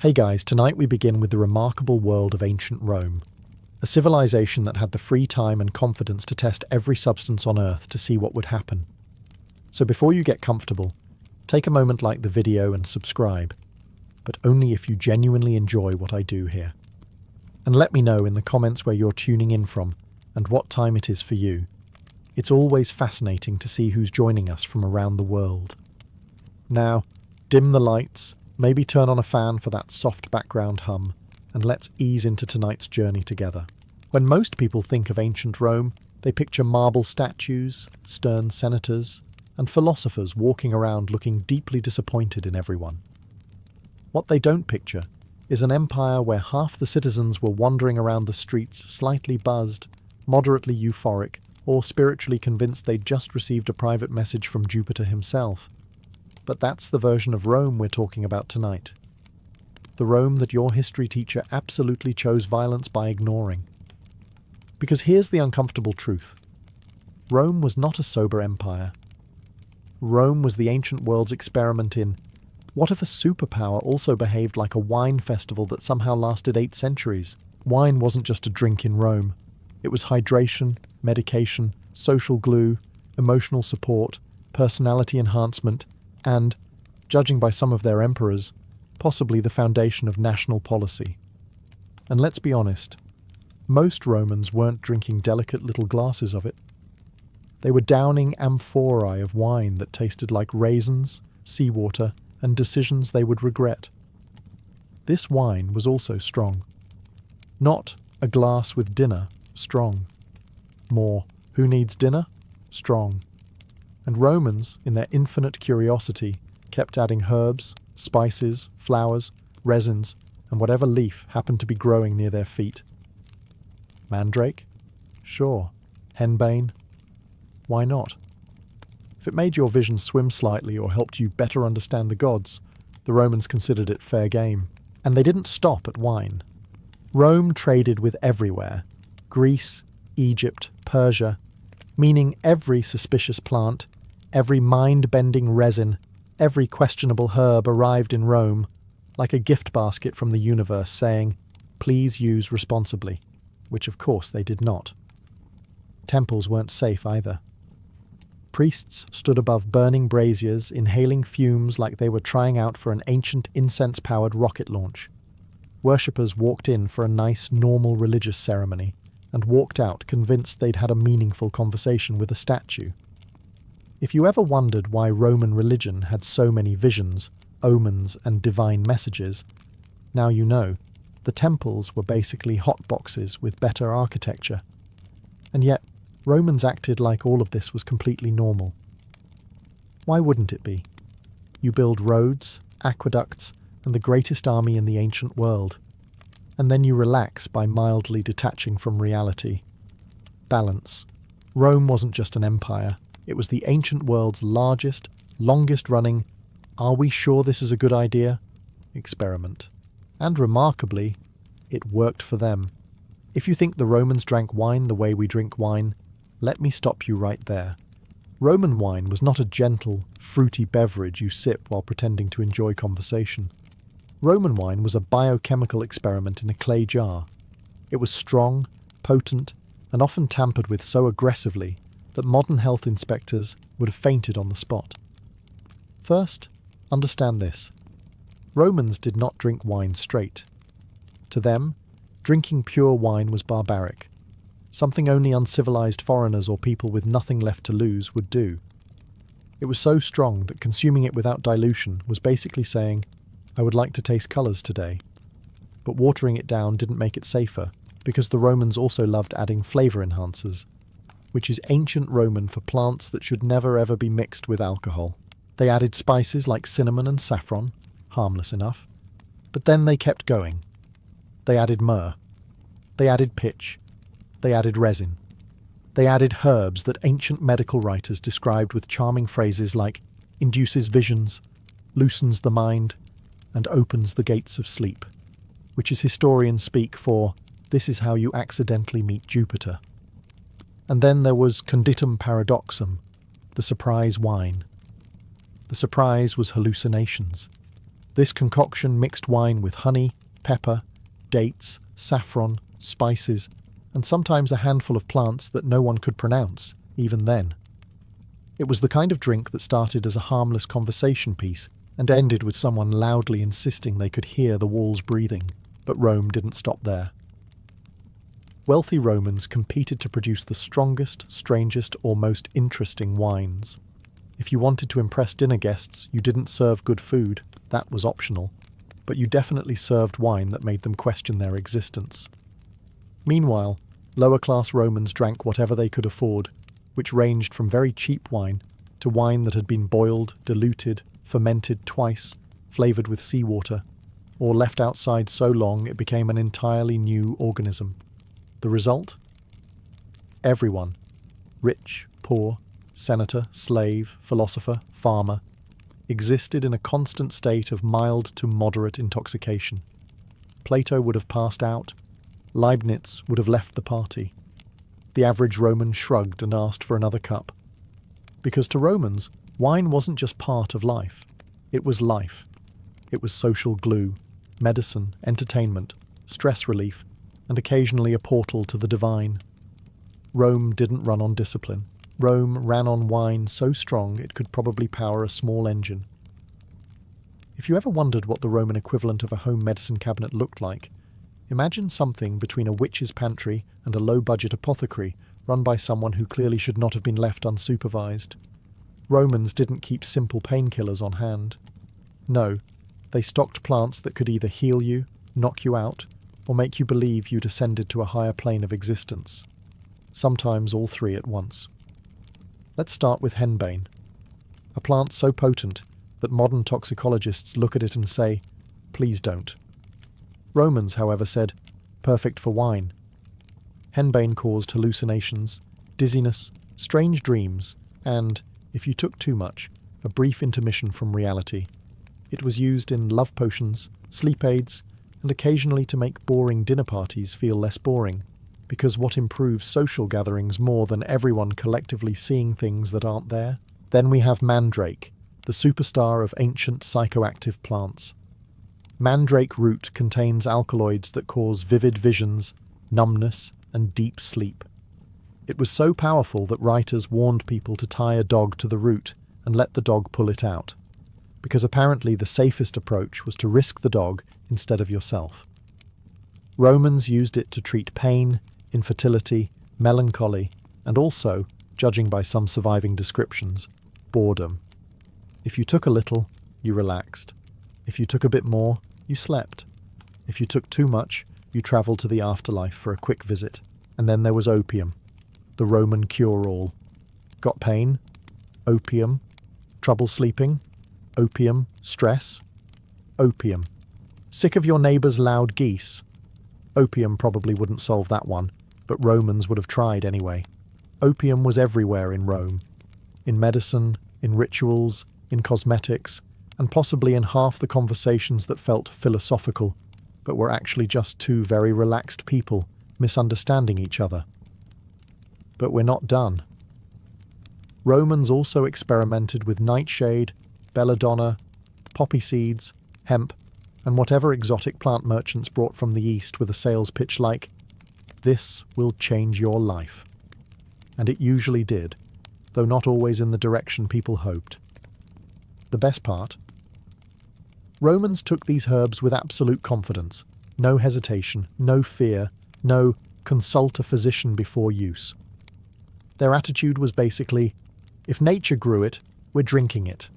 Hey guys, tonight we begin with the remarkable world of ancient Rome, a civilization that had the free time and confidence to test every substance on Earth to see what would happen. So before you get comfortable, take a moment, like the video and subscribe, but only if you genuinely enjoy what I do here. And let me know in the comments where you're tuning in from and what time it is for you. It's always fascinating to see who's joining us from around the world. Now, dim the lights, maybe turn on a fan for that soft background hum, and let's ease into tonight's journey together. When most people think of ancient Rome, they picture marble statues, stern senators, and philosophers walking around looking deeply disappointed in everyone. What they don't picture is an empire where half the citizens were wandering around the streets slightly buzzed, moderately euphoric, or spiritually convinced they'd just received a private message from Jupiter himself. But that's the version of Rome we're talking about tonight. The Rome that your history teacher absolutely chose violence by ignoring. Because here's the uncomfortable truth. Rome was not a sober empire. Rome was the ancient world's experiment in, what if a superpower also behaved like a wine festival that somehow lasted 8 centuries? Wine wasn't just a drink in Rome. It was hydration, medication, social glue, emotional support, personality enhancement, and, judging by some of their emperors, possibly the foundation of national policy. And let's be honest, most Romans weren't drinking delicate little glasses of it. They were downing amphorae of wine that tasted like raisins, seawater, and decisions they would regret. This wine was also strong. Not a glass with dinner, strong. More, who needs dinner? Strong. And Romans, in their infinite curiosity, kept adding herbs, spices, flowers, resins, and whatever leaf happened to be growing near their feet. Mandrake? Sure. Henbane? Why not? If it made your vision swim slightly or helped you better understand the gods, the Romans considered it fair game. And they didn't stop at wine. Rome traded with everywhere. Greece, Egypt, Persia, meaning every suspicious plant, every mind-bending resin, every questionable herb arrived in Rome, like a gift basket from the universe saying, please use responsibly, which of course they did not. Temples weren't safe either. Priests stood above burning braziers, inhaling fumes like they were trying out for an ancient incense-powered rocket launch. Worshippers walked in for a nice, normal religious ceremony, and walked out convinced they'd had a meaningful conversation with a statue. If you ever wondered why Roman religion had so many visions, omens, and divine messages, now you know. The temples were basically hotboxes with better architecture. And yet, Romans acted like all of this was completely normal. Why wouldn't it be? You build roads, aqueducts, and the greatest army in the ancient world. And then you relax by mildly detaching from reality. Balance. Rome wasn't just an empire. It was the ancient world's largest, longest-running, are we sure this is a good idea? Experiment. And remarkably, it worked for them. If you think the Romans drank wine the way we drink wine, let me stop you right there. Roman wine was not a gentle, fruity beverage you sip while pretending to enjoy conversation. Roman wine was a biochemical experiment in a clay jar. It was strong, potent, and often tampered with so aggressively that modern health inspectors would have fainted on the spot. First, understand this. Romans did not drink wine straight. To them, drinking pure wine was barbaric, something only uncivilized foreigners or people with nothing left to lose would do. It was so strong that consuming it without dilution was basically saying, I would like to taste colours today. But watering it down didn't make it safer, because the Romans also loved adding flavour enhancers, which is ancient Roman for plants that should never ever be mixed with alcohol. They added spices like cinnamon and saffron, harmless enough, but then they kept going. They added myrrh. They added pitch. They added resin. They added herbs that ancient medical writers described with charming phrases like induces visions, loosens the mind, and opens the gates of sleep, which is historians speak for, this is how you accidentally meet Jupiter. And then there was conditum paradoxum, the surprise wine. The surprise was hallucinations. This concoction mixed wine with honey, pepper, dates, saffron, spices, and sometimes a handful of plants that no one could pronounce, even then. It was the kind of drink that started as a harmless conversation piece and ended with someone loudly insisting they could hear the walls breathing, but Rome didn't stop there. Wealthy Romans competed to produce the strongest, strangest, or most interesting wines. If you wanted to impress dinner guests, you didn't serve good food, that was optional, but you definitely served wine that made them question their existence. Meanwhile, lower-class Romans drank whatever they could afford, which ranged from very cheap wine to wine that had been boiled, diluted, fermented twice, flavoured with seawater, or left outside so long it became an entirely new organism. The result? Everyone, rich, poor, senator, slave, philosopher, farmer, existed in a constant state of mild to moderate intoxication. Plato would have passed out. Leibniz would have left the party. The average Roman shrugged and asked for another cup. Because to Romans, wine wasn't just part of life. It was life. It was social glue, medicine, entertainment, stress relief, and occasionally a portal to the divine. Rome didn't run on discipline. Rome ran on wine so strong it could probably power a small engine. If you ever wondered what the Roman equivalent of a home medicine cabinet looked like, imagine something between a witch's pantry and a low-budget apothecary run by someone who clearly should not have been left unsupervised. Romans didn't keep simple painkillers on hand. No, they stocked plants that could either heal you, knock you out, or make you believe you'd ascended to a higher plane of existence. Sometimes all three at once. Let's start with henbane, a plant so potent that modern toxicologists look at it and say, please don't. Romans, however, said, perfect for wine. Henbane caused hallucinations, dizziness, strange dreams, and, if you took too much, a brief intermission from reality. It was used in love potions, sleep aids, and occasionally to make boring dinner parties feel less boring, because what improves social gatherings more than everyone collectively seeing things that aren't there? Then we have mandrake, the superstar of ancient psychoactive plants. Mandrake root contains alkaloids that cause vivid visions, numbness, and deep sleep. It was so powerful that writers warned people to tie a dog to the root and let the dog pull it out, because apparently the safest approach was to risk the dog instead of yourself. Romans used it to treat pain, infertility, melancholy, and also, judging by some surviving descriptions, boredom. If you took a little, you relaxed. If you took a bit more, you slept. If you took too much, you travelled to the afterlife for a quick visit. And then there was opium, the Roman cure-all. Got pain? Opium. Trouble sleeping? Opium. Stress? Opium. Sick of your neighbour's loud geese? Opium probably wouldn't solve that one, but Romans would have tried anyway. Opium was everywhere in Rome. In medicine, in rituals, in cosmetics, and possibly in half the conversations that felt philosophical, but were actually just two very relaxed people misunderstanding each other. But we're not done. Romans also experimented with nightshade, belladonna, poppy seeds, hemp, and whatever exotic plant merchants brought from the east with a sales pitch like, "This will change your life." And it usually did, though not always in the direction people hoped. The best part? Romans took these herbs with absolute confidence, no hesitation, no fear, no consult a physician before use. Their attitude was basically, if nature grew it, we're drinking it.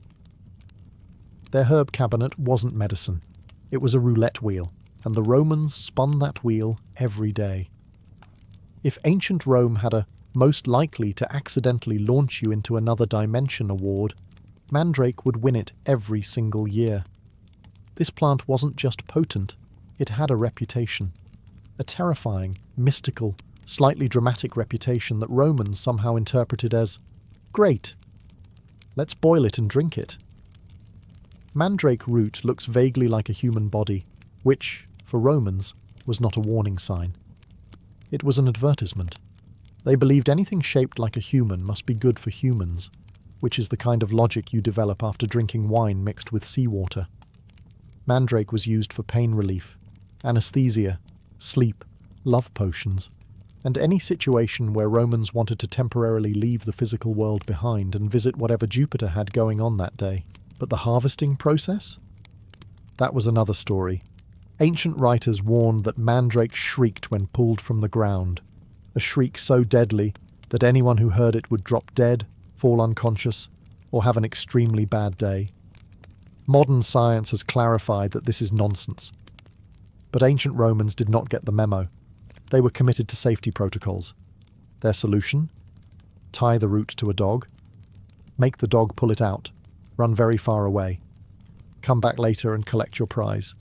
Their herb cabinet wasn't medicine. It was a roulette wheel, and the Romans spun that wheel every day. If ancient Rome had a most likely to accidentally launch you into another dimension award, mandrake would win it every single year. This plant wasn't just potent, it had a reputation. A terrifying, mystical, slightly dramatic reputation that Romans somehow interpreted as, great, let's boil it and drink it. Mandrake root looks vaguely like a human body, which, for Romans, was not a warning sign. It was an advertisement. They believed anything shaped like a human must be good for humans, which is the kind of logic you develop after drinking wine mixed with seawater. Mandrake was used for pain relief, anesthesia, sleep, love potions, and any situation where Romans wanted to temporarily leave the physical world behind and visit whatever Jupiter had going on that day. But the harvesting process? That was another story. Ancient writers warned that Mandrake shrieked when pulled from the ground, a shriek so deadly that anyone who heard it would drop dead, fall unconscious, or have an extremely bad day. Modern science has clarified that this is nonsense. But ancient Romans did not get the memo. They were committed to safety protocols. Their solution? Tie the root to a dog. Make the dog pull it out. Run very far away. Come back later and collect your prize.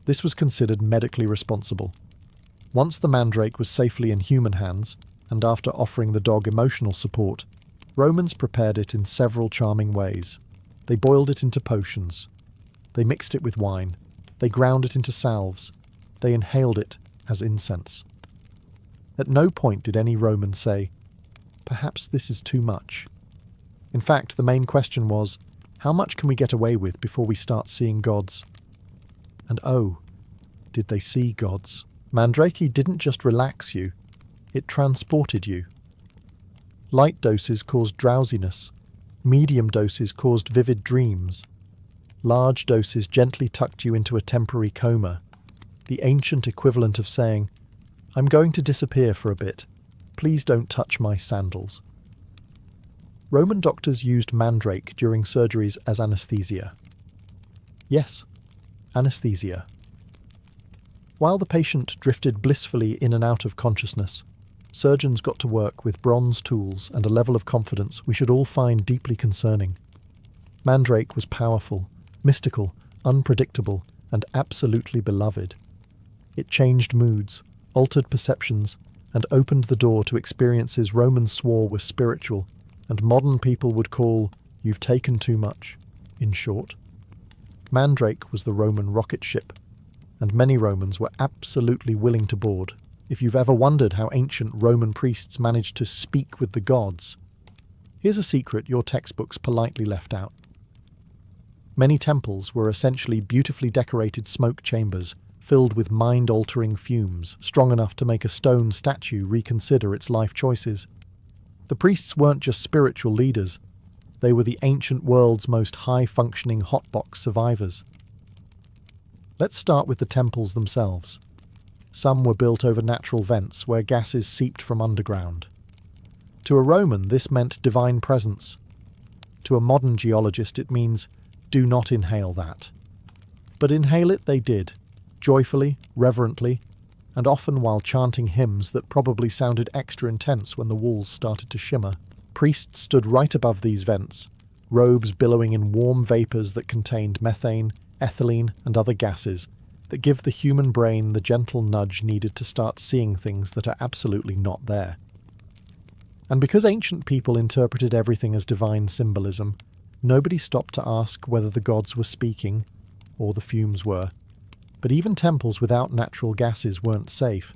This was considered medically responsible. Once the mandrake was safely in human hands, and after offering the dog emotional support, Romans prepared it in several charming ways. They boiled it into potions. They mixed it with wine. They ground it into salves. They inhaled it as incense. At no point did any Roman say, "Perhaps this is too much." In fact, the main question was, how much can we get away with before we start seeing gods? And oh, did they see gods? Mandrake didn't just relax you, it transported you. Light doses caused drowsiness. Medium doses caused vivid dreams. Large doses gently tucked you into a temporary coma, the ancient equivalent of saying, "I'm going to disappear for a bit. Please don't touch my sandals." Roman doctors used mandrake during surgeries as anesthesia. Yes, anesthesia. While the patient drifted blissfully in and out of consciousness, surgeons got to work with bronze tools and a level of confidence we should all find deeply concerning. Mandrake was powerful, mystical, unpredictable, and absolutely beloved. It changed moods, altered perceptions, and opened the door to experiences Romans swore were spiritual, and modern people would call, "You've taken too much," in short. Mandrake was the Roman rocket ship, and many Romans were absolutely willing to board. If you've ever wondered how ancient Roman priests managed to speak with the gods, here's a secret your textbooks politely left out. Many temples were essentially beautifully decorated smoke chambers filled with mind-altering fumes, strong enough to make a stone statue reconsider its life choices. The priests weren't just spiritual leaders, they were the ancient world's most high-functioning hotbox survivors. Let's start with the temples themselves. Some were built over natural vents where gases seeped from underground. To a Roman, this meant divine presence. To a modern geologist, it means, do not inhale that. But inhale it they did, joyfully, reverently, and often while chanting hymns that probably sounded extra intense when the walls started to shimmer. Priests stood right above these vents, robes billowing in warm vapours that contained methane, ethylene, and other gases that give the human brain the gentle nudge needed to start seeing things that are absolutely not there. And because ancient people interpreted everything as divine symbolism, nobody stopped to ask whether the gods were speaking, or the fumes were. But even temples without natural gases weren't safe.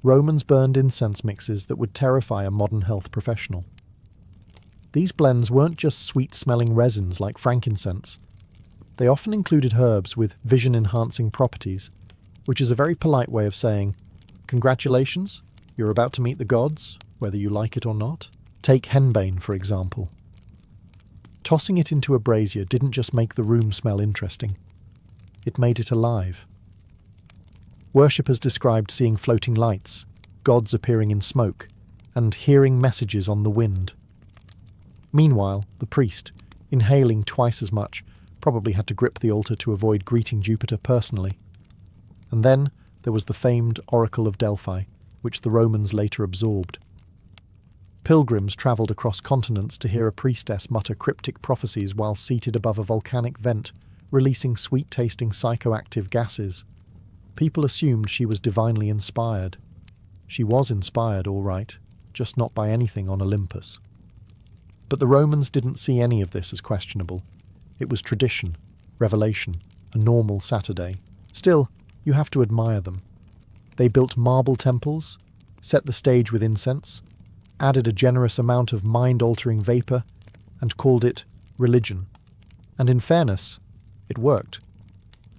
Romans burned incense mixes that would terrify a modern health professional. These blends weren't just sweet-smelling resins like frankincense. They often included herbs with vision-enhancing properties, which is a very polite way of saying, "Congratulations, you're about to meet the gods, whether you like it or not." Take henbane, for example. Tossing it into a brazier didn't just make the room smell interesting. It made it alive. Worshippers described seeing floating lights, gods appearing in smoke, and hearing messages on the wind. Meanwhile, the priest, inhaling twice as much, probably had to grip the altar to avoid greeting Jupiter personally. And then there was the famed Oracle of Delphi, which the Romans later absorbed. Pilgrims travelled across continents to hear a priestess mutter cryptic prophecies while seated above a volcanic vent, releasing sweet-tasting psychoactive gases. People assumed she was divinely inspired. She was inspired, all right, just not by anything on Olympus. But the Romans didn't see any of this as questionable. It was tradition, revelation, a normal Saturday. Still, you have to admire them. They built marble temples, set the stage with incense, added a generous amount of mind-altering vapour, and called it religion. And in fairness, it worked.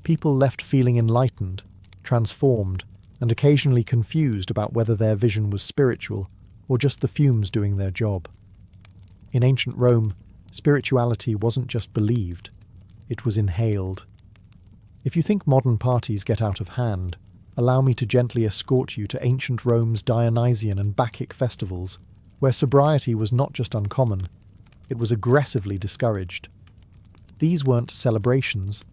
People left feeling enlightened, transformed, and occasionally confused about whether their vision was spiritual or just the fumes doing their job. In ancient Rome, spirituality wasn't just believed, it was inhaled. If you think modern parties get out of hand, allow me to gently escort you to ancient Rome's Dionysian and Bacchic festivals, where sobriety was not just uncommon, it was aggressively discouraged. These weren't celebrations,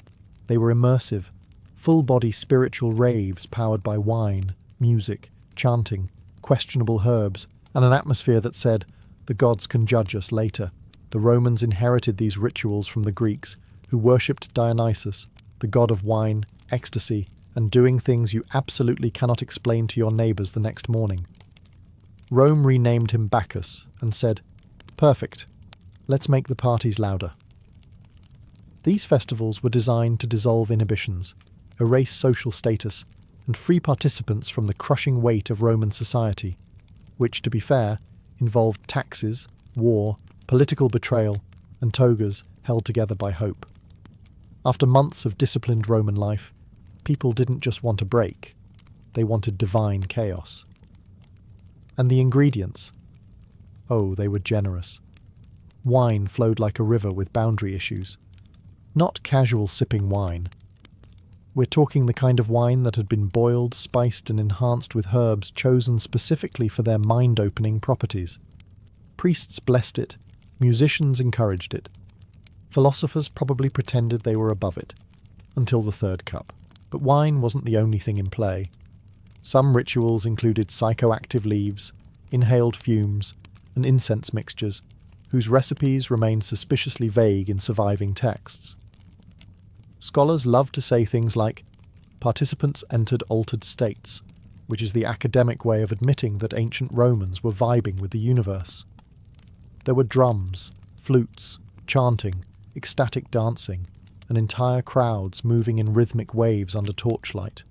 they were immersive, full-body spiritual raves powered by wine, music, chanting, questionable herbs, and an atmosphere that said, "The gods can judge us later." The Romans inherited these rituals from the Greeks, who worshipped Dionysus, the god of wine, ecstasy, and doing things you absolutely cannot explain to your neighbours the next morning. Rome renamed him Bacchus and said, "Perfect, let's make the parties louder." These festivals were designed to dissolve inhibitions, erase social status, and free participants from the crushing weight of Roman society, which, to be fair, involved taxes, war, political betrayal, and togas held together by hope. After months of disciplined Roman life, people didn't just want a break, they wanted divine chaos. And the ingredients? Oh, they were generous. Wine flowed like a river with boundary issues. Not casual sipping wine. We're talking the kind of wine that had been boiled, spiced, and enhanced with herbs chosen specifically for their mind-opening properties. Priests blessed it, musicians encouraged it. Philosophers probably pretended they were above it, until the third cup. But wine wasn't the only thing in play. Some rituals included psychoactive leaves, inhaled fumes, and incense mixtures, whose recipes remain suspiciously vague in surviving texts. Scholars love to say things like, participants entered altered states, which is the academic way of admitting that ancient Romans were vibing with the universe. There were drums, flutes, chanting, ecstatic dancing, and entire crowds moving in rhythmic waves under torchlight.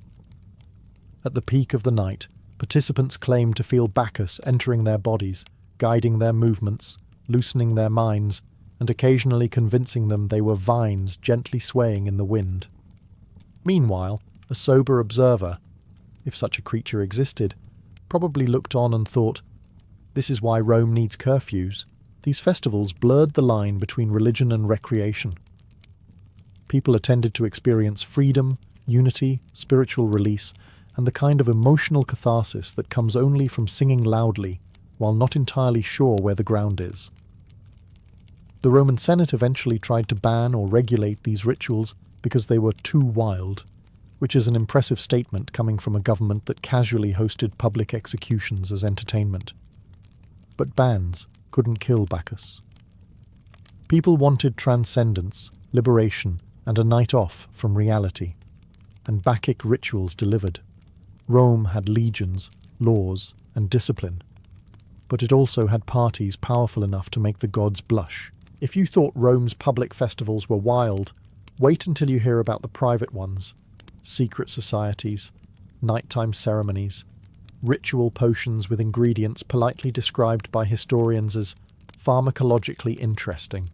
At the peak of the night, participants claimed to feel Bacchus entering their bodies, guiding their movements, loosening their minds, and occasionally convincing them they were vines gently swaying in the wind. Meanwhile, a sober observer, if such a creature existed, probably looked on and thought, "This is why Rome needs curfews. These festivals blurred the line between religion and recreation." People attended to experience freedom, unity, spiritual release, and the kind of emotional catharsis that comes only from singing loudly while not entirely sure where the ground is. The Roman Senate eventually tried to ban or regulate these rituals because they were too wild, which is an impressive statement coming from a government that casually hosted public executions as entertainment. But bans couldn't kill Bacchus. People wanted transcendence, liberation, and a night off from reality, and Bacchic rituals delivered. Rome had legions, laws, and discipline, but it also had parties powerful enough to make the gods blush. If you thought Rome's public festivals were wild, wait until you hear about the private ones. Secret societies, nighttime ceremonies, ritual potions with ingredients politely described by historians as pharmacologically interesting.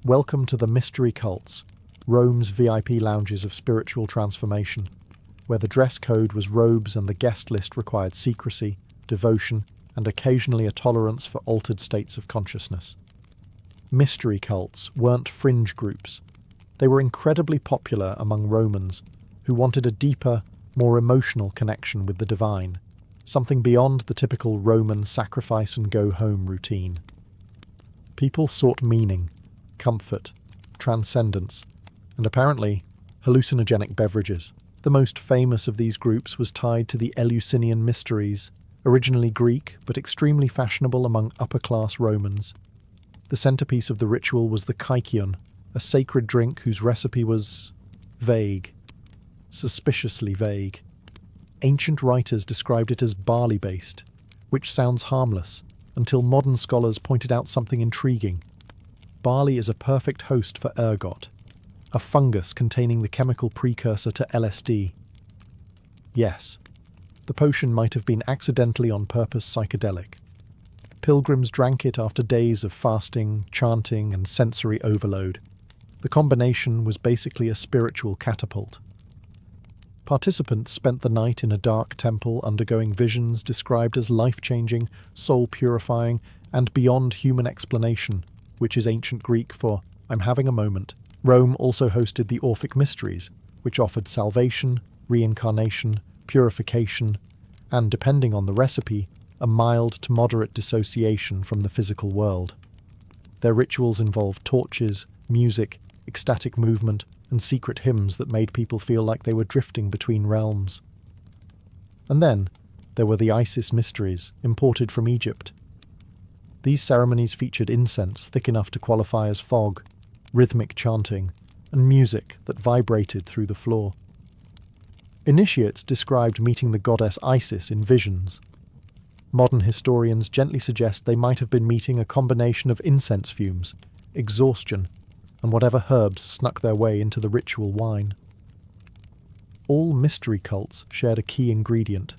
Welcome to the mystery cults, Rome's VIP lounges of spiritual transformation, where the dress code was robes and the guest list required secrecy, devotion, and occasionally a tolerance for altered states of consciousness. Mystery cults weren't fringe groups. They were incredibly popular among Romans who wanted a deeper, more emotional connection with the divine, something beyond the typical Roman sacrifice-and-go-home routine. People sought meaning, comfort, transcendence, and apparently hallucinogenic beverages. The most famous of these groups was tied to the Eleusinian Mysteries, originally Greek but extremely fashionable among upper-class Romans. The centerpiece of the ritual was the kykeon, a sacred drink whose recipe was vague, suspiciously vague. Ancient writers described it as barley-based, which sounds harmless, until modern scholars pointed out something intriguing. Barley is a perfect host for ergot, a fungus containing the chemical precursor to LSD. Yes, the potion might have been accidentally on purpose psychedelic. Pilgrims drank it after days of fasting, chanting, and sensory overload. The combination was basically a spiritual catapult. Participants spent the night in a dark temple undergoing visions described as life-changing, soul-purifying, and beyond human explanation, which is ancient Greek for "I'm having a moment." Rome also hosted the Orphic Mysteries, which offered salvation, reincarnation, purification, and, depending on the recipe, a mild to moderate dissociation from the physical world. Their rituals involved torches, music, ecstatic movement, and secret hymns that made people feel like they were drifting between realms. And then, there were the Isis Mysteries, imported from Egypt. These ceremonies featured incense thick enough to qualify as fog, rhythmic chanting, and music that vibrated through the floor. Initiates described meeting the goddess Isis in visions. Modern historians gently suggest they might have been meeting a combination of incense fumes, exhaustion, and whatever herbs snuck their way into the ritual wine. All mystery cults shared a key ingredient: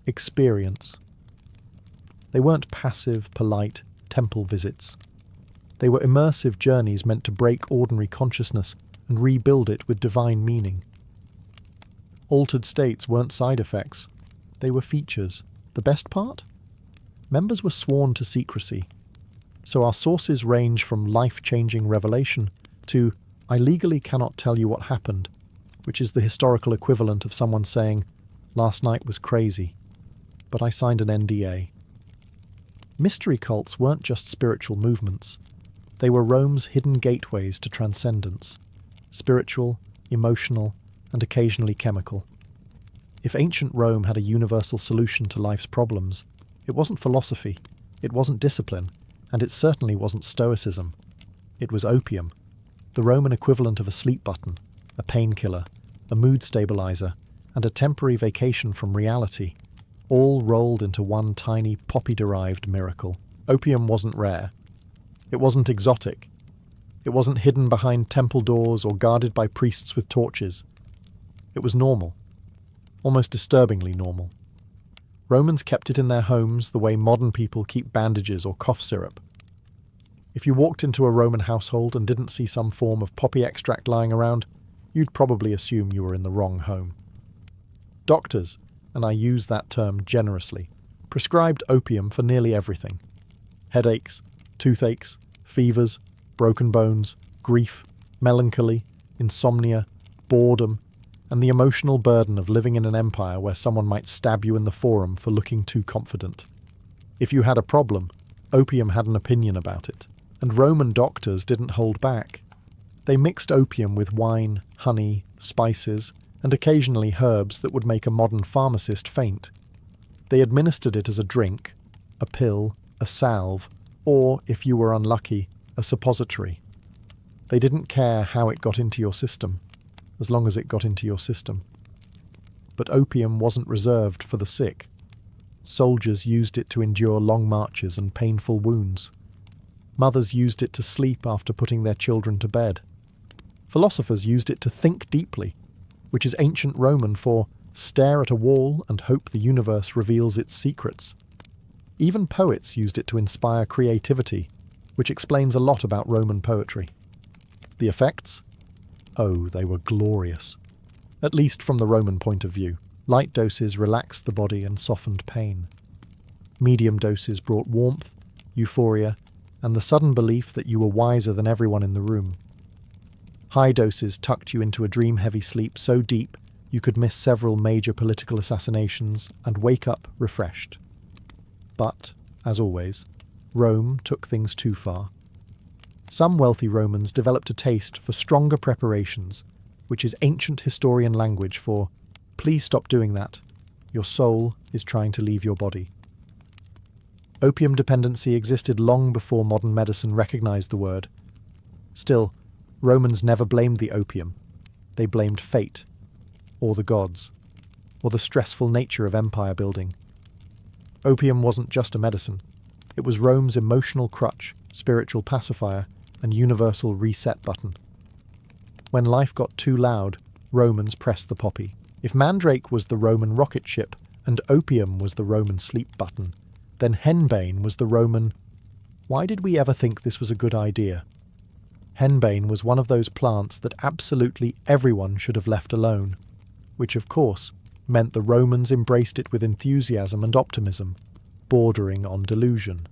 experience. They weren't passive, polite temple visits. They were immersive journeys meant to break ordinary consciousness and rebuild it with divine meaning. Altered states weren't side effects. They were features. The best part? Members were sworn to secrecy. So our sources range from life-changing revelation to "I legally cannot tell you what happened," which is the historical equivalent of someone saying, "Last night was crazy, but I signed an NDA." Mystery cults weren't just spiritual movements. They were Rome's hidden gateways to transcendence, spiritual, emotional, and occasionally chemical. If ancient Rome had a universal solution to life's problems, it wasn't philosophy, it wasn't discipline, and it certainly wasn't stoicism. It was opium, the Roman equivalent of a sleep button, a painkiller, a mood stabilizer, and a temporary vacation from reality, all rolled into one tiny poppy-derived miracle. Opium wasn't rare. It wasn't exotic. It wasn't hidden behind temple doors or guarded by priests with torches. It was normal, almost disturbingly normal. Romans kept it in their homes the way modern people keep bandages or cough syrup. If you walked into a Roman household and didn't see some form of poppy extract lying around, you'd probably assume you were in the wrong home. Doctors, and I use that term generously, prescribed opium for nearly everything. Headaches, toothaches, fevers, broken bones, grief, melancholy, insomnia, boredom, and the emotional burden of living in an empire where someone might stab you in the forum for looking too confident. If you had a problem, opium had an opinion about it, and Roman doctors didn't hold back. They mixed opium with wine, honey, spices, and occasionally herbs that would make a modern pharmacist faint. They administered it as a drink, a pill, a salve, or, if you were unlucky, a suppository. They didn't care how it got into your system, as long as it got into your system. But opium wasn't reserved for the sick. Soldiers used it to endure long marches and painful wounds. Mothers used it to sleep after putting their children to bed. Philosophers used it to think deeply, which is ancient Roman for stare at a wall and hope the universe reveals its secrets. Even poets used it to inspire creativity, which explains a lot about Roman poetry. The effects? Oh, they were glorious. At least from the Roman point of view. Light doses relaxed the body and softened pain. Medium doses brought warmth, euphoria, and the sudden belief that you were wiser than everyone in the room. High doses tucked you into a dream-heavy sleep so deep you could miss several major political assassinations and wake up refreshed. But, as always, Rome took things too far. Some wealthy Romans developed a taste for stronger preparations, which is ancient historian language for, please stop doing that. Your soul is trying to leave your body. Opium dependency existed long before modern medicine recognized the word. Still, Romans never blamed the opium. They blamed fate, or the gods, or the stressful nature of empire building. Opium wasn't just a medicine. It was Rome's emotional crutch, spiritual pacifier, and universal reset button. When life got too loud, Romans pressed the poppy. If Mandrake was the Roman rocket ship, and opium was the Roman sleep button, then henbane was the Roman, why did we ever think this was a good idea? Henbane was one of those plants that absolutely everyone should have left alone, which of course meant the Romans embraced it with enthusiasm and optimism, bordering on delusion.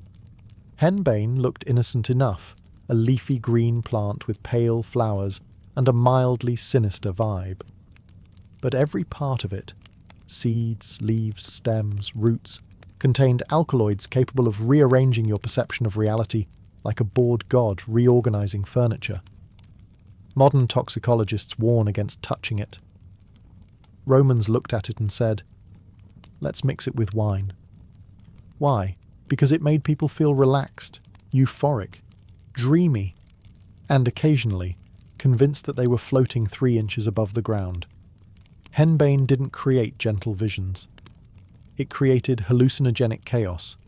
Henbane looked innocent enough, a leafy green plant with pale flowers and a mildly sinister vibe. But every part of it, seeds, leaves, stems, roots, contained alkaloids capable of rearranging your perception of reality like a bored god reorganizing furniture. Modern toxicologists warn against touching it. Romans looked at it and said, "Let's mix it with wine." Why? Because it made people feel relaxed, euphoric, dreamy, and occasionally convinced that they were floating 3 inches above the ground. Henbane didn't create gentle visions. It created hallucinogenic chaos,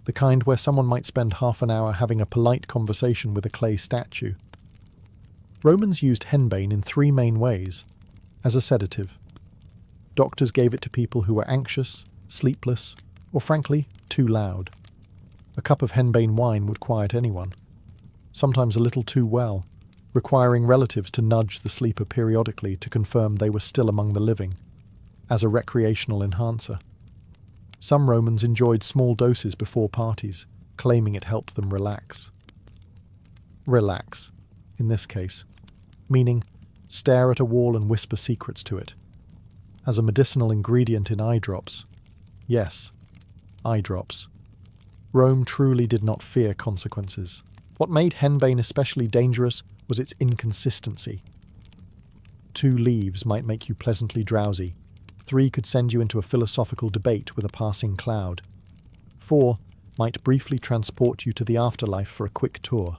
the kind where someone might spend half an hour having a polite conversation with a clay statue. Romans used henbane in 3 main ways. As a sedative. Doctors gave it to people who were anxious, sleepless, or frankly, too loud. A cup of henbane wine would quiet anyone, sometimes a little too well, requiring relatives to nudge the sleeper periodically to confirm they were still among the living, as a recreational enhancer. Some Romans enjoyed small doses before parties, claiming it helped them relax. Relax, in this case, meaning stare at a wall and whisper secrets to it. As a medicinal ingredient in eye drops. Yes, eye drops. Rome truly did not fear consequences. What made henbane especially dangerous was its inconsistency. 2 leaves might make you pleasantly drowsy. 3 could send you into a philosophical debate with a passing cloud. 4 might briefly transport you to the afterlife for a quick tour.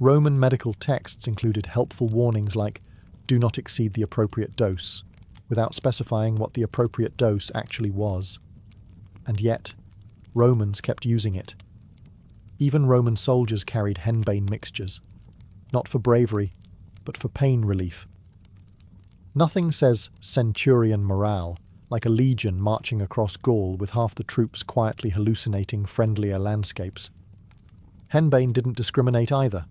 Roman medical texts included helpful warnings like, "Do not exceed the appropriate dose," without specifying what the appropriate dose actually was. And yet, Romans kept using it. Even Roman soldiers carried henbane mixtures, not for bravery, but for pain relief. Nothing says centurion morale like a legion marching across Gaul with half the troops quietly hallucinating friendlier landscapes. Henbane didn't discriminate either.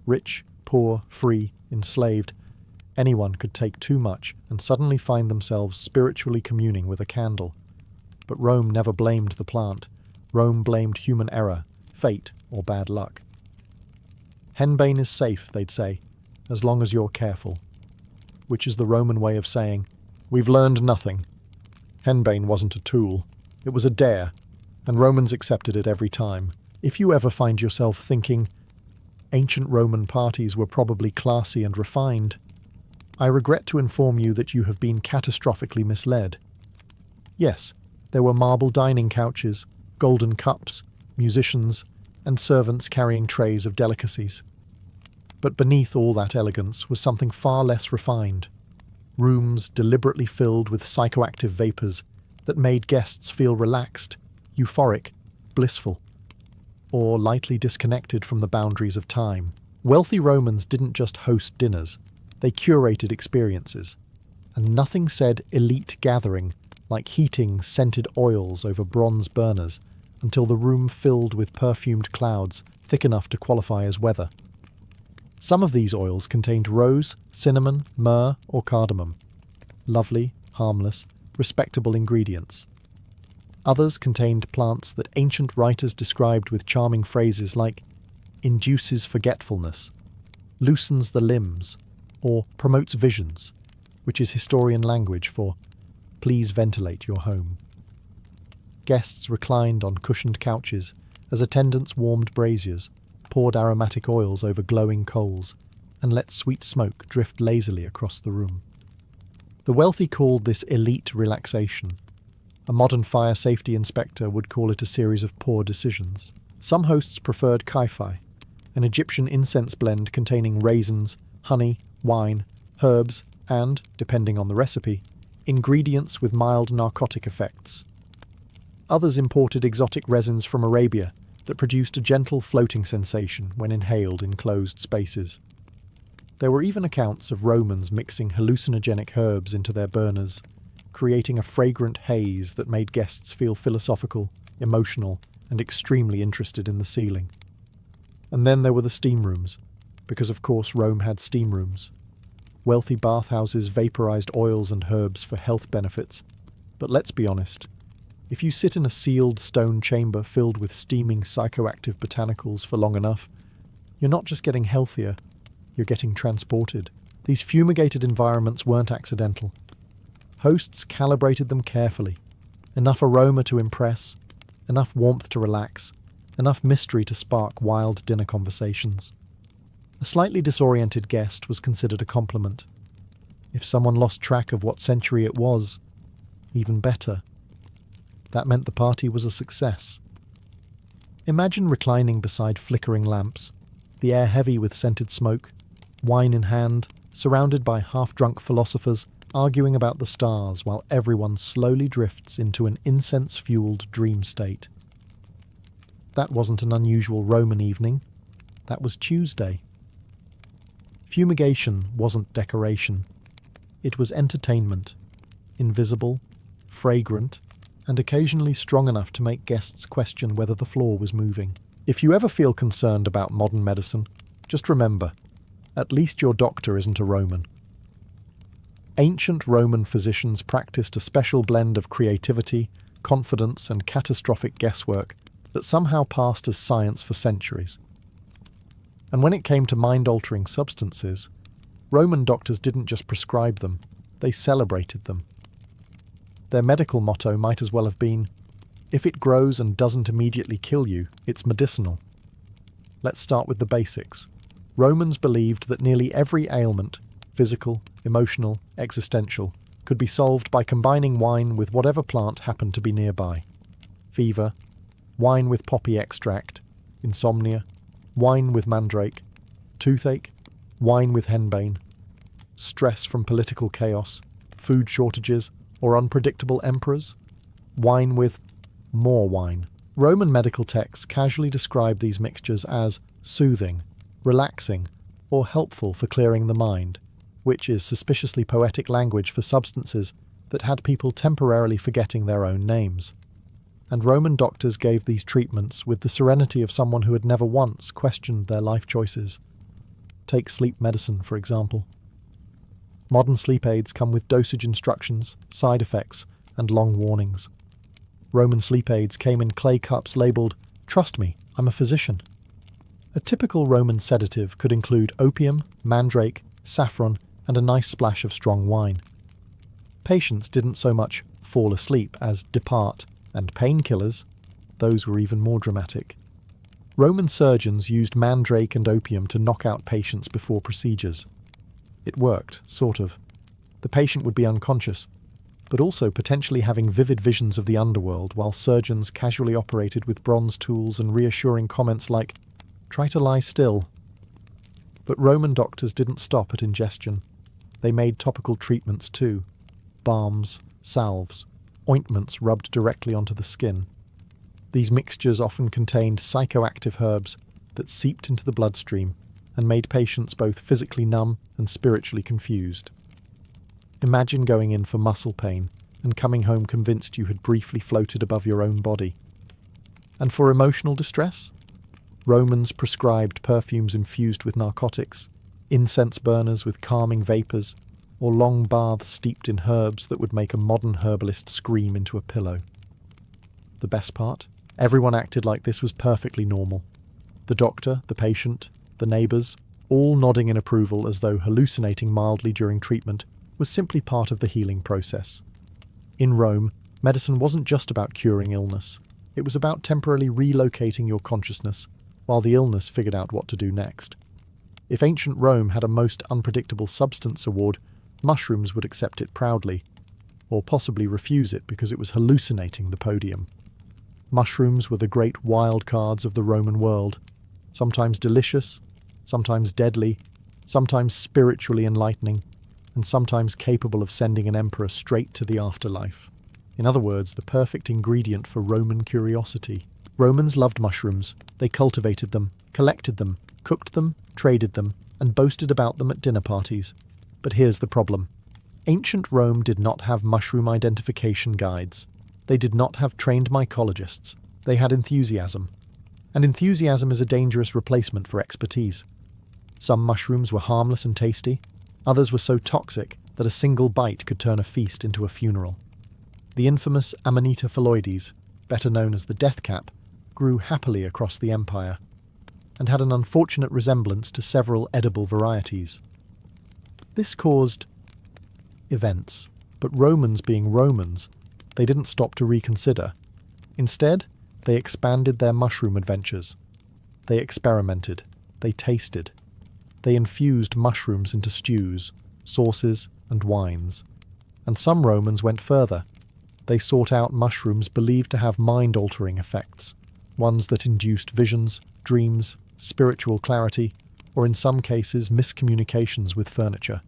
Rich, poor, free, enslaved, anyone could take too much and suddenly find themselves spiritually communing with a candle. But Rome never blamed the plant. Rome blamed human error, fate, or bad luck. Henbane is safe, they'd say, as long as you're careful. Which is the Roman way of saying, "We've learned nothing." Henbane wasn't a tool. It was a dare, and Romans accepted it every time. If you ever find yourself thinking, ancient Roman parties were probably classy and refined, I regret to inform you that you have been catastrophically misled. Yes, there were marble dining couches, golden cups, musicians, and servants carrying trays of delicacies. But beneath all that elegance was something far less refined. Rooms deliberately filled with psychoactive vapours that made guests feel relaxed, euphoric, blissful, or lightly disconnected from the boundaries of time. Wealthy Romans didn't just host dinners, they curated experiences. And nothing said elite gathering like heating scented oils over bronze burners until the room filled with perfumed clouds thick enough to qualify as weather. Some of these oils contained rose, cinnamon, myrrh, or cardamom. Lovely, harmless, respectable ingredients. Others contained plants that ancient writers described with charming phrases like induces forgetfulness, loosens the limbs, or promotes visions, which is historian language for please ventilate your home. Guests reclined on cushioned couches as attendants warmed braziers, poured aromatic oils over glowing coals, and let sweet smoke drift lazily across the room. The wealthy called this elite relaxation. A modern fire safety inspector would call it a series of poor decisions. Some hosts preferred kai-fi, an Egyptian incense blend containing raisins, honey, wine, herbs, and, depending on the recipe, ingredients with mild narcotic effects. Others imported exotic resins from Arabia that produced a gentle floating sensation when inhaled in closed spaces. There were even accounts of Romans mixing hallucinogenic herbs into their burners, creating a fragrant haze that made guests feel philosophical, emotional, and extremely interested in the ceiling. And then there were the steam rooms, because of course Rome had steam rooms. Wealthy bathhouses vaporized oils and herbs for health benefits. But let's be honest, if you sit in a sealed stone chamber filled with steaming psychoactive botanicals for long enough, you're not just getting healthier, you're getting transported. These fumigated environments weren't accidental. Hosts calibrated them carefully. Enough aroma to impress, enough warmth to relax, enough mystery to spark wild dinner conversations. A slightly disoriented guest was considered a compliment. If someone lost track of what century it was, even better. That meant the party was a success. Imagine reclining beside flickering lamps, the air heavy with scented smoke, wine in hand, surrounded by half-drunk philosophers arguing about the stars while everyone slowly drifts into an incense-fueled dream state. That wasn't an unusual Roman evening. That was Tuesday. Fumigation wasn't decoration. It was entertainment, invisible, fragrant, and occasionally strong enough to make guests question whether the floor was moving. If you ever feel concerned about modern medicine, just remember, at least your doctor isn't a Roman. Ancient Roman physicians practiced a special blend of creativity, confidence, and catastrophic guesswork that somehow passed as science for centuries. And when it came to mind-altering substances, Roman doctors didn't just prescribe them, they celebrated them. Their medical motto might as well have been, "If it grows and doesn't immediately kill you, it's medicinal." Let's start with the basics. Romans believed that nearly every ailment, physical, emotional, existential, could be solved by combining wine with whatever plant happened to be nearby. Fever, wine with poppy extract; insomnia, wine with mandrake; toothache, wine with henbane; stress from political chaos, food shortages, or unpredictable emperors; wine with more wine. Roman medical texts casually describe these mixtures as soothing, relaxing, or helpful for clearing the mind, which is suspiciously poetic language for substances that had people temporarily forgetting their own names. And Roman doctors gave these treatments with the serenity of someone who had never once questioned their life choices. Take sleep medicine, for example. Modern sleep aids come with dosage instructions, side effects, and long warnings. Roman sleep aids came in clay cups labelled, "Trust me, I'm a physician." A typical Roman sedative could include opium, mandrake, saffron, and a nice splash of strong wine. Patients didn't so much fall asleep as depart, and painkillers, those were even more dramatic. Roman surgeons used mandrake and opium to knock out patients before procedures. It worked, sort of. The patient would be unconscious, but also potentially having vivid visions of the underworld while surgeons casually operated with bronze tools and reassuring comments like, "Try to lie still." But Roman doctors didn't stop at ingestion. They made topical treatments too. Balms, salves, ointments rubbed directly onto the skin. These mixtures often contained psychoactive herbs that seeped into the bloodstream and made patients both physically numb and spiritually confused. Imagine going in for muscle pain and coming home convinced you had briefly floated above your own body. And for emotional distress? Romans prescribed perfumes infused with narcotics, incense burners with calming vapours, or long baths steeped in herbs that would make a modern herbalist scream into a pillow. The best part? Everyone acted like this was perfectly normal. The doctor, the patient, the neighbours, all nodding in approval as though hallucinating mildly during treatment was simply part of the healing process. In Rome, medicine wasn't just about curing illness. It was about temporarily relocating your consciousness while the illness figured out what to do next. If ancient Rome had a most unpredictable substance award, mushrooms would accept it proudly, or possibly refuse it because it was hallucinating the podium. Mushrooms were the great wild cards of the Roman world, sometimes delicious, sometimes deadly, sometimes spiritually enlightening, and sometimes capable of sending an emperor straight to the afterlife. In other words, the perfect ingredient for Roman curiosity. Romans loved mushrooms. They cultivated them, collected them, cooked them, traded them, and boasted about them at dinner parties. But here's the problem. Ancient Rome did not have mushroom identification guides. They did not have trained mycologists. They had enthusiasm. And enthusiasm is a dangerous replacement for expertise. Some mushrooms were harmless and tasty, others were so toxic that a single bite could turn a feast into a funeral. The infamous Amanita phalloides, better known as the death cap, grew happily across the empire, and had an unfortunate resemblance to several edible varieties. This caused events, but Romans being Romans, they didn't stop to reconsider. Instead, they expanded their mushroom adventures. They experimented, they tasted, they infused mushrooms into stews, sauces, and wines. And some Romans went further. They sought out mushrooms believed to have mind-altering effects, ones that induced visions, dreams, spiritual clarity, or in some cases miscommunications with furniture.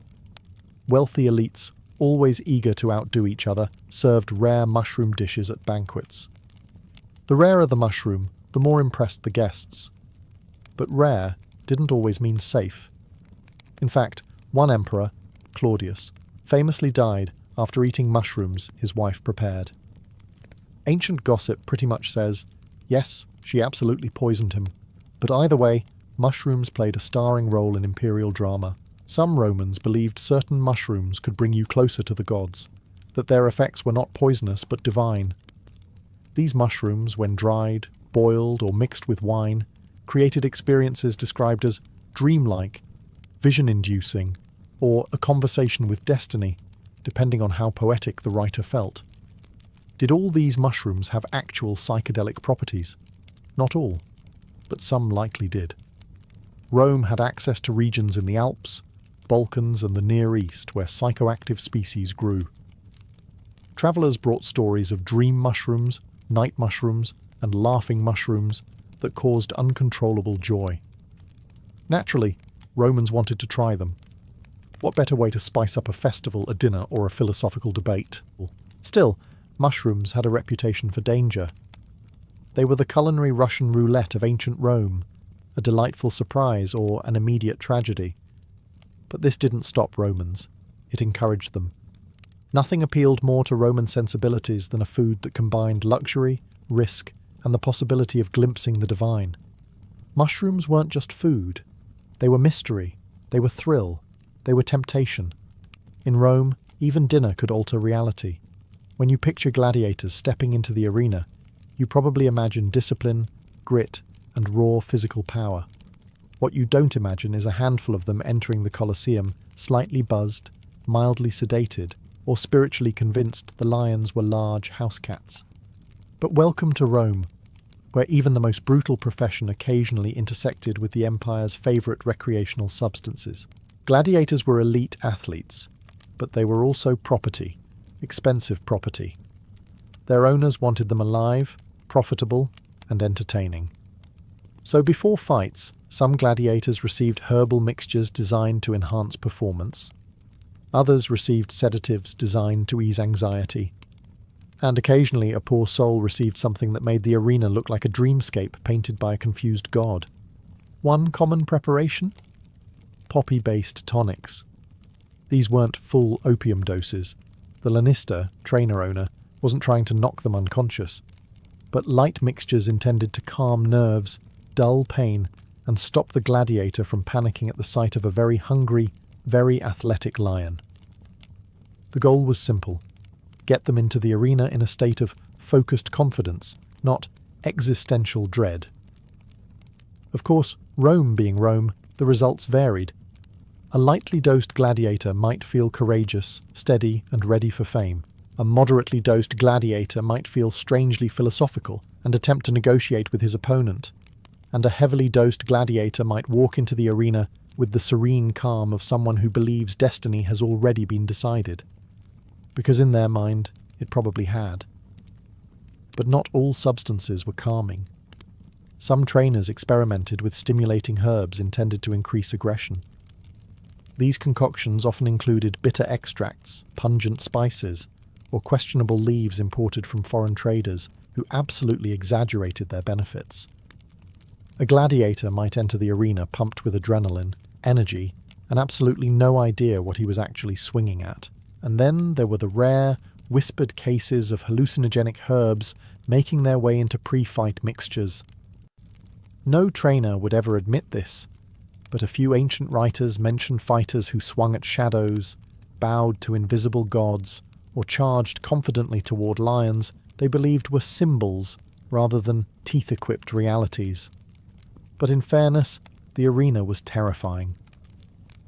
Wealthy elites, always eager to outdo each other, served rare mushroom dishes at banquets. The rarer the mushroom, the more impressed the guests. But rare didn't always mean safe. In fact, one emperor, Claudius, famously died after eating mushrooms his wife prepared. Ancient gossip pretty much says, yes, she absolutely poisoned him, but either way, mushrooms played a starring role in imperial drama. Some Romans believed certain mushrooms could bring you closer to the gods, that their effects were not poisonous but divine. These mushrooms, when dried, boiled, or mixed with wine, created experiences described as dreamlike, vision-inducing, or a conversation with destiny, depending on how poetic the writer felt. Did all these mushrooms have actual psychedelic properties? Not all, but some likely did. Rome had access to regions in the Alps, Balkans, and the Near East where psychoactive species grew. Travellers brought stories of dream mushrooms, night mushrooms, and laughing mushrooms that caused uncontrollable joy. Naturally, Romans wanted to try them. What better way to spice up a festival, a dinner, or a philosophical debate? Still, mushrooms had a reputation for danger. They were the culinary Russian roulette of ancient Rome, a delightful surprise or an immediate tragedy. But this didn't stop Romans. It encouraged them. Nothing appealed more to Roman sensibilities than a food that combined luxury, risk, and the possibility of glimpsing the divine. Mushrooms weren't just food. They were mystery. They were thrill. They were temptation. In Rome, even dinner could alter reality. When you picture gladiators stepping into the arena, you probably imagine discipline, grit, and raw physical power. What you don't imagine is a handful of them entering the Colosseum, slightly buzzed, mildly sedated, or spiritually convinced the lions were large house cats. But welcome to Rome, where even the most brutal profession occasionally intersected with the empire's favourite recreational substances. Gladiators were elite athletes, but they were also property, expensive property. Their owners wanted them alive, profitable, and entertaining. So before fights, some gladiators received herbal mixtures designed to enhance performance. Others received sedatives designed to ease anxiety. And occasionally a poor soul received something that made the arena look like a dreamscape painted by a confused god. One common preparation? Poppy-based tonics. These weren't full opium doses. The Lanista, trainer owner, wasn't trying to knock them unconscious, but light mixtures intended to calm nerves, dull pain, and stop the gladiator from panicking at the sight of a very hungry, very athletic lion. The goal was simple: get them into the arena in a state of focused confidence, not existential dread. Of course, Rome being Rome, the results varied. A lightly dosed gladiator might feel courageous, steady, and ready for fame. A moderately dosed gladiator might feel strangely philosophical and attempt to negotiate with his opponent. And a heavily dosed gladiator might walk into the arena with the serene calm of someone who believes destiny has already been decided. Because in their mind, it probably had. But not all substances were calming. Some trainers experimented with stimulating herbs intended to increase aggression. These concoctions often included bitter extracts, pungent spices, or questionable leaves imported from foreign traders who absolutely exaggerated their benefits. A gladiator might enter the arena pumped with adrenaline, energy, and absolutely no idea what he was actually swinging at. And then there were the rare, whispered cases of hallucinogenic herbs making their way into pre-fight mixtures. No trainer would ever admit this, but a few ancient writers mention fighters who swung at shadows, bowed to invisible gods, or charged confidently toward lions they believed were symbols rather than teeth-equipped realities. But in fairness, the arena was terrifying.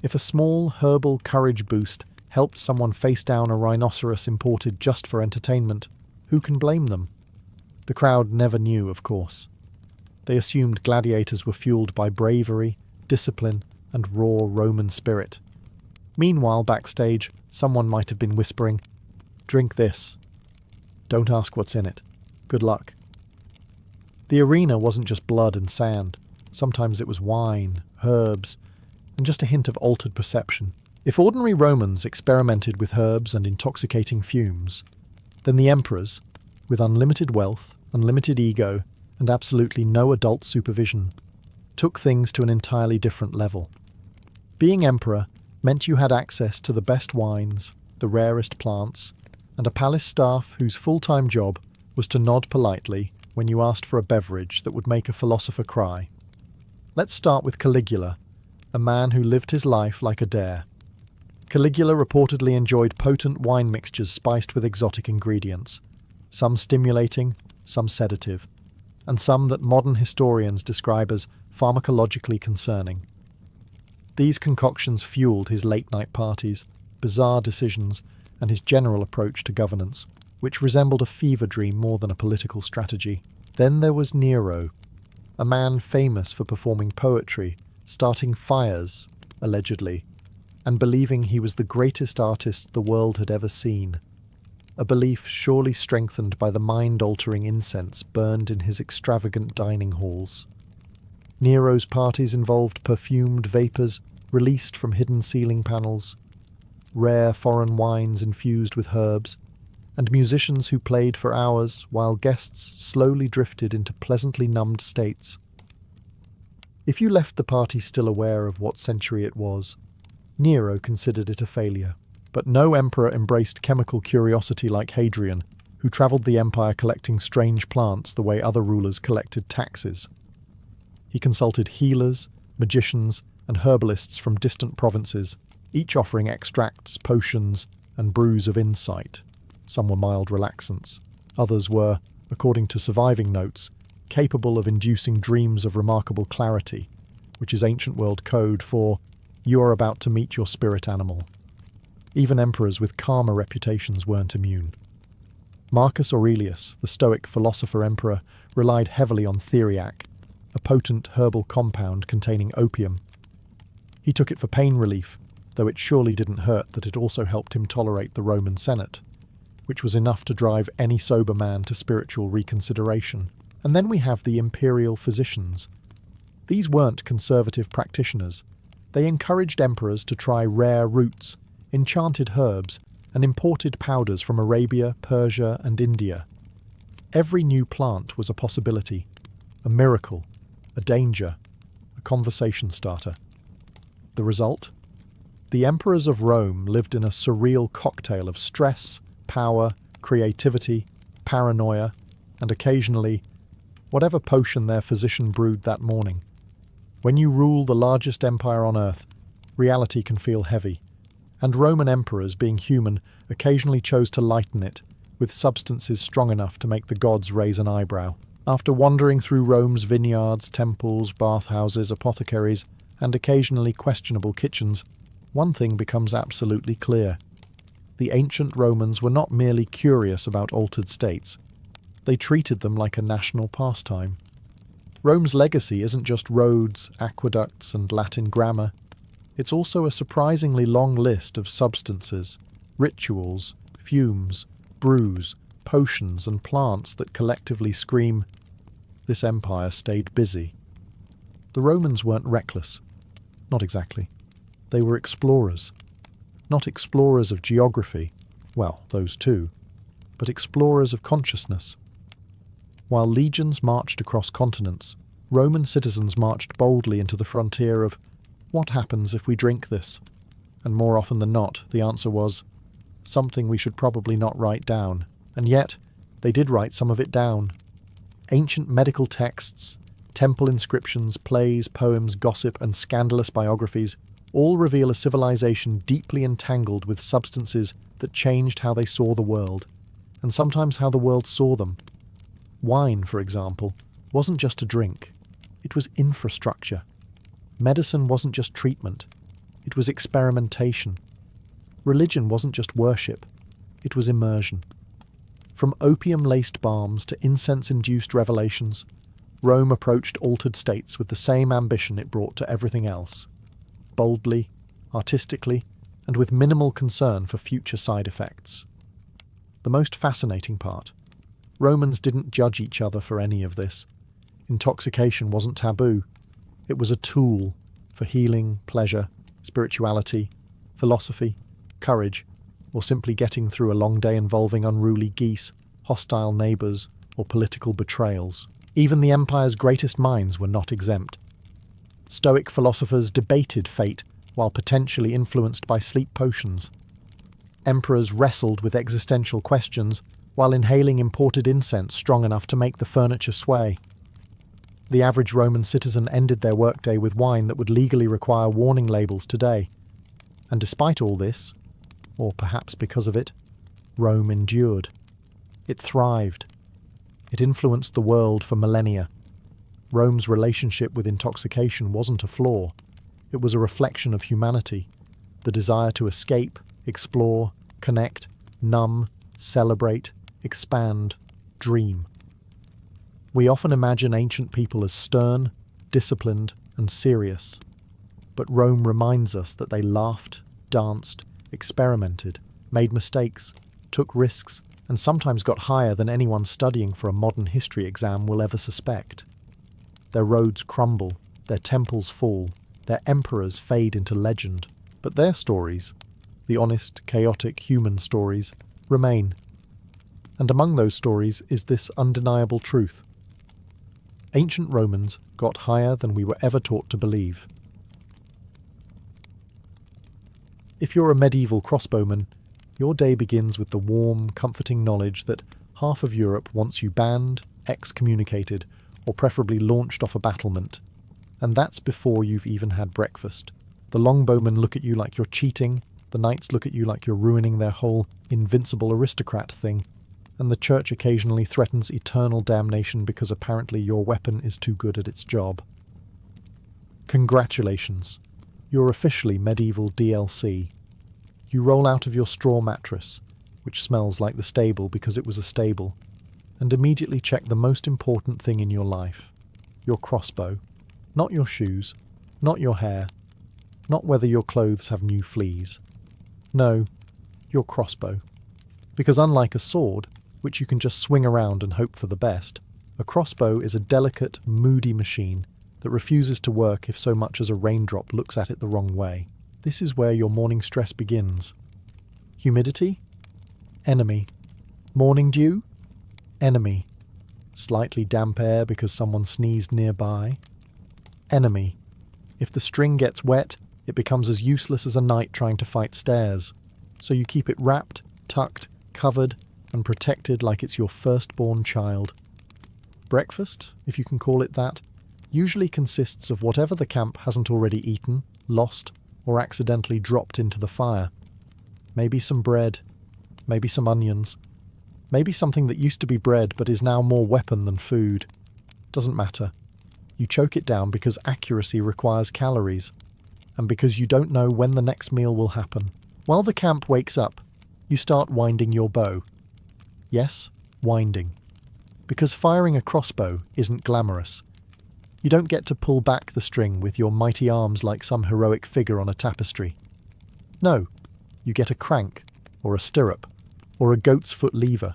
If a small herbal courage boost helped someone face down a rhinoceros imported just for entertainment, who can blame them? The crowd never knew, of course. They assumed gladiators were fueled by bravery, discipline, and raw Roman spirit. Meanwhile, backstage, someone might have been whispering, "Drink this. Don't ask what's in it. Good luck." The arena wasn't just blood and sand. Sometimes it was wine, herbs, and just a hint of altered perception. If ordinary Romans experimented with herbs and intoxicating fumes, then the emperors, with unlimited wealth, unlimited ego, and absolutely no adult supervision, took things to an entirely different level. Being emperor meant you had access to the best wines, the rarest plants, and a palace staff whose full-time job was to nod politely when you asked for a beverage that would make a philosopher cry. Let's start with Caligula, a man who lived his life like a dare. Caligula reportedly enjoyed potent wine mixtures spiced with exotic ingredients, some stimulating, some sedative, and some that modern historians describe as pharmacologically concerning. These concoctions fueled his late-night parties, bizarre decisions, and his general approach to governance, which resembled a fever dream more than a political strategy. Then there was Nero, a man famous for performing poetry, starting fires, allegedly, and believing he was the greatest artist the world had ever seen, a belief surely strengthened by the mind-altering incense burned in his extravagant dining halls. Nero's parties involved perfumed vapours released from hidden ceiling panels, rare foreign wines infused with herbs, and musicians who played for hours while guests slowly drifted into pleasantly numbed states. If you left the party still aware of what century it was, Nero considered it a failure. But no emperor embraced chemical curiosity like Hadrian, who travelled the empire collecting strange plants the way other rulers collected taxes. He consulted healers, magicians, and herbalists from distant provinces, each offering extracts, potions, and brews of insight. Some were mild relaxants. Others were, according to surviving notes, capable of inducing dreams of remarkable clarity, which is ancient world code for "you are about to meet your spirit animal." Even emperors with calmer reputations weren't immune. Marcus Aurelius, the Stoic philosopher-emperor, relied heavily on theriac, a potent herbal compound containing opium. He took it for pain relief, though it surely didn't hurt that it also helped him tolerate the Roman Senate, which was enough to drive any sober man to spiritual reconsideration. And then we have the imperial physicians. These weren't conservative practitioners. They encouraged emperors to try rare roots, enchanted herbs, and imported powders from Arabia, Persia, and India. Every new plant was a possibility, a miracle, a danger, a conversation starter. The result? The emperors of Rome lived in a surreal cocktail of stress, power, creativity, paranoia, and occasionally, whatever potion their physician brewed that morning. When you rule the largest empire on earth, reality can feel heavy, and Roman emperors, being human, occasionally chose to lighten it with substances strong enough to make the gods raise an eyebrow. After wandering through Rome's vineyards, temples, bathhouses, apothecaries, and occasionally questionable kitchens, one thing becomes absolutely clear. The ancient Romans were not merely curious about altered states. They treated them like a national pastime. Rome's legacy isn't just roads, aqueducts, and Latin grammar. It's also a surprisingly long list of substances, rituals, fumes, brews, potions, and plants that collectively scream, "This empire stayed busy." The Romans weren't reckless. Not exactly. They were explorers. Not explorers of geography, well, those too, but explorers of consciousness. While legions marched across continents, Roman citizens marched boldly into the frontier of, what happens if we drink this? And more often than not, the answer was, something we should probably not write down. And yet, they did write some of it down. Ancient medical texts, Temple inscriptions, plays, poems, gossip, and scandalous biographies all reveal a civilization deeply entangled with substances that changed how they saw the world, and sometimes how the world saw them. Wine, for example, wasn't just a drink. It was infrastructure. Medicine wasn't just treatment. It was experimentation. Religion wasn't just worship. It was immersion. From opium-laced balms to incense-induced revelations, Rome approached altered states with the same ambition it brought to everything else. Boldly, artistically, and with minimal concern for future side effects. The most fascinating part: Romans didn't judge each other for any of this. Intoxication wasn't taboo. It was a tool for healing, pleasure, spirituality, philosophy, courage, or simply getting through a long day involving unruly geese, hostile neighbours, or political betrayals. Even the empire's greatest minds were not exempt. Stoic philosophers debated fate while potentially influenced by sleep potions. Emperors wrestled with existential questions while inhaling imported incense strong enough to make the furniture sway. The average Roman citizen ended their workday with wine that would legally require warning labels today. And despite all this, or perhaps because of it, Rome endured. It thrived. It influenced the world for millennia. Rome's relationship with intoxication wasn't a flaw. It was a reflection of humanity, the desire to escape, explore, connect, numb, celebrate, expand, dream. We often imagine ancient people as stern, disciplined, and serious. But Rome reminds us that they laughed, danced, experimented, made mistakes, took risks, and sometimes got higher than anyone studying for a modern history exam will ever suspect. Their roads crumble, their temples fall, their emperors fade into legend, but their stories, the honest, chaotic human stories, remain. And among those stories is this undeniable truth. Ancient Romans got higher than we were ever taught to believe. If you're a medieval crossbowman, your day begins with the warm, comforting knowledge that half of Europe wants you banned, excommunicated, or preferably launched off a battlement. And that's before you've even had breakfast. The longbowmen look at you like you're cheating, the knights look at you like you're ruining their whole invincible aristocrat thing, and the church occasionally threatens eternal damnation because apparently your weapon is too good at its job. Congratulations, you're officially medieval DLC. You roll out of your straw mattress, which smells like the stable because it was a stable, and immediately check the most important thing in your life, your crossbow. Not your shoes, not your hair, not whether your clothes have new fleas. No, your crossbow. Because unlike a sword, which you can just swing around and hope for the best, a crossbow is a delicate, moody machine that refuses to work if so much as a raindrop looks at it the wrong way. This is where your morning stress begins. Humidity? Enemy. Morning dew? Enemy. Slightly damp air because someone sneezed nearby? Enemy. If the string gets wet, it becomes as useless as a knight trying to fight stairs. So you keep it wrapped, tucked, covered, and protected like it's your firstborn child. Breakfast, if you can call it that, usually consists of whatever the camp hasn't already eaten, lost, or accidentally dropped into the fire. Maybe some bread, maybe some onions, maybe something that used to be bread but is now more weapon than food. Doesn't matter. You choke it down because accuracy requires calories, and because you don't know when the next meal will happen. While the camp wakes up, you start winding your bow. Yes, winding. Because firing a crossbow isn't glamorous. You don't get to pull back the string with your mighty arms like some heroic figure on a tapestry. No, you get a crank, or a stirrup, or a goat's foot lever,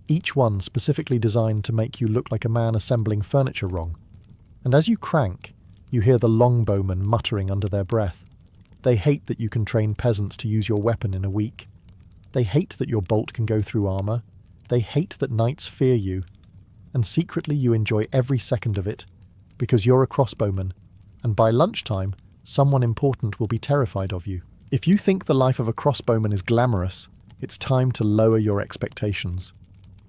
each one specifically designed to make you look like a man assembling furniture wrong. And as you crank, you hear the longbowmen muttering under their breath. They hate that you can train peasants to use your weapon in a week. They hate that your bolt can go through armour. They hate that knights fear you. And secretly you enjoy every second of it, because you're a crossbowman, and by lunchtime, someone important will be terrified of you. If you think the life of a crossbowman is glamorous, it's time to lower your expectations.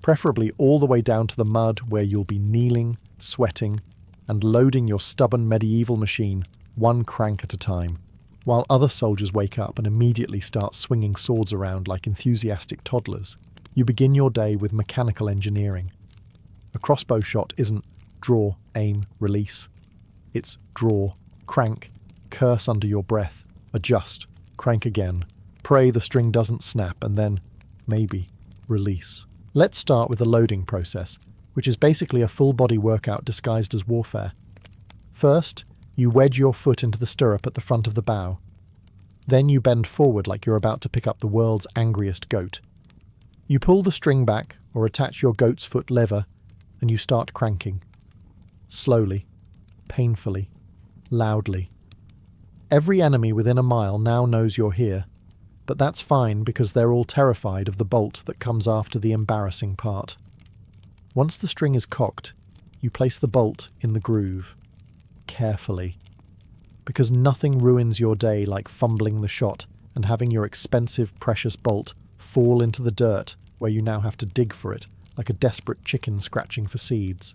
Preferably all the way down to the mud where you'll be kneeling, sweating, and loading your stubborn medieval machine one crank at a time, while other soldiers wake up and immediately start swinging swords around like enthusiastic toddlers. You begin your day with mechanical engineering. A crossbow shot isn't draw, aim, release. It's draw, crank, curse under your breath, adjust, crank again, pray the string doesn't snap, and then, maybe, release. Let's start with the loading process, which is basically a full-body workout disguised as warfare. First, you wedge your foot into the stirrup at the front of the bow. Then you bend forward like you're about to pick up the world's angriest goat. You pull the string back or attach your goat's foot lever, and you start cranking. Slowly, painfully, loudly. Every enemy within a mile now knows you're here, but that's fine because they're all terrified of the bolt that comes after the embarrassing part. Once the string is cocked, you place the bolt in the groove. Carefully. Because nothing ruins your day like fumbling the shot and having your expensive, precious bolt fall into the dirt where you now have to dig for it like a desperate chicken scratching for seeds.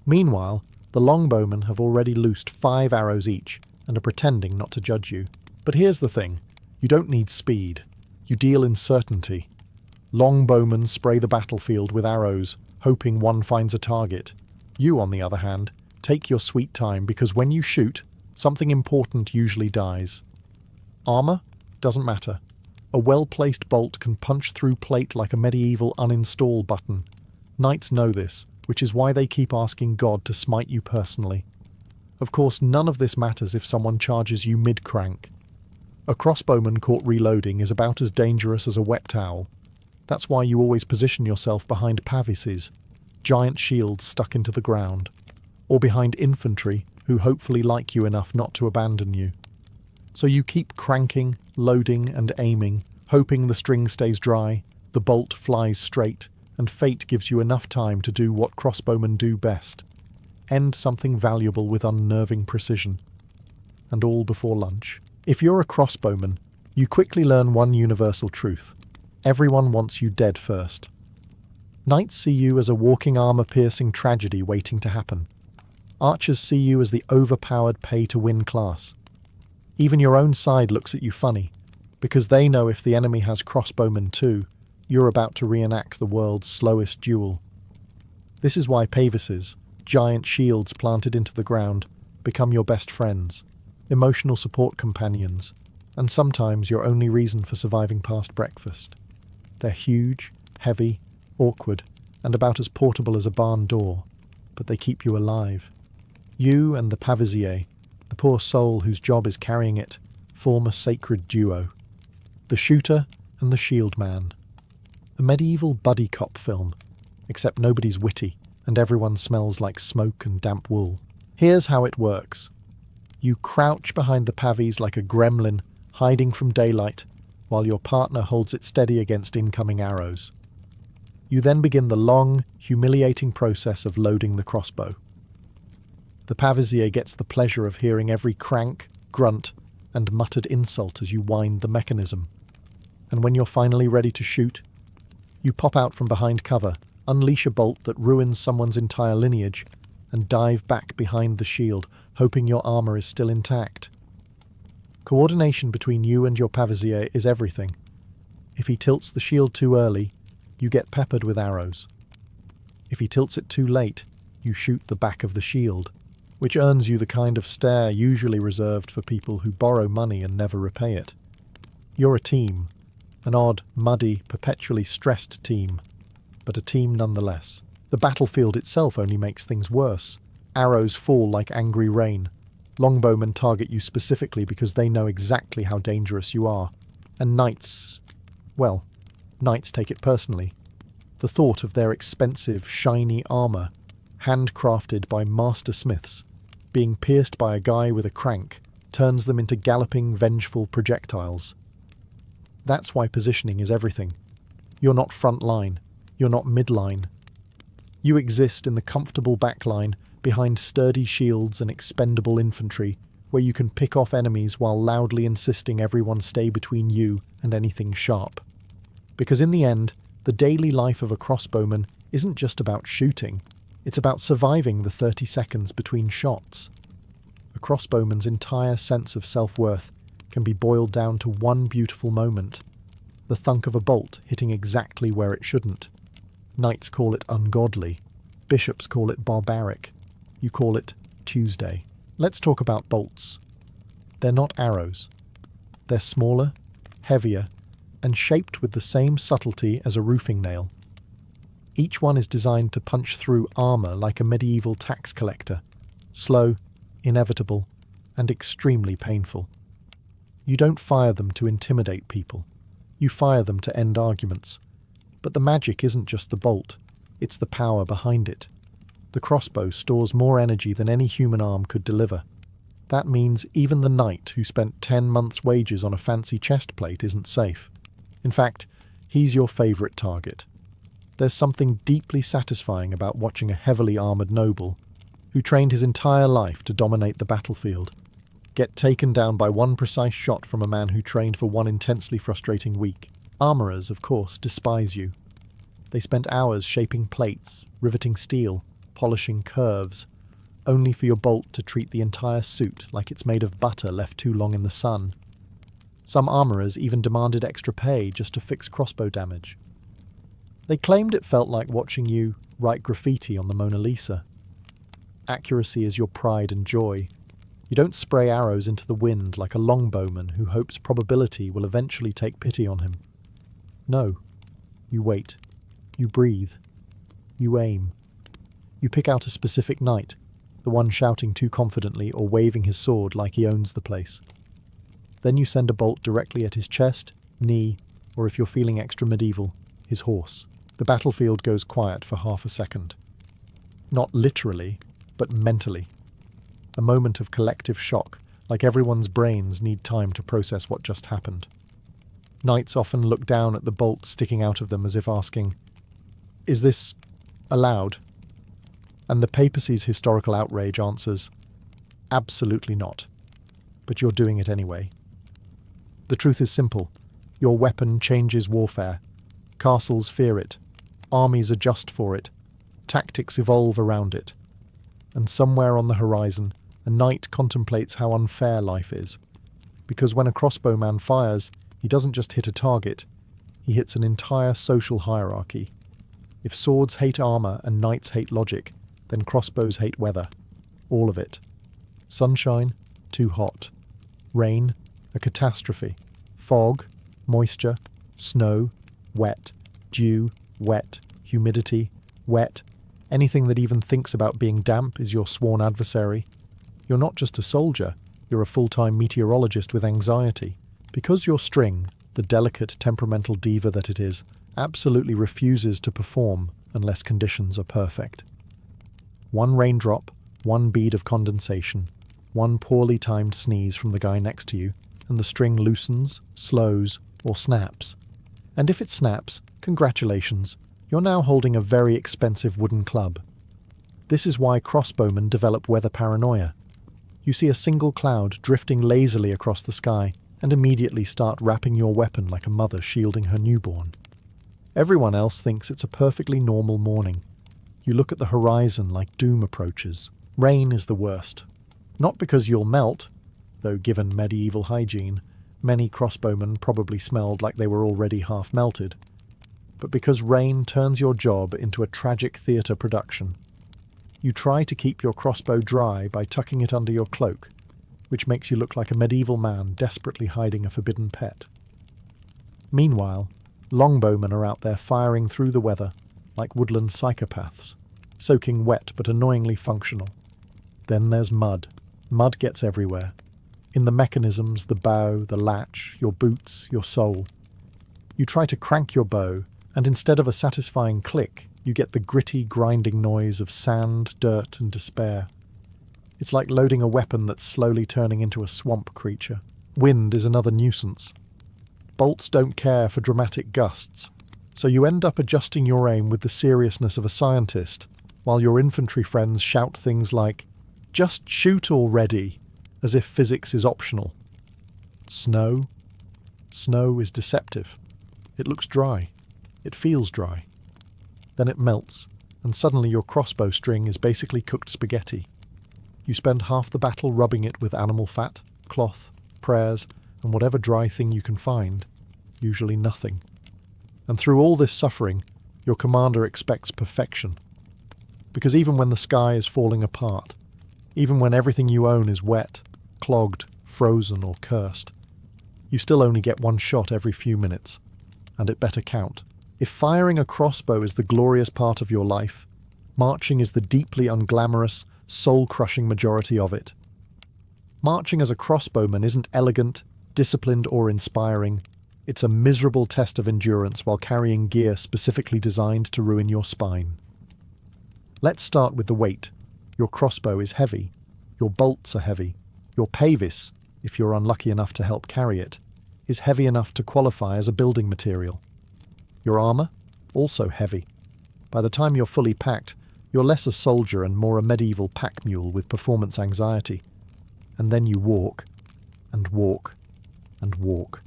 Meanwhile, the longbowmen have already loosed 5 arrows each and are pretending not to judge you. But here's the thing. You don't need speed. You deal in certainty. Longbowmen spray the battlefield with arrows, hoping one finds a target. You, on the other hand, take your sweet time because when you shoot, something important usually dies. Armor? Doesn't matter. A well-placed bolt can punch through plate like a medieval uninstall button. Knights know this, which is why they keep asking God to smite you personally. Of course, none of this matters if someone charges you mid-crank. A crossbowman caught reloading is about as dangerous as a wet towel. That's why you always position yourself behind pavises, giant shields stuck into the ground, or behind infantry who hopefully like you enough not to abandon you. So you keep cranking, loading and aiming, hoping the string stays dry, the bolt flies straight, and fate gives you enough time to do what crossbowmen do best. End something valuable with unnerving precision. And all before lunch. If you're a crossbowman, you quickly learn one universal truth. Everyone wants you dead first. Knights see you as a walking armor-piercing tragedy waiting to happen. Archers see you as the overpowered pay-to-win class. Even your own side looks at you funny, because they know if the enemy has crossbowmen too, you're about to reenact the world's slowest duel. This is why pavises, giant shields planted into the ground, become your best friends, emotional support companions, and sometimes your only reason for surviving past breakfast. They're huge, heavy, awkward, and about as portable as a barn door, but they keep you alive. You and the pavisier, the poor soul whose job is carrying it, form a sacred duo. The shooter and the shield man. A medieval buddy cop film, except nobody's witty and everyone smells like smoke and damp wool. Here's how it works. You crouch behind the pavies like a gremlin, hiding from daylight, while your partner holds it steady against incoming arrows. You then begin the long, humiliating process of loading the crossbow. The pavisier gets the pleasure of hearing every crank, grunt, and muttered insult as you wind the mechanism. And when you're finally ready to shoot, you pop out from behind cover, unleash a bolt that ruins someone's entire lineage, and dive back behind the shield, hoping your armor is still intact. Coordination between you and your pavisier is everything. If he tilts the shield too early, you get peppered with arrows. If he tilts it too late, you shoot the back of the shield, which earns you the kind of stare usually reserved for people who borrow money and never repay it. You're a team, an odd, muddy, perpetually stressed team, but a team nonetheless. The battlefield itself only makes things worse. Arrows fall like angry rain. Longbowmen target you specifically because they know exactly how dangerous you are. And knights take it personally. The thought of their expensive, shiny armour, handcrafted by master smiths, being pierced by a guy with a crank, turns them into galloping, vengeful projectiles. That's why positioning is everything. You're not front line. You're not midline. You exist in the comfortable backline behind sturdy shields and expendable infantry, where you can pick off enemies while loudly insisting everyone stay between you and anything sharp. Because in the end, the daily life of a crossbowman isn't just about shooting, It's about surviving the 30 seconds between shots. A crossbowman's entire sense of self-worth can be boiled down to one beautiful moment: the thunk of a bolt hitting exactly where it shouldn't. Knights call it ungodly. Bishops call it barbaric. You call it Tuesday. Let's talk about bolts. They're not arrows. They're smaller, heavier, and shaped with the same subtlety as a roofing nail. Each one is designed to punch through armour like a medieval tax collector. Slow, inevitable, and extremely painful. You don't fire them to intimidate people. You fire them to end arguments. But the magic isn't just the bolt, it's the power behind it. The crossbow stores more energy than any human arm could deliver. That means even the knight who spent 10 months' wages on a fancy chest plate isn't safe. In fact, he's your favourite target. There's something deeply satisfying about watching a heavily armoured noble, who trained his entire life to dominate the battlefield, get taken down by one precise shot from a man who trained for one intensely frustrating week. Armourers, of course, despise you. They spent hours shaping plates, riveting steel, polishing curves, only for your bolt to treat the entire suit like it's made of butter left too long in the sun. Some armourers even demanded extra pay just to fix crossbow damage. They claimed it felt like watching you write graffiti on the Mona Lisa. Accuracy is your pride and joy. You don't spray arrows into the wind like a longbowman who hopes probability will eventually take pity on him. No. You wait. You breathe. You aim. You pick out a specific knight, the one shouting too confidently or waving his sword like he owns the place. Then you send a bolt directly at his chest, knee, or if you're feeling extra medieval, his horse. The battlefield goes quiet for half a second. Not literally, but mentally. A moment of collective shock, like everyone's brains need time to process what just happened. Knights often look down at the bolt sticking out of them as if asking, "Is this allowed?" And the papacy's historical outrage answers, "Absolutely not. But you're doing it anyway." The truth is simple. Your weapon changes warfare. Castles fear it. Armies adjust for it. Tactics evolve around it. And somewhere on the horizon, a knight contemplates how unfair life is. Because when a crossbowman fires, he doesn't just hit a target, he hits an entire social hierarchy. If swords hate armour and knights hate logic, then crossbows hate weather. All of it. Sunshine, too hot. Rain, a catastrophe. Fog, moisture, snow, wet. Dew, wet. Humidity, wet. Anything that even thinks about being damp is your sworn adversary. You're not just a soldier, you're a full-time meteorologist with anxiety. Because your string, the delicate, temperamental diva that it is, absolutely refuses to perform unless conditions are perfect. One raindrop, one bead of condensation, one poorly timed sneeze from the guy next to you, and the string loosens, slows, or snaps. And if it snaps, congratulations, you're now holding a very expensive wooden club. This is why crossbowmen develop weather paranoia. You see a single cloud drifting lazily across the sky, and immediately start wrapping your weapon like a mother shielding her newborn. Everyone else thinks it's a perfectly normal morning. You look at the horizon like doom approaches. Rain is the worst. Not because you'll melt, though given medieval hygiene, many crossbowmen probably smelled like they were already half melted, but because rain turns your job into a tragic theatre production. You try to keep your crossbow dry by tucking it under your cloak, which makes you look like a medieval man desperately hiding a forbidden pet. Meanwhile, longbowmen are out there firing through the weather like woodland psychopaths, soaking wet but annoyingly functional. Then there's mud. Mud gets everywhere. In the mechanisms, the bow, the latch, your boots, your sole. You try to crank your bow, and instead of a satisfying click, you get the gritty, grinding noise of sand, dirt, and despair. It's like loading a weapon that's slowly turning into a swamp creature. Wind is another nuisance. Bolts don't care for dramatic gusts, so you end up adjusting your aim with the seriousness of a scientist, while your infantry friends shout things like, "Just shoot already," as if physics is optional. Snow? Snow is deceptive. It looks dry. It feels dry. Then it melts, and suddenly your crossbow string is basically cooked spaghetti. You spend half the battle rubbing it with animal fat, cloth, prayers, and whatever dry thing you can find, usually nothing. And through all this suffering, your commander expects perfection. Because even when the sky is falling apart, even when everything you own is wet, clogged, frozen, or cursed, you still only get one shot every few minutes, and it better count. If firing a crossbow is the glorious part of your life, marching is the deeply unglamorous, soul-crushing majority of it. Marching as a crossbowman isn't elegant, disciplined, or inspiring. It's a miserable test of endurance while carrying gear specifically designed to ruin your spine. Let's start with the weight. Your crossbow is heavy. Your bolts are heavy. Your pavis, if you're unlucky enough to help carry it, is heavy enough to qualify as a building material. Your armour? Also heavy. By the time you're fully packed, you're less a soldier and more a medieval pack mule with performance anxiety. And then you walk, and walk, and walk.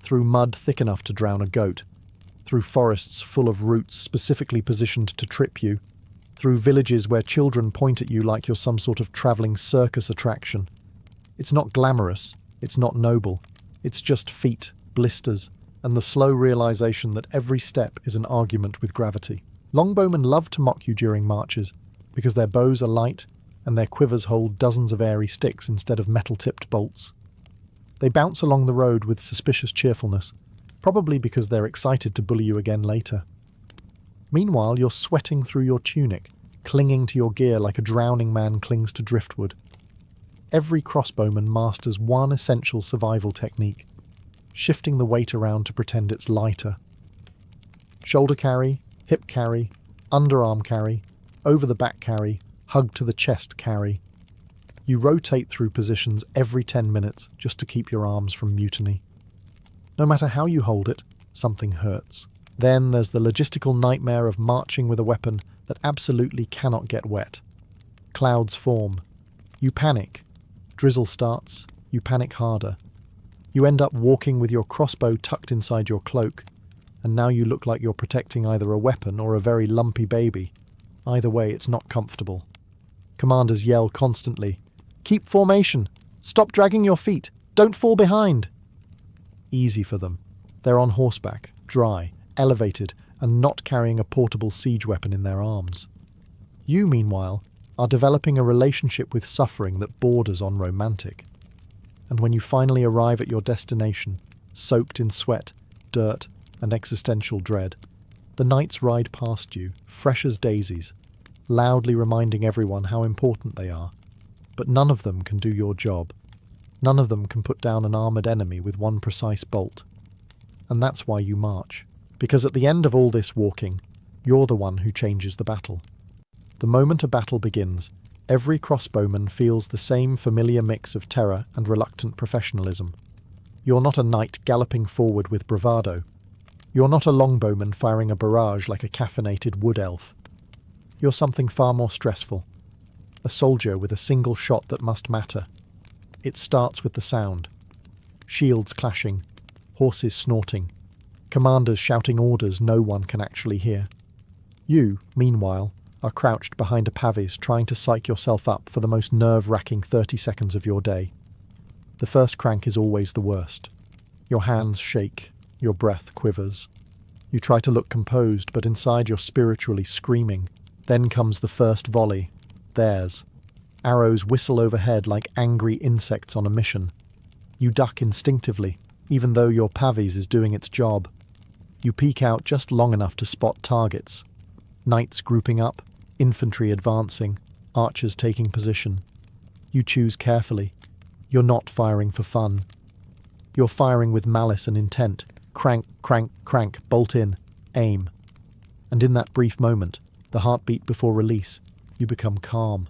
Through mud thick enough to drown a goat, through forests full of roots specifically positioned to trip you, through villages where children point at you like you're some sort of travelling circus attraction. It's not glamorous, it's not noble, it's just feet, blisters, and the slow realisation that every step is an argument with gravity. Longbowmen love to mock you during marches, because their bows are light, and their quivers hold dozens of airy sticks instead of metal-tipped bolts. They bounce along the road with suspicious cheerfulness, probably because they're excited to bully you again later. Meanwhile, you're sweating through your tunic, clinging to your gear like a drowning man clings to driftwood. Every crossbowman masters one essential survival technique: shifting the weight around to pretend it's lighter. Shoulder carry, hip carry, underarm carry, over the back carry, hug to the chest carry. You rotate through positions every 10 minutes just to keep your arms from mutiny. No matter how you hold it, something hurts. Then there's the logistical nightmare of marching with a weapon that absolutely cannot get wet. Clouds form. You panic. Drizzle starts. You panic harder. You end up walking with your crossbow tucked inside your cloak, and now you look like you're protecting either a weapon or a very lumpy baby. Either way, it's not comfortable. Commanders yell constantly, "Keep formation! Stop dragging your feet! Don't fall behind!" Easy for them. They're on horseback, dry, elevated, and not carrying a portable siege weapon in their arms. You, meanwhile, are developing a relationship with suffering that borders on romantic. And when you finally arrive at your destination, soaked in sweat, dirt, and existential dread, the knights ride past you, fresh as daisies, loudly reminding everyone how important they are. But none of them can do your job. None of them can put down an armoured enemy with one precise bolt. And that's why you march. Because at the end of all this walking, you're the one who changes the battle. The moment a battle begins, every crossbowman feels the same familiar mix of terror and reluctant professionalism. You're not a knight galloping forward with bravado. You're not a longbowman firing a barrage like a caffeinated wood elf. You're something far more stressful. A soldier with a single shot that must matter. It starts with the sound. Shields clashing, horses snorting, commanders shouting orders no one can actually hear. You, meanwhile, are crouched behind a pavis trying to psych yourself up for the most nerve-wracking 30 seconds of your day. The first crank is always the worst. Your hands shake, your breath quivers. You try to look composed, but inside you're spiritually screaming. Then comes the first volley. Theirs. Arrows whistle overhead like angry insects on a mission. You duck instinctively, even though your pavis is doing its job. You peek out just long enough to spot targets. Knights grouping up, infantry advancing, archers taking position. You choose carefully. You're not firing for fun. You're firing with malice and intent. Crank, crank, crank, bolt in, aim. And in that brief moment, the heartbeat before release, you become calm.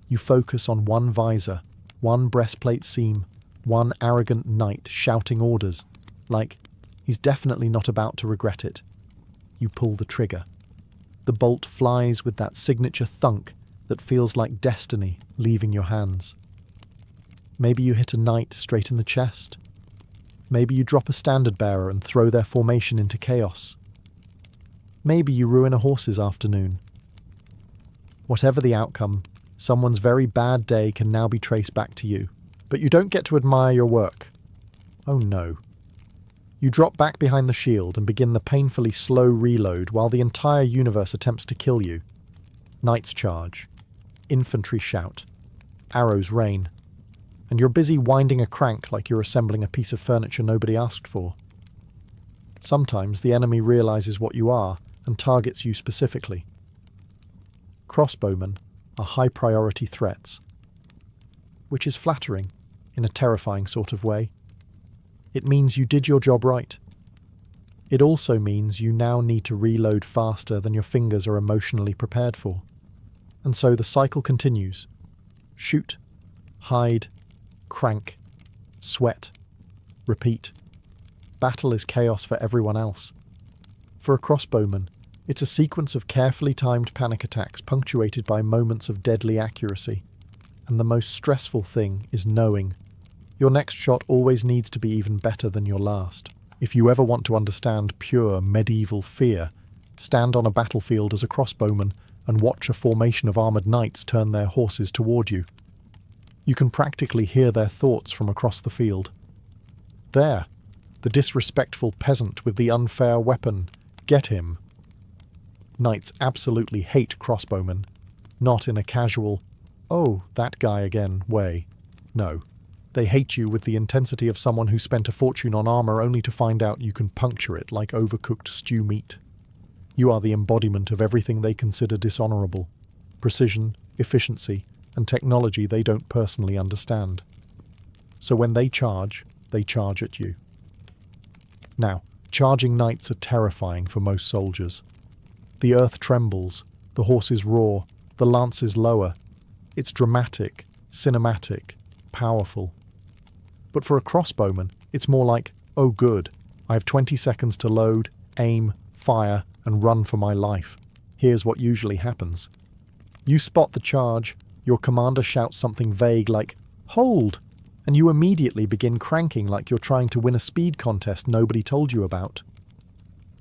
You focus on one visor, one breastplate seam, one arrogant knight shouting orders, like he's definitely not about to regret it. You pull the trigger. The bolt flies with that signature thunk that feels like destiny leaving your hands. Maybe you hit a knight straight in the chest. Maybe you drop a standard bearer and throw their formation into chaos. Maybe you ruin a horse's afternoon. Whatever the outcome, someone's very bad day can now be traced back to you, but you don't get to admire your work. Oh no. You drop back behind the shield and begin the painfully slow reload while the entire universe attempts to kill you. Knights charge. Infantry shout. Arrows rain. And you're busy winding a crank like you're assembling a piece of furniture nobody asked for. Sometimes the enemy realizes what you are and targets you specifically. Crossbowmen are high-priority threats, which is flattering in a terrifying sort of way. It means you did your job right. It also means you now need to reload faster than your fingers are emotionally prepared for. And so the cycle continues. Shoot, hide, crank, sweat, repeat. Battle is chaos for everyone else. For a crossbowman, it's a sequence of carefully timed panic attacks punctuated by moments of deadly accuracy. And the most stressful thing is knowing your next shot always needs to be even better than your last. If you ever want to understand pure medieval fear, stand on a battlefield as a crossbowman and watch a formation of armoured knights turn their horses toward you. You can practically hear their thoughts from across the field. There, the disrespectful peasant with the unfair weapon. Get him. Knights absolutely hate crossbowmen, not in a casual, "oh, that guy again" way. No. They hate you with the intensity of someone who spent a fortune on armour only to find out you can puncture it like overcooked stew meat. You are the embodiment of everything they consider dishonourable: precision, efficiency, and technology they don't personally understand. So when they charge at you. Now, charging knights are terrifying for most soldiers. The earth trembles, the horses roar, the lances lower. It's dramatic, cinematic, powerful. But for a crossbowman, it's more like, oh good, I have 20 seconds to load, aim, fire, and run for my life. Here's what usually happens. You spot the charge, your commander shouts something vague like, "Hold!" and you immediately begin cranking like you're trying to win a speed contest nobody told you about.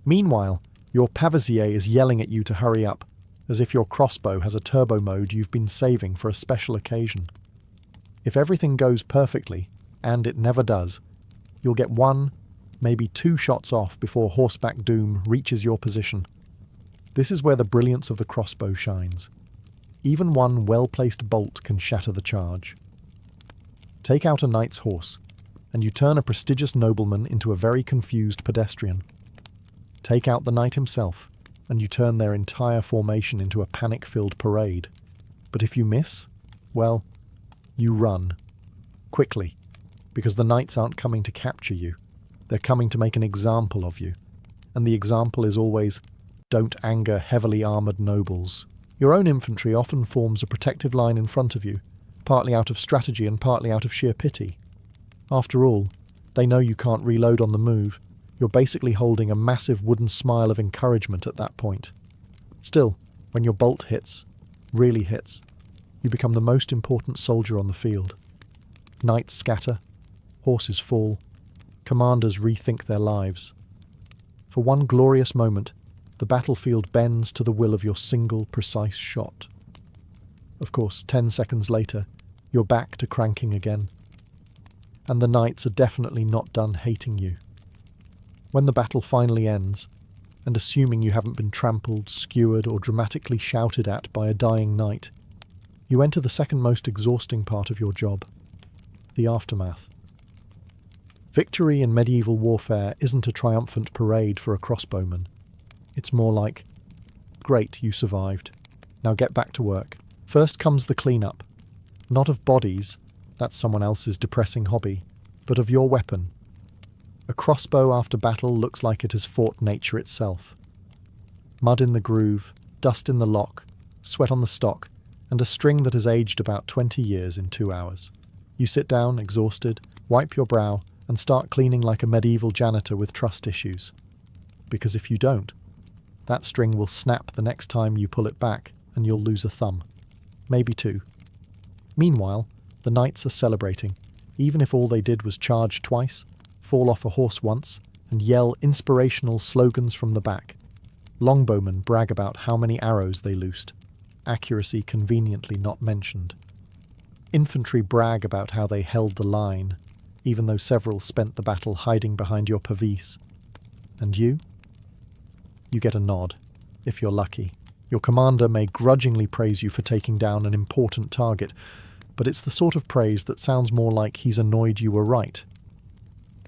Meanwhile, your pavesier is yelling at you to hurry up, as if your crossbow has a turbo mode you've been saving for a special occasion. If everything goes perfectly, and it never does, you'll get 1, maybe 2 shots off before horseback doom reaches your position. This is where the brilliance of the crossbow shines. Even one well-placed bolt can shatter the charge. Take out a knight's horse, and you turn a prestigious nobleman into a very confused pedestrian. Take out the knight himself, and you turn their entire formation into a panic-filled parade. But if you miss, well, you run. Quickly. Because the knights aren't coming to capture you. They're coming to make an example of you. And the example is always, don't anger heavily armoured nobles. Your own infantry often forms a protective line in front of you, partly out of strategy and partly out of sheer pity. After all, they know you can't reload on the move. You're basically holding a massive wooden smile of encouragement at that point. Still, when your bolt hits, really hits, you become the most important soldier on the field. Knights scatter, horses fall, commanders rethink their lives. For one glorious moment, the battlefield bends to the will of your single, precise shot. Of course, 10 seconds later, you're back to cranking again. And the knights are definitely not done hating you. When the battle finally ends, and assuming you haven't been trampled, skewered, or dramatically shouted at by a dying knight, you enter the second most exhausting part of your job, the aftermath. Victory in medieval warfare isn't a triumphant parade for a crossbowman. It's more like, great, you survived. Now get back to work. First comes the cleanup. Not of bodies, that's someone else's depressing hobby, but of your weapon. A crossbow after battle looks like it has fought nature itself. Mud in the groove, dust in the lock, sweat on the stock, and a string that has aged about 20 years in 2 hours. You sit down, exhausted, wipe your brow, and start cleaning like a medieval janitor with trust issues. Because if you don't, that string will snap the next time you pull it back, and you'll lose a thumb. Maybe 2. Meanwhile, the knights are celebrating, even if all they did was charge twice, fall off a horse once, and yell inspirational slogans from the back. Longbowmen brag about how many arrows they loosed, accuracy conveniently not mentioned. Infantry brag about how they held the line, even though several spent the battle hiding behind your pavis. And you? You get a nod, if you're lucky. Your commander may grudgingly praise you for taking down an important target, but it's the sort of praise that sounds more like he's annoyed you were right.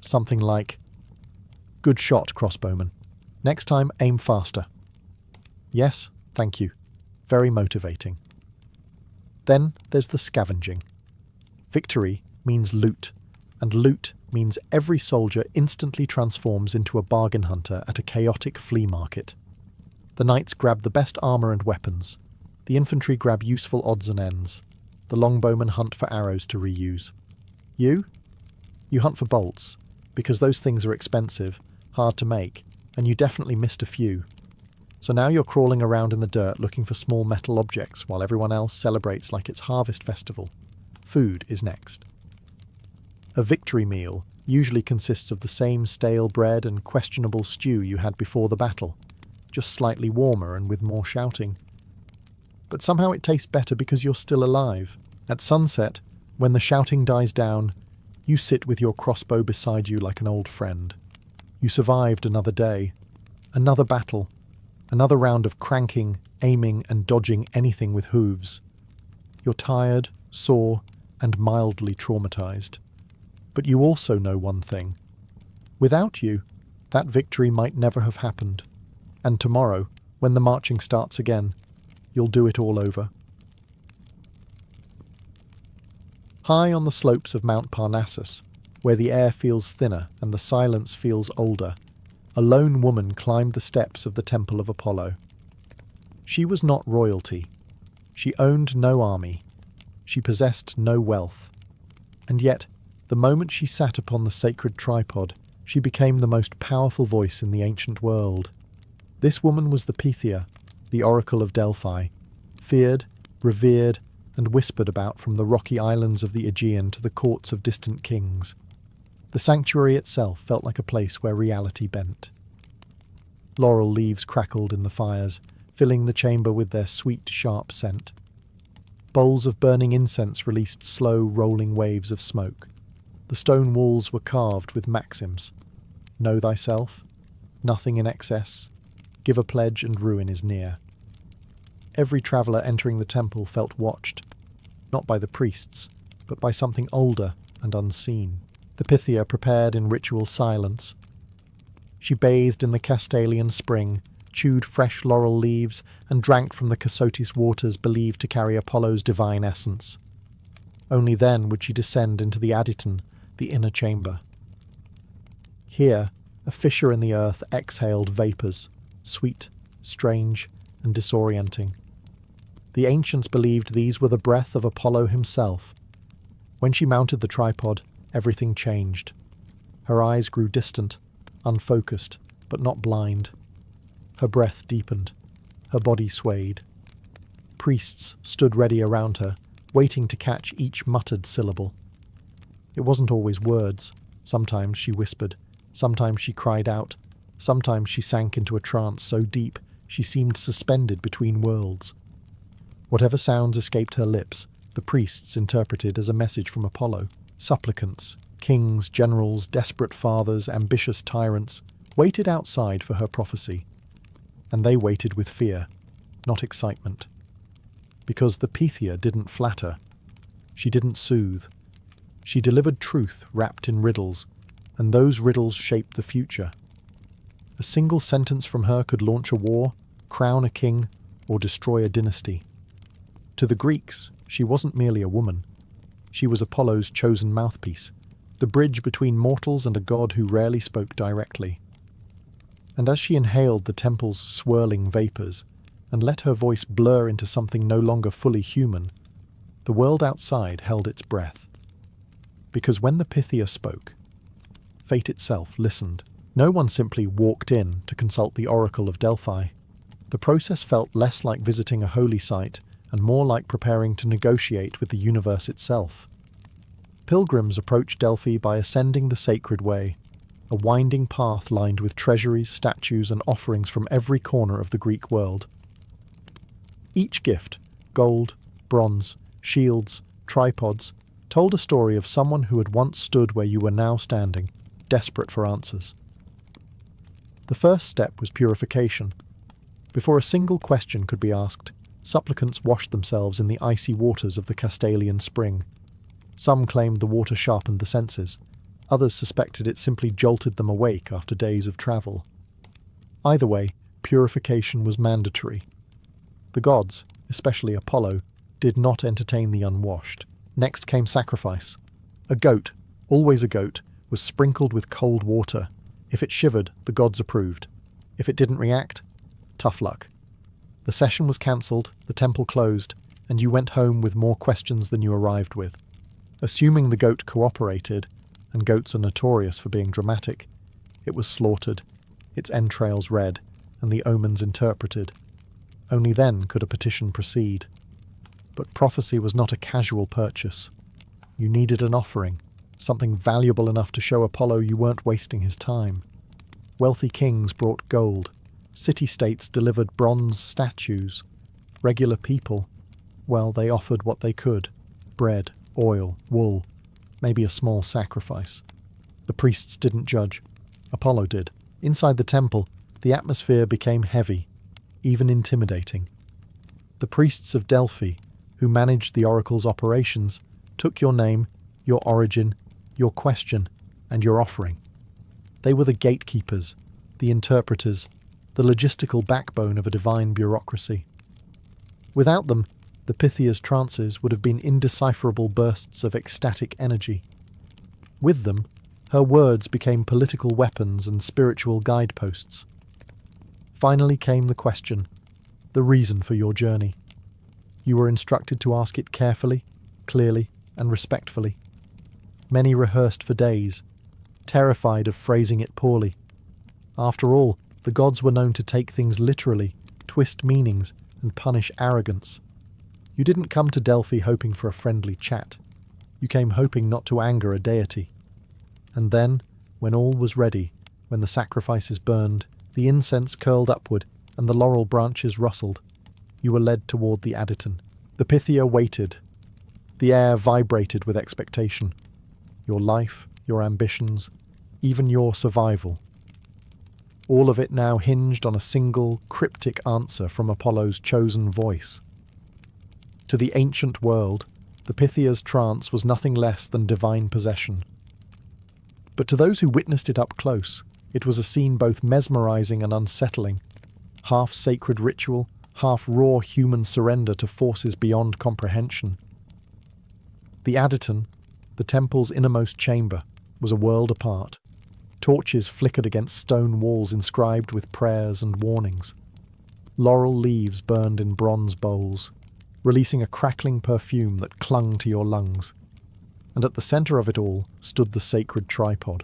Something like, "Good shot, Crossbowman. Next time, aim faster." Yes, thank you. Very motivating. Then there's the scavenging. Victory means loot, and loot means every soldier instantly transforms into a bargain hunter at a chaotic flea market. The knights grab the best armour and weapons. The infantry grab useful odds and ends. The longbowmen hunt for arrows to reuse. You? You hunt for bolts, because those things are expensive, hard to make, and you definitely missed a few. So now you're crawling around in the dirt looking for small metal objects while everyone else celebrates like it's harvest festival. Food is next. A victory meal usually consists of the same stale bread and questionable stew you had before the battle, just slightly warmer and with more shouting. But somehow it tastes better because you're still alive. At sunset, when the shouting dies down, you sit with your crossbow beside you like an old friend. You survived another day, another battle, another round of cranking, aiming and dodging anything with hooves. You're tired, sore, and mildly traumatized. But you also know one thing. Without you, that victory might never have happened. And tomorrow, when the marching starts again, you'll do it all over. High on the slopes of Mount Parnassus, where the air feels thinner and the silence feels older, a lone woman climbed the steps of the Temple of Apollo. She was not royalty. She owned no army. She possessed no wealth. And yet, the moment she sat upon the sacred tripod, she became the most powerful voice in the ancient world. This woman was the Pythia, the oracle of Delphi, feared, revered, and whispered about from the rocky islands of the Aegean to the courts of distant kings. The sanctuary itself felt like a place where reality bent. Laurel leaves crackled in the fires, filling the chamber with their sweet, sharp scent. Bowls of burning incense released slow, rolling waves of smoke. The stone walls were carved with maxims. Know thyself, nothing in excess, give a pledge and ruin is near. Every traveller entering the temple felt watched, not by the priests, but by something older and unseen. The Pythia prepared in ritual silence. She bathed in the Castalian spring, chewed fresh laurel leaves, and drank from the Cassotis waters believed to carry Apollo's divine essence. Only then would she descend into the Aditon, the inner chamber. Here, a fissure in the earth exhaled vapours, sweet, strange, and disorienting. The ancients believed these were the breath of Apollo himself. When she mounted the tripod, everything changed. Her eyes grew distant, unfocused, but not blind. Her breath deepened. Her body swayed. Priests stood ready around her, waiting to catch each muttered syllable. It wasn't always words. Sometimes she whispered. Sometimes she cried out. Sometimes she sank into a trance so deep she seemed suspended between worlds. Whatever sounds escaped her lips, the priests interpreted as a message from Apollo. Supplicants, kings, generals, desperate fathers, ambitious tyrants, waited outside for her prophecy. And they waited with fear, not excitement. Because the Pythia didn't flatter. She didn't soothe. She delivered truth wrapped in riddles, and those riddles shaped the future. A single sentence from her could launch a war, crown a king, or destroy a dynasty. To the Greeks, she wasn't merely a woman. She was Apollo's chosen mouthpiece, the bridge between mortals and a god who rarely spoke directly. And as she inhaled the temple's swirling vapours, and let her voice blur into something no longer fully human, the world outside held its breath. Because when the Pythia spoke, fate itself listened. No one simply walked in to consult the oracle of Delphi. The process felt less like visiting a holy site and more like preparing to negotiate with the universe itself. Pilgrims approach Delphi by ascending the sacred way. a winding path lined with treasuries, statues, and offerings from every corner of the Greek world. Each gift, gold, bronze, shields, tripods, told a story of someone who had once stood where you were now standing, desperate for answers. The first step was purification. Before a single question could be asked, supplicants washed themselves in the icy waters of the Castalian spring. Some claimed the water sharpened the senses. Others suspected it simply jolted them awake after days of travel. Either way, purification was mandatory. The gods, especially Apollo, did not entertain the unwashed. Next came sacrifice. A goat, always a goat, was sprinkled with cold water. If it shivered, the gods approved. If it didn't react, tough luck. The session was cancelled, the temple closed, and you went home with more questions than you arrived with. Assuming the goat cooperated, and goats are notorious for being dramatic, it was slaughtered, its entrails read, and the omens interpreted. Only then could a petition proceed. But prophecy was not a casual purchase. You needed an offering, something valuable enough to show Apollo you weren't wasting his time. Wealthy kings brought gold. City-states delivered bronze statues. Regular people, well, they offered what they could. Bread, oil, wool, maybe a small sacrifice. The priests didn't judge. Apollo did. Inside the temple, the atmosphere became heavy, even intimidating. The priests of Delphi, who managed the oracle's operations, took your name, your origin, your question, and your offering. They were the gatekeepers, the interpreters, the logistical backbone of a divine bureaucracy. Without them, the Pythia's trances would have been indecipherable bursts of ecstatic energy. With them, her words became political weapons and spiritual guideposts. Finally came the question, the reason for your journey. You were instructed to ask it carefully, clearly, and respectfully. Many rehearsed for days, terrified of phrasing it poorly. After all, the gods were known to take things literally, twist meanings, and punish arrogance. You didn't come to Delphi hoping for a friendly chat. You came hoping not to anger a deity. And then, when all was ready, when the sacrifices burned, the incense curled upward, and the laurel branches rustled, you were led toward the Aditon. The Pythia waited. The air vibrated with expectation. Your life, your ambitions, even your survival. All of it now hinged on a single, cryptic answer from Apollo's chosen voice. To the ancient world, the Pythia's trance was nothing less than divine possession. But to those who witnessed it up close, it was a scene both mesmerizing and unsettling, half sacred ritual, half raw human surrender to forces beyond comprehension. The Aditon, the temple's innermost chamber, was a world apart. Torches flickered against stone walls inscribed with prayers and warnings. Laurel leaves burned in bronze bowls, releasing a crackling perfume that clung to your lungs. And at the centre of it all stood the sacred tripod,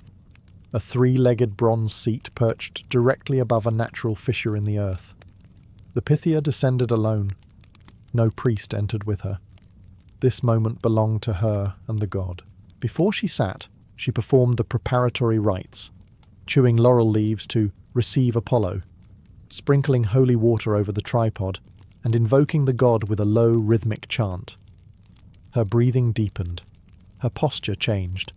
a three-legged bronze seat perched directly above a natural fissure in the earth. The Pythia descended alone. No priest entered with her. This moment belonged to her and the god. Before she sat, she performed the preparatory rites, chewing laurel leaves to receive Apollo, sprinkling holy water over the tripod, and invoking the god with a low rhythmic chant. Her breathing deepened. Her posture changed,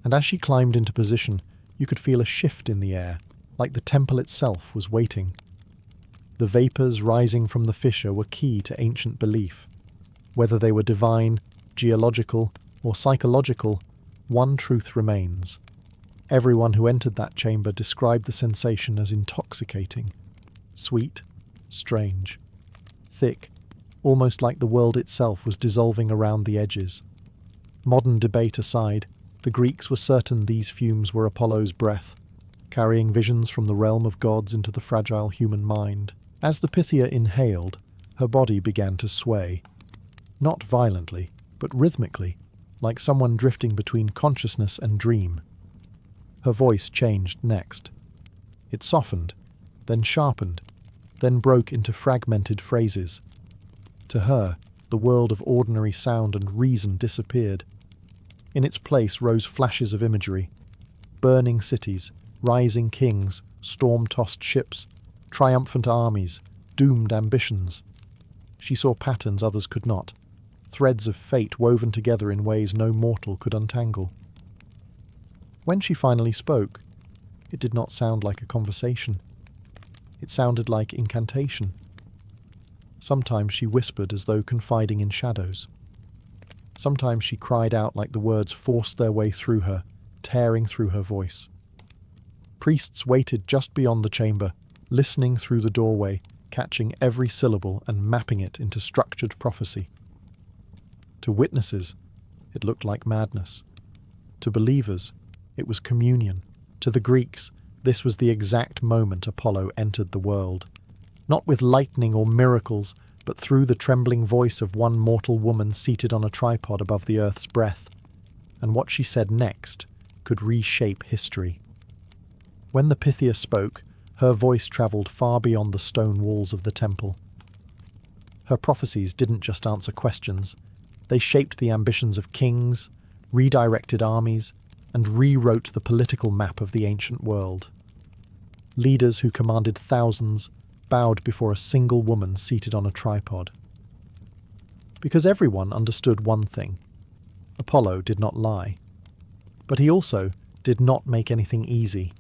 and as she climbed into position, you could feel a shift in the air, like the temple itself was waiting. The vapours rising from the fissure were key to ancient belief. Whether they were divine, geological, or psychological, one truth remains. Everyone who entered that chamber described the sensation as intoxicating. Sweet, strange, thick, almost like the world itself was dissolving around the edges. Modern debate aside, the Greeks were certain these fumes were Apollo's breath, carrying visions from the realm of gods into the fragile human mind. As the Pythia inhaled, her body began to sway. Not violently, but rhythmically, like someone drifting between consciousness and dream. Her voice changed next. It softened, then sharpened, then broke into fragmented phrases. To her, the world of ordinary sound and reason disappeared. In its place rose flashes of imagery. Burning cities, rising kings, storm-tossed ships, triumphant armies, doomed ambitions. She saw patterns others could not, threads of fate woven together in ways no mortal could untangle. When she finally spoke, it did not sound like a conversation. It sounded like incantation. Sometimes she whispered as though confiding in shadows. Sometimes she cried out like the words forced their way through her, tearing through her voice. Priests waited just beyond the chamber, listening through the doorway, catching every syllable and mapping it into structured prophecy. To witnesses, it looked like madness. To believers, it was communion. To the Greeks, this was the exact moment Apollo entered the world. Not with lightning or miracles, but through the trembling voice of one mortal woman seated on a tripod above the earth's breath. And what she said next could reshape history. When the Pythia spoke, her voice travelled far beyond the stone walls of the temple. Her prophecies didn't just answer questions. They shaped the ambitions of kings, redirected armies, and rewrote the political map of the ancient world. Leaders who commanded thousands bowed before a single woman seated on a tripod. Because everyone understood one thing. Apollo did not lie. But he also did not make anything easy.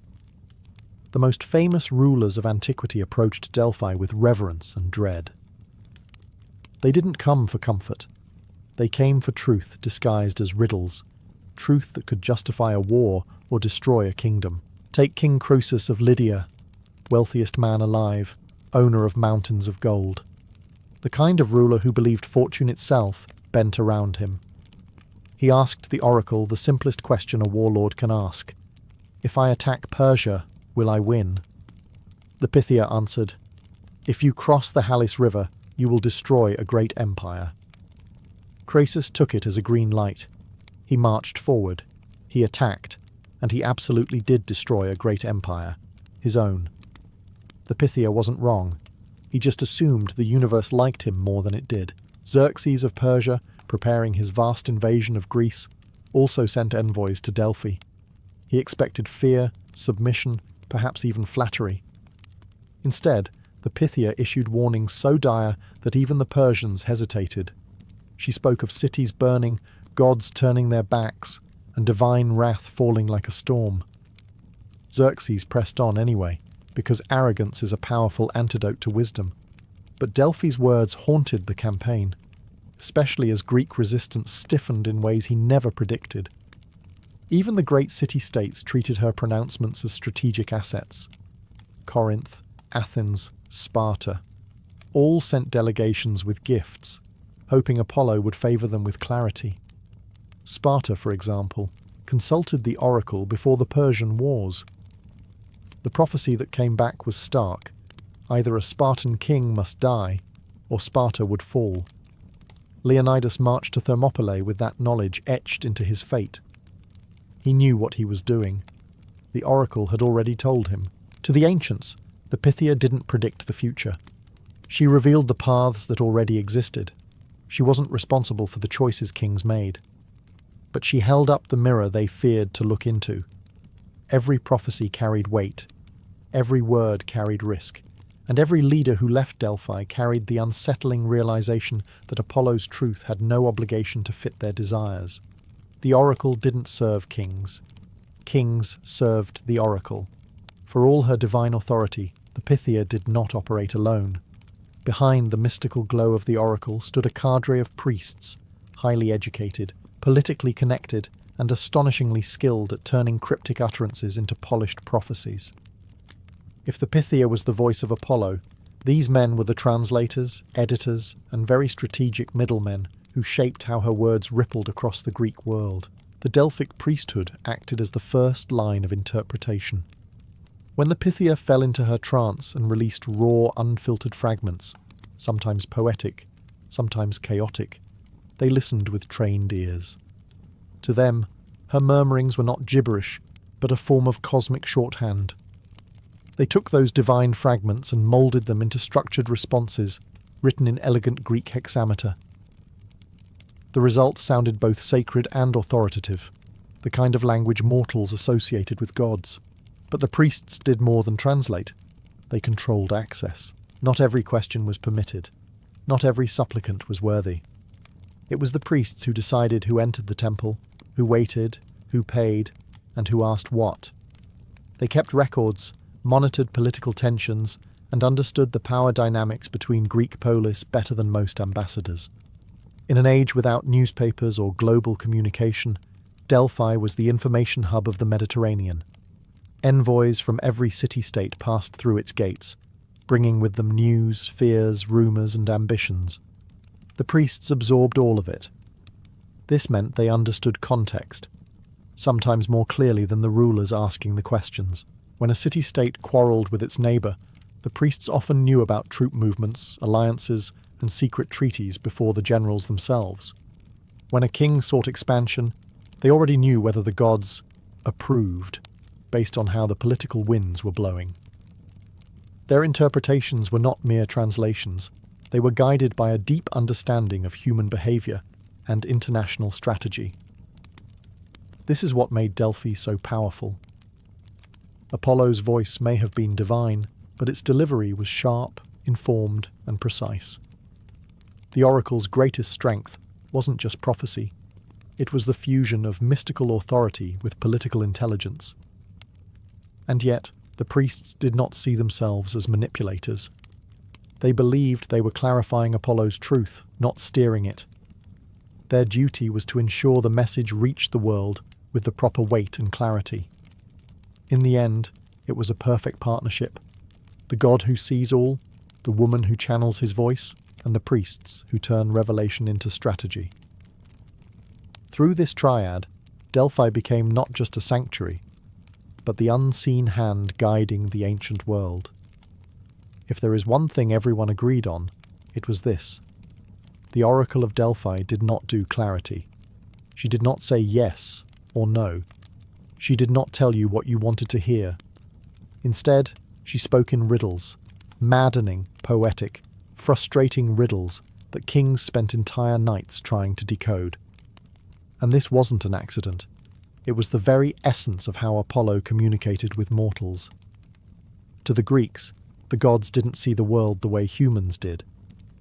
The most famous rulers of antiquity approached Delphi with reverence and dread. They didn't come for comfort. They came for truth disguised as riddles, truth that could justify a war or destroy a kingdom. Take King Croesus of Lydia, wealthiest man alive, owner of mountains of gold. The kind of ruler who believed fortune itself bent around him. He asked the oracle the simplest question a warlord can ask. If I attack Persia, will I win? The Pythia answered, if you cross the Halys River, you will destroy a great empire. Croesus took it as a green light. He marched forward. He attacked, and he absolutely did destroy a great empire, his own. The Pythia wasn't wrong. He just assumed the universe liked him more than it did. Xerxes of Persia, preparing his vast invasion of Greece, also sent envoys to Delphi. He expected fear, submission, perhaps even flattery. Instead, the Pythia issued warnings so dire that even the Persians hesitated. She spoke of cities burning, gods turning their backs, and divine wrath falling like a storm. Xerxes pressed on anyway, because arrogance is a powerful antidote to wisdom. But Delphi's words haunted the campaign, especially as Greek resistance stiffened in ways he never predicted. Even the great city-states treated her pronouncements as strategic assets. Corinth, Athens, Sparta, all sent delegations with gifts, hoping Apollo would favour them with clarity. Sparta, for example, consulted the oracle before the Persian wars. The prophecy that came back was stark. Either a Spartan king must die, or Sparta would fall. Leonidas marched to Thermopylae with that knowledge etched into his fate. He knew what he was doing. The oracle had already told him. To the ancients, the Pythia didn't predict the future. She revealed the paths that already existed. She wasn't responsible for the choices kings made. But she held up the mirror they feared to look into. Every prophecy carried weight. Every word carried risk. And every leader who left Delphi carried the unsettling realization that Apollo's truth had no obligation to fit their desires. The oracle didn't serve kings. Kings served the oracle. For all her divine authority, the Pythia did not operate alone. Behind the mystical glow of the oracle stood a cadre of priests, highly educated, politically connected, and astonishingly skilled at turning cryptic utterances into polished prophecies. If the Pythia was the voice of Apollo, these men were the translators, editors, and very strategic middlemen who shaped how her words rippled across the Greek world. The Delphic priesthood acted as the first line of interpretation. When the Pythia fell into her trance and released raw, unfiltered fragments, sometimes poetic, sometimes chaotic, they listened with trained ears. To them, her murmurings were not gibberish, but a form of cosmic shorthand. They took those divine fragments and moulded them into structured responses, written in elegant Greek hexameter. The result sounded both sacred and authoritative, the kind of language mortals associated with gods. But the priests did more than translate. They controlled access. Not every question was permitted. Not every supplicant was worthy. It was the priests who decided who entered the temple, who waited, who paid, and who asked what. They kept records, monitored political tensions, and understood the power dynamics between Greek polis better than most ambassadors. In an age without newspapers or global communication, Delphi was the information hub of the Mediterranean. Envoys from every city-state passed through its gates, bringing with them news, fears, rumours, and ambitions. The priests absorbed all of it. This meant they understood context, sometimes more clearly than the rulers asking the questions. When a city-state quarrelled with its neighbour, the priests often knew about troop movements, alliances, and secret treaties before the generals themselves. When a king sought expansion, they already knew whether the gods approved, based on how the political winds were blowing. Their interpretations were not mere translations. They were guided by a deep understanding of human behaviour and international strategy. This is what made Delphi so powerful. Apollo's voice may have been divine, but its delivery was sharp, informed, and precise. The oracle's greatest strength wasn't just prophecy. It was the fusion of mystical authority with political intelligence. And yet, the priests did not see themselves as manipulators. They believed they were clarifying Apollo's truth, not steering it. Their duty was to ensure the message reached the world with the proper weight and clarity. In the end, it was a perfect partnership. The God who sees all, the woman who channels his voice, and the priests who turn revelation into strategy. Through this triad, Delphi became not just a sanctuary, but the unseen hand guiding the ancient world. If there is one thing everyone agreed on, it was this. The Oracle of Delphi did not do clarity. She did not say yes or no. She did not tell you what you wanted to hear. Instead, she spoke in riddles, maddening, poetic, frustrating riddles that kings spent entire nights trying to decode. And this wasn't an accident. It was the very essence of how Apollo communicated with mortals. To the Greeks, the gods didn't see the world the way humans did.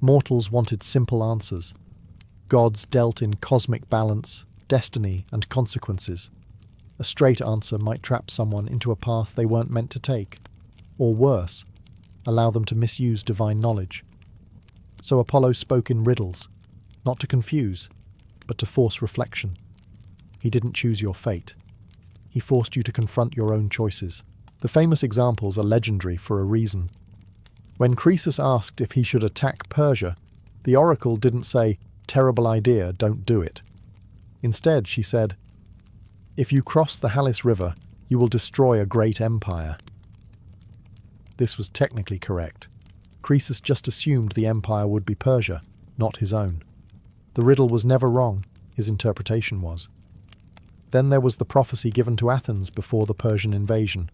Mortals wanted simple answers. Gods dealt in cosmic balance, destiny, and consequences. A straight answer might trap someone into a path they weren't meant to take, or worse, allow them to misuse divine knowledge. So Apollo spoke in riddles, not to confuse, but to force reflection. He didn't choose your fate. He forced you to confront your own choices. The famous examples are legendary for a reason. When Croesus asked if he should attack Persia, the oracle didn't say, "Terrible idea, don't do it." Instead, she said, "If you cross the Halys River, you will destroy a great empire." This was technically correct. Croesus just assumed the empire would be Persia, not his own. The riddle was never wrong, his interpretation was. Then there was the prophecy given to Athens before the Persian invasion.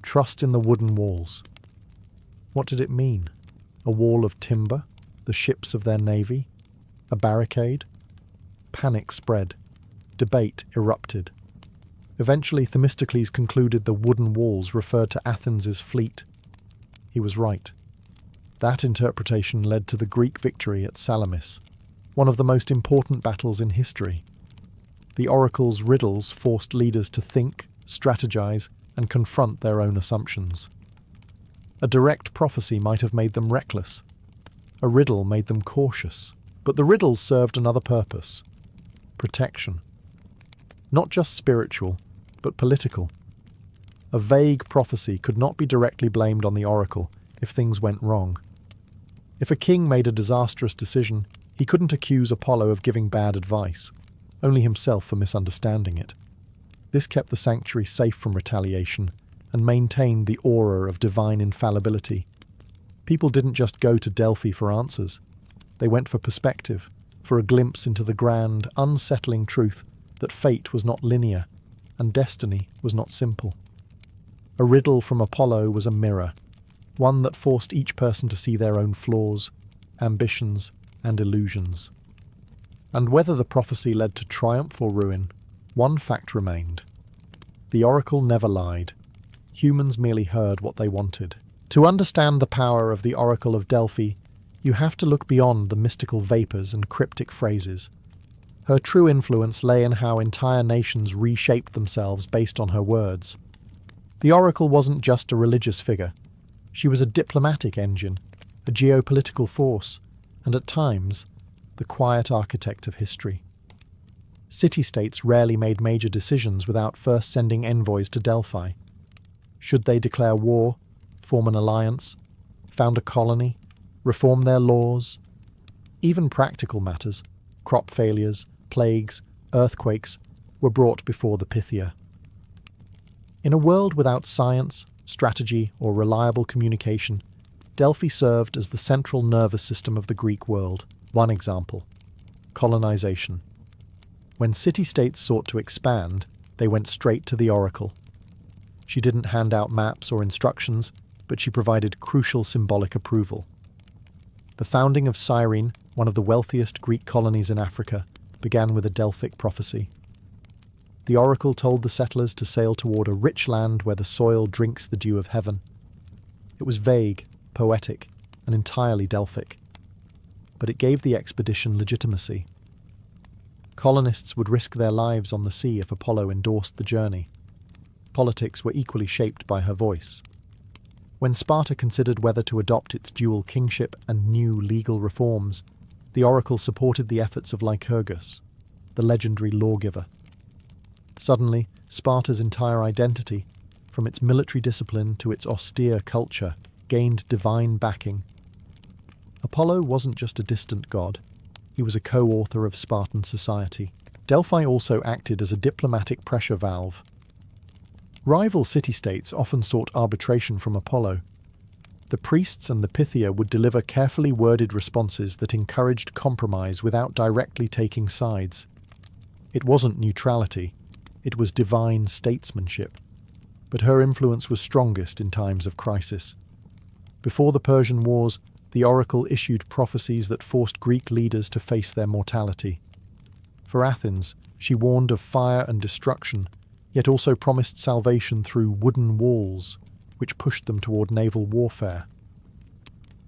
Trust in the wooden walls. What did it mean? A wall of timber? The ships of their navy? A barricade? Panic spread. Debate erupted. Eventually Themistocles concluded the wooden walls referred to Athens' fleet. He was right. That interpretation led to the Greek victory at Salamis, one of the most important battles in history. The oracle's riddles forced leaders to think, strategize, and confront their own assumptions. A direct prophecy might have made them reckless. A riddle made them cautious. But the riddles served another purpose: protection. Not just spiritual, but political. A vague prophecy could not be directly blamed on the oracle if things went wrong. If a king made a disastrous decision, he couldn't accuse Apollo of giving bad advice, only himself for misunderstanding it. This kept the sanctuary safe from retaliation and maintained the aura of divine infallibility. People didn't just go to Delphi for answers. They went for perspective, for a glimpse into the grand, unsettling truth that fate was not linear and destiny was not simple. A riddle from Apollo was a mirror, one that forced each person to see their own flaws, ambitions, and illusions. And whether the prophecy led to triumph or ruin, one fact remained. The oracle never lied. humans merely heard what they wanted. To understand the power of the Oracle of Delphi, you have to look beyond the mystical vapors and cryptic phrases. Her true influence lay in how entire nations reshaped themselves based on her words. The Oracle wasn't just a religious figure. She was a diplomatic engine, a geopolitical force, and at times, the quiet architect of history. City-states rarely made major decisions without first sending envoys to Delphi. Should they declare war, form an alliance, found a colony, reform their laws? Even practical matters, crop failures, plagues, earthquakes, were brought before the Pythia. In a world without science, strategy, or reliable communication, Delphi served as the central nervous system of the Greek world. One example: colonization. When city-states sought to expand, they went straight to the Oracle. She didn't hand out maps or instructions, but she provided crucial symbolic approval. The founding of Serene, one of the wealthiest Greek colonies in Africa, began with a Delphic prophecy. The oracle told the settlers to sail toward a rich land where the soil drinks the dew of heaven. It was vague, poetic, and entirely Delphic. But it gave the expedition legitimacy. Colonists would risk their lives on the sea if Apollo endorsed the journey. Politics were equally shaped by her voice. When Sparta considered whether to adopt its dual kingship and new legal reforms, the oracle supported the efforts of Lycurgus, the legendary lawgiver. Suddenly, Sparta's entire identity, from its military discipline to its austere culture, gained divine backing. Apollo wasn't just a distant god. He was a co-author of Spartan society. Delphi also acted as a diplomatic pressure valve. Rival city-states often sought arbitration from Apollo. The priests and the Pythia would deliver carefully worded responses that encouraged compromise without directly taking sides. It wasn't neutrality, it was divine statesmanship. But her influence was strongest in times of crisis. Before the Persian Wars, the oracle issued prophecies that forced Greek leaders to face their mortality. For Athens, she warned of fire and destruction, yet also promised salvation through wooden walls, which pushed them toward naval warfare.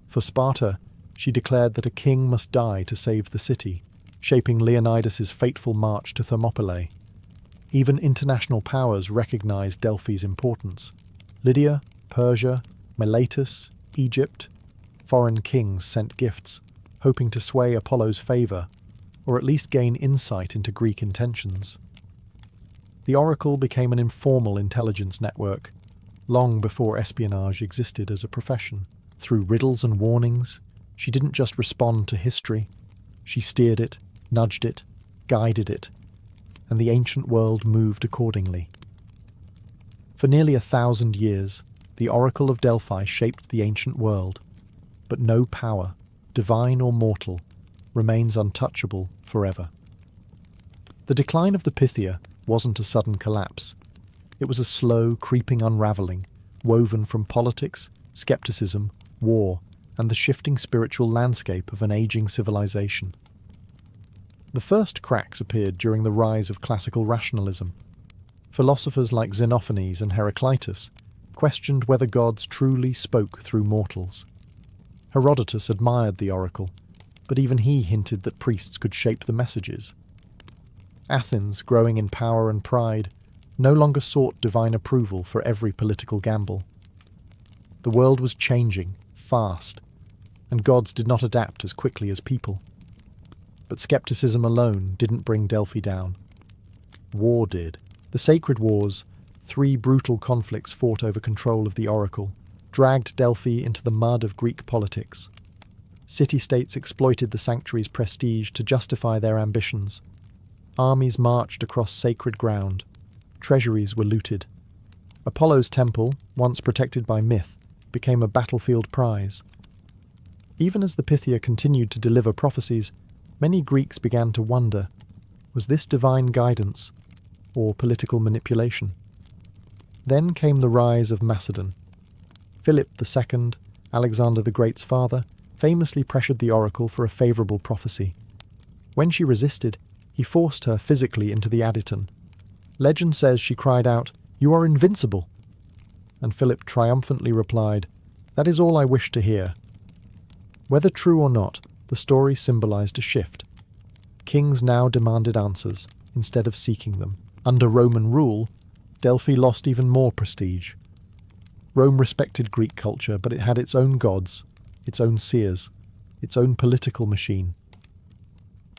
For Sparta, she declared that a king must die to save the city, shaping Leonidas's fateful march to Thermopylae. Even international powers recognized Delphi's importance. Lydia, Persia, Miletus, Egypt. Foreign kings sent gifts, hoping to sway Apollo's favor, or at least gain insight into Greek intentions. The oracle became an informal intelligence network, long before espionage existed as a profession. Through riddles and warnings, she didn't just respond to history, she steered it, nudged it, guided it, and the ancient world moved accordingly. For nearly 1,000 years, the Oracle of Delphi shaped the ancient world, but no power, divine or mortal, remains untouchable forever. The decline of the Pythia wasn't a sudden collapse. It was a slow, creeping unravelling, woven from politics, skepticism, war, and the shifting spiritual landscape of an aging civilization. The first cracks appeared during the rise of classical rationalism. Philosophers like Xenophanes and Heraclitus questioned whether gods truly spoke through mortals. Herodotus admired the oracle, but even he hinted that priests could shape the messages. Athens, growing in power and pride, no longer sought divine approval for every political gamble. The world was changing, fast, and gods did not adapt as quickly as people. But skepticism alone didn't bring Delphi down. War did. The sacred wars, 3 brutal conflicts fought over control of the oracle, dragged Delphi into the mud of Greek politics. City-states exploited the sanctuary's prestige to justify their ambitions. Armies marched across sacred ground. Treasuries were looted. Apollo's temple, once protected by myth, became a battlefield prize. Even as the Pythia continued to deliver prophecies, many Greeks began to wonder, was this divine guidance or political manipulation? Then came the rise of Macedon. Philip II, Alexander the Great's father, famously pressured the oracle for a favourable prophecy. When she resisted, he forced her physically into the Adyton. Legend says she cried out, "You are invincible!" and Philip triumphantly replied, "That is all I wish to hear." Whether true or not, the story symbolized a shift. Kings now demanded answers, instead of seeking them. Under Roman rule, Delphi lost even more prestige. Rome respected Greek culture, but it had its own gods, its own seers, its own political machine.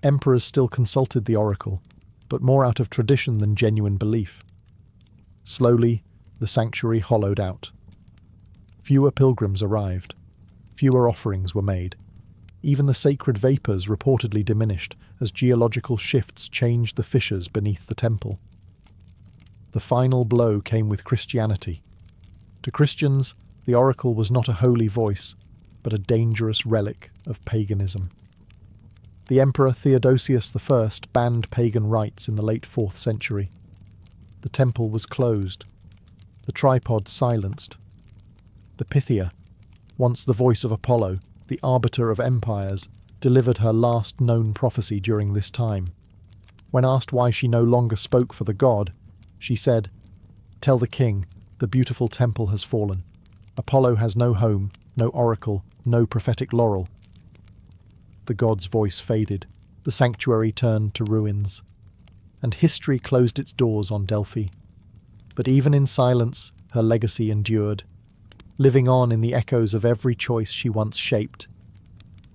Emperors still consulted the oracle, but more out of tradition than genuine belief. Slowly, the sanctuary hollowed out. Fewer pilgrims arrived. Fewer offerings were made. Even the sacred vapours reportedly diminished as geological shifts changed the fissures beneath the temple. The final blow came with Christianity. To Christians, the oracle was not a holy voice, but a dangerous relic of paganism. The Emperor Theodosius I banned pagan rites in the late 4th century. The temple was closed, the tripod silenced. The Pythia, once the voice of Apollo, the arbiter of empires, delivered her last known prophecy during this time. When asked why she no longer spoke for the god, she said, "Tell the king, the beautiful temple has fallen. Apollo has no home, no oracle, no prophetic laurel." The god's voice faded, the sanctuary turned to ruins, and history closed its doors on Delphi. But even in silence, her legacy endured, living on in the echoes of every choice she once shaped.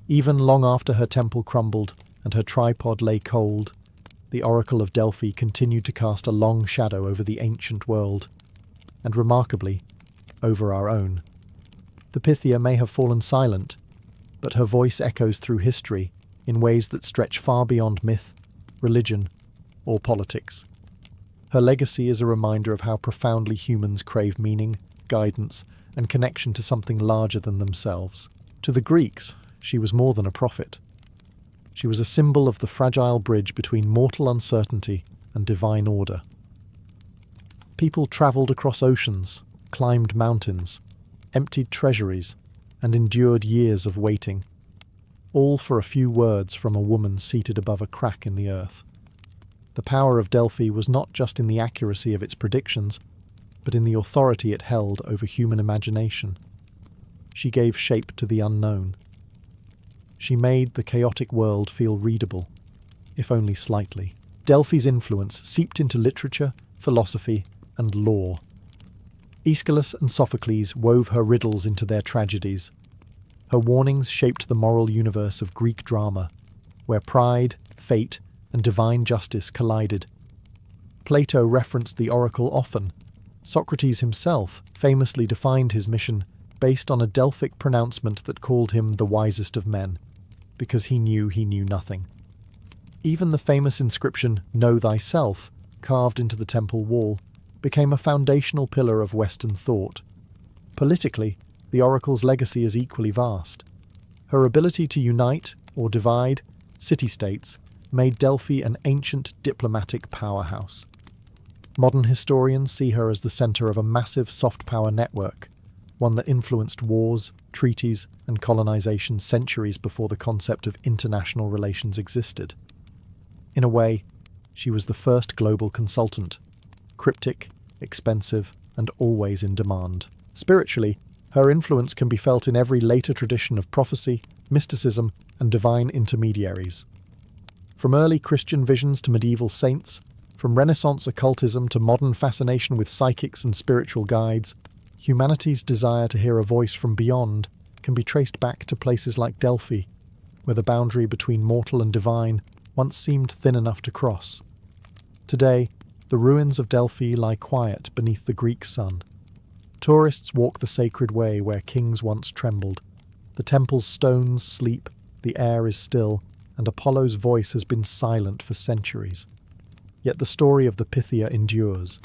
Even long after her temple crumbled and her tripod lay cold, the Oracle of Delphi continued to cast a long shadow over the ancient world, and remarkably, over our own. The Pythia may have fallen silent, but her voice echoes through history in ways that stretch far beyond myth, religion, or politics. Her legacy is a reminder of how profoundly humans crave meaning, guidance, and connection to something larger than themselves. To the Greeks, she was more than a prophet. She was a symbol of the fragile bridge between mortal uncertainty and divine order. People travelled across oceans, climbed mountains, emptied treasuries, and endured years of waiting, all for a few words from a woman seated above a crack in the earth. The power of Delphi was not just in the accuracy of its predictions, but in the authority it held over human imagination. She gave shape to the unknown. She made the chaotic world feel readable, if only slightly. Delphi's influence seeped into literature, philosophy, and law. Aeschylus and Sophocles wove her riddles into their tragedies. Her warnings shaped the moral universe of Greek drama, where pride, fate, and divine justice collided. Plato referenced the oracle often. Socrates himself famously defined his mission based on a Delphic pronouncement that called him the wisest of men, because he knew nothing. Even the famous inscription, "Know thyself," carved into the temple wall, became a foundational pillar of Western thought. Politically, the oracle's legacy is equally vast. Her ability to unite, or divide, city-states made Delphi an ancient diplomatic powerhouse. Modern historians see her as the centre of a massive soft power network, one that influenced wars, treaties, and colonization centuries before the concept of international relations existed. In a way, she was the first global consultant, cryptic, expensive, and always in demand. Spiritually, her influence can be felt in every later tradition of prophecy, mysticism, and divine intermediaries. From early Christian visions to medieval saints, from Renaissance occultism to modern fascination with psychics and spiritual guides, humanity's desire to hear a voice from beyond can be traced back to places like Delphi, where the boundary between mortal and divine once seemed thin enough to cross. Today, the ruins of Delphi lie quiet beneath the Greek sun. Tourists walk the sacred way where kings once trembled. The temple's stones sleep, the air is still, and Apollo's voice has been silent for centuries. Yet the story of the Pythia endures,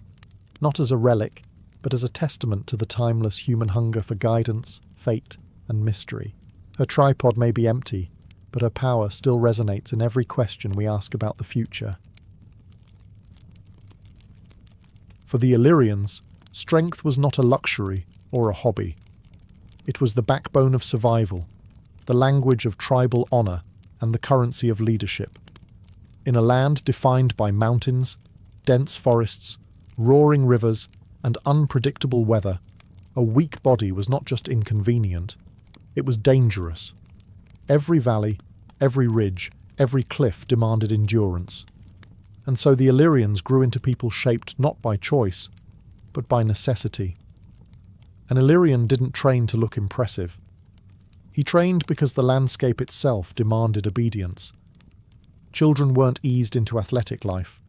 not as a relic, but as a testament to the timeless human hunger for guidance, fate, and mystery. Her tripod may be empty, but her power still resonates in every question we ask about the future. For the Illyrians, strength was not a luxury or a hobby. It was the backbone of survival, the language of tribal honor, and the currency of leadership. In a land defined by mountains, dense forests, roaring rivers, and unpredictable weather, A weak body was not just inconvenient, it was dangerous. Every valley, every ridge, every cliff demanded endurance. And so the Illyrians grew into people shaped not by choice, but by necessity. An Illyrian didn't train to look impressive. He trained because the landscape itself demanded obedience. Children weren't eased into athletic life.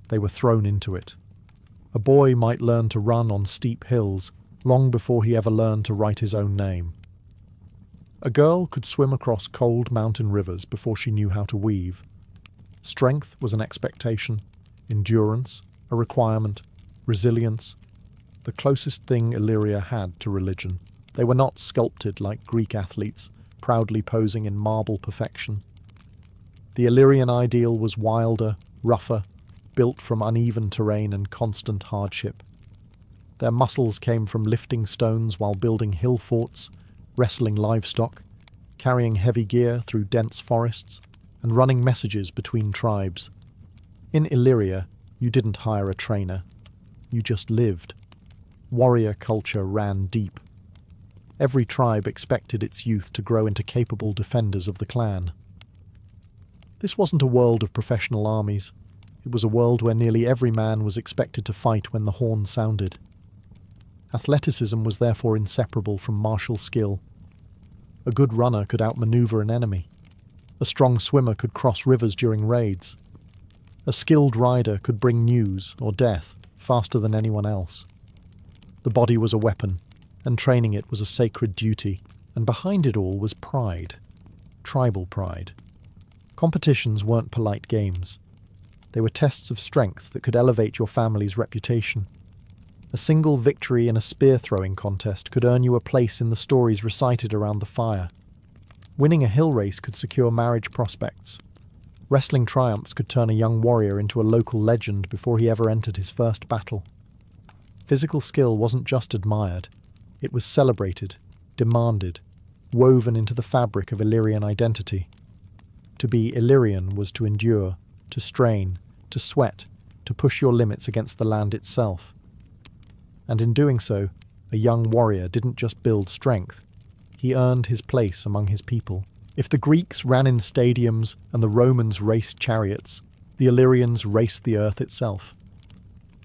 They were thrown into it. A boy might learn to run on steep hills long before he ever learned to write his own name. A girl could swim across cold mountain rivers before she knew how to weave. Strength was an expectation, endurance, a requirement, resilience, the closest thing Illyria had to religion. They were not sculpted like Greek athletes, proudly posing in marble perfection. The Illyrian ideal was wilder, rougher, built from uneven terrain and constant hardship. Their muscles came from lifting stones while building hill forts, wrestling livestock, carrying heavy gear through dense forests, and running messages between tribes. In Illyria, you didn't hire a trainer. You just lived. Warrior culture ran deep. Every tribe expected its youth to grow into capable defenders of the clan. This wasn't a world of professional armies. It was a world where nearly every man was expected to fight when the horn sounded. Athleticism was therefore inseparable from martial skill. A good runner could outmaneuver an enemy. A strong swimmer could cross rivers during raids. A skilled rider could bring news or death faster than anyone else. The body was a weapon, and training it was a sacred duty, and behind it all was pride. Tribal pride. Competitions weren't polite games. They were tests of strength that could elevate your family's reputation. A single victory in a spear-throwing contest could earn you a place in the stories recited around the fire. Winning a hill race could secure marriage prospects. Wrestling triumphs could turn a young warrior into a local legend before he ever entered his first battle. Physical skill wasn't just admired. It was celebrated, demanded, woven into the fabric of Illyrian identity. To be Illyrian was to endure, to strain, to sweat, to push your limits against the land itself. And in doing so, a young warrior didn't just build strength. He earned his place among his people. If the Greeks ran in stadiums and the Romans raced chariots, the Illyrians raced the earth itself.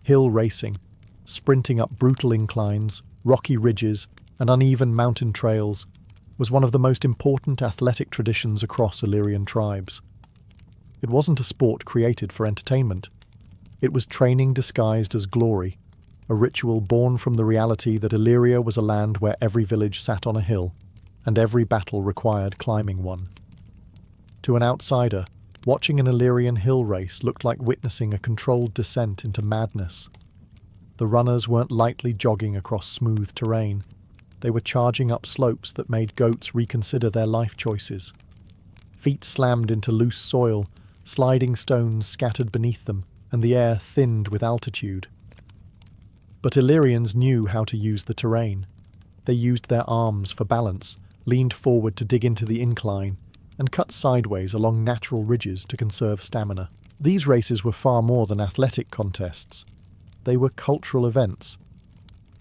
Hill racing, sprinting up brutal inclines, rocky ridges, and uneven mountain trails, was one of the most important athletic traditions across Illyrian tribes. It wasn't a sport created for entertainment. It was training disguised as glory, a ritual born from the reality that Illyria was a land where every village sat on a hill, and every battle required climbing one. To an outsider, watching an Illyrian hill race looked like witnessing a controlled descent into madness. The runners weren't lightly jogging across smooth terrain. They were charging up slopes that made goats reconsider their life choices. Feet slammed into loose soil, sliding stones scattered beneath them, and the air thinned with altitude. But Illyrians knew how to use the terrain. They used their arms for balance, leaned forward to dig into the incline, and cut sideways along natural ridges to conserve stamina. These races were far more than athletic contests. They were cultural events.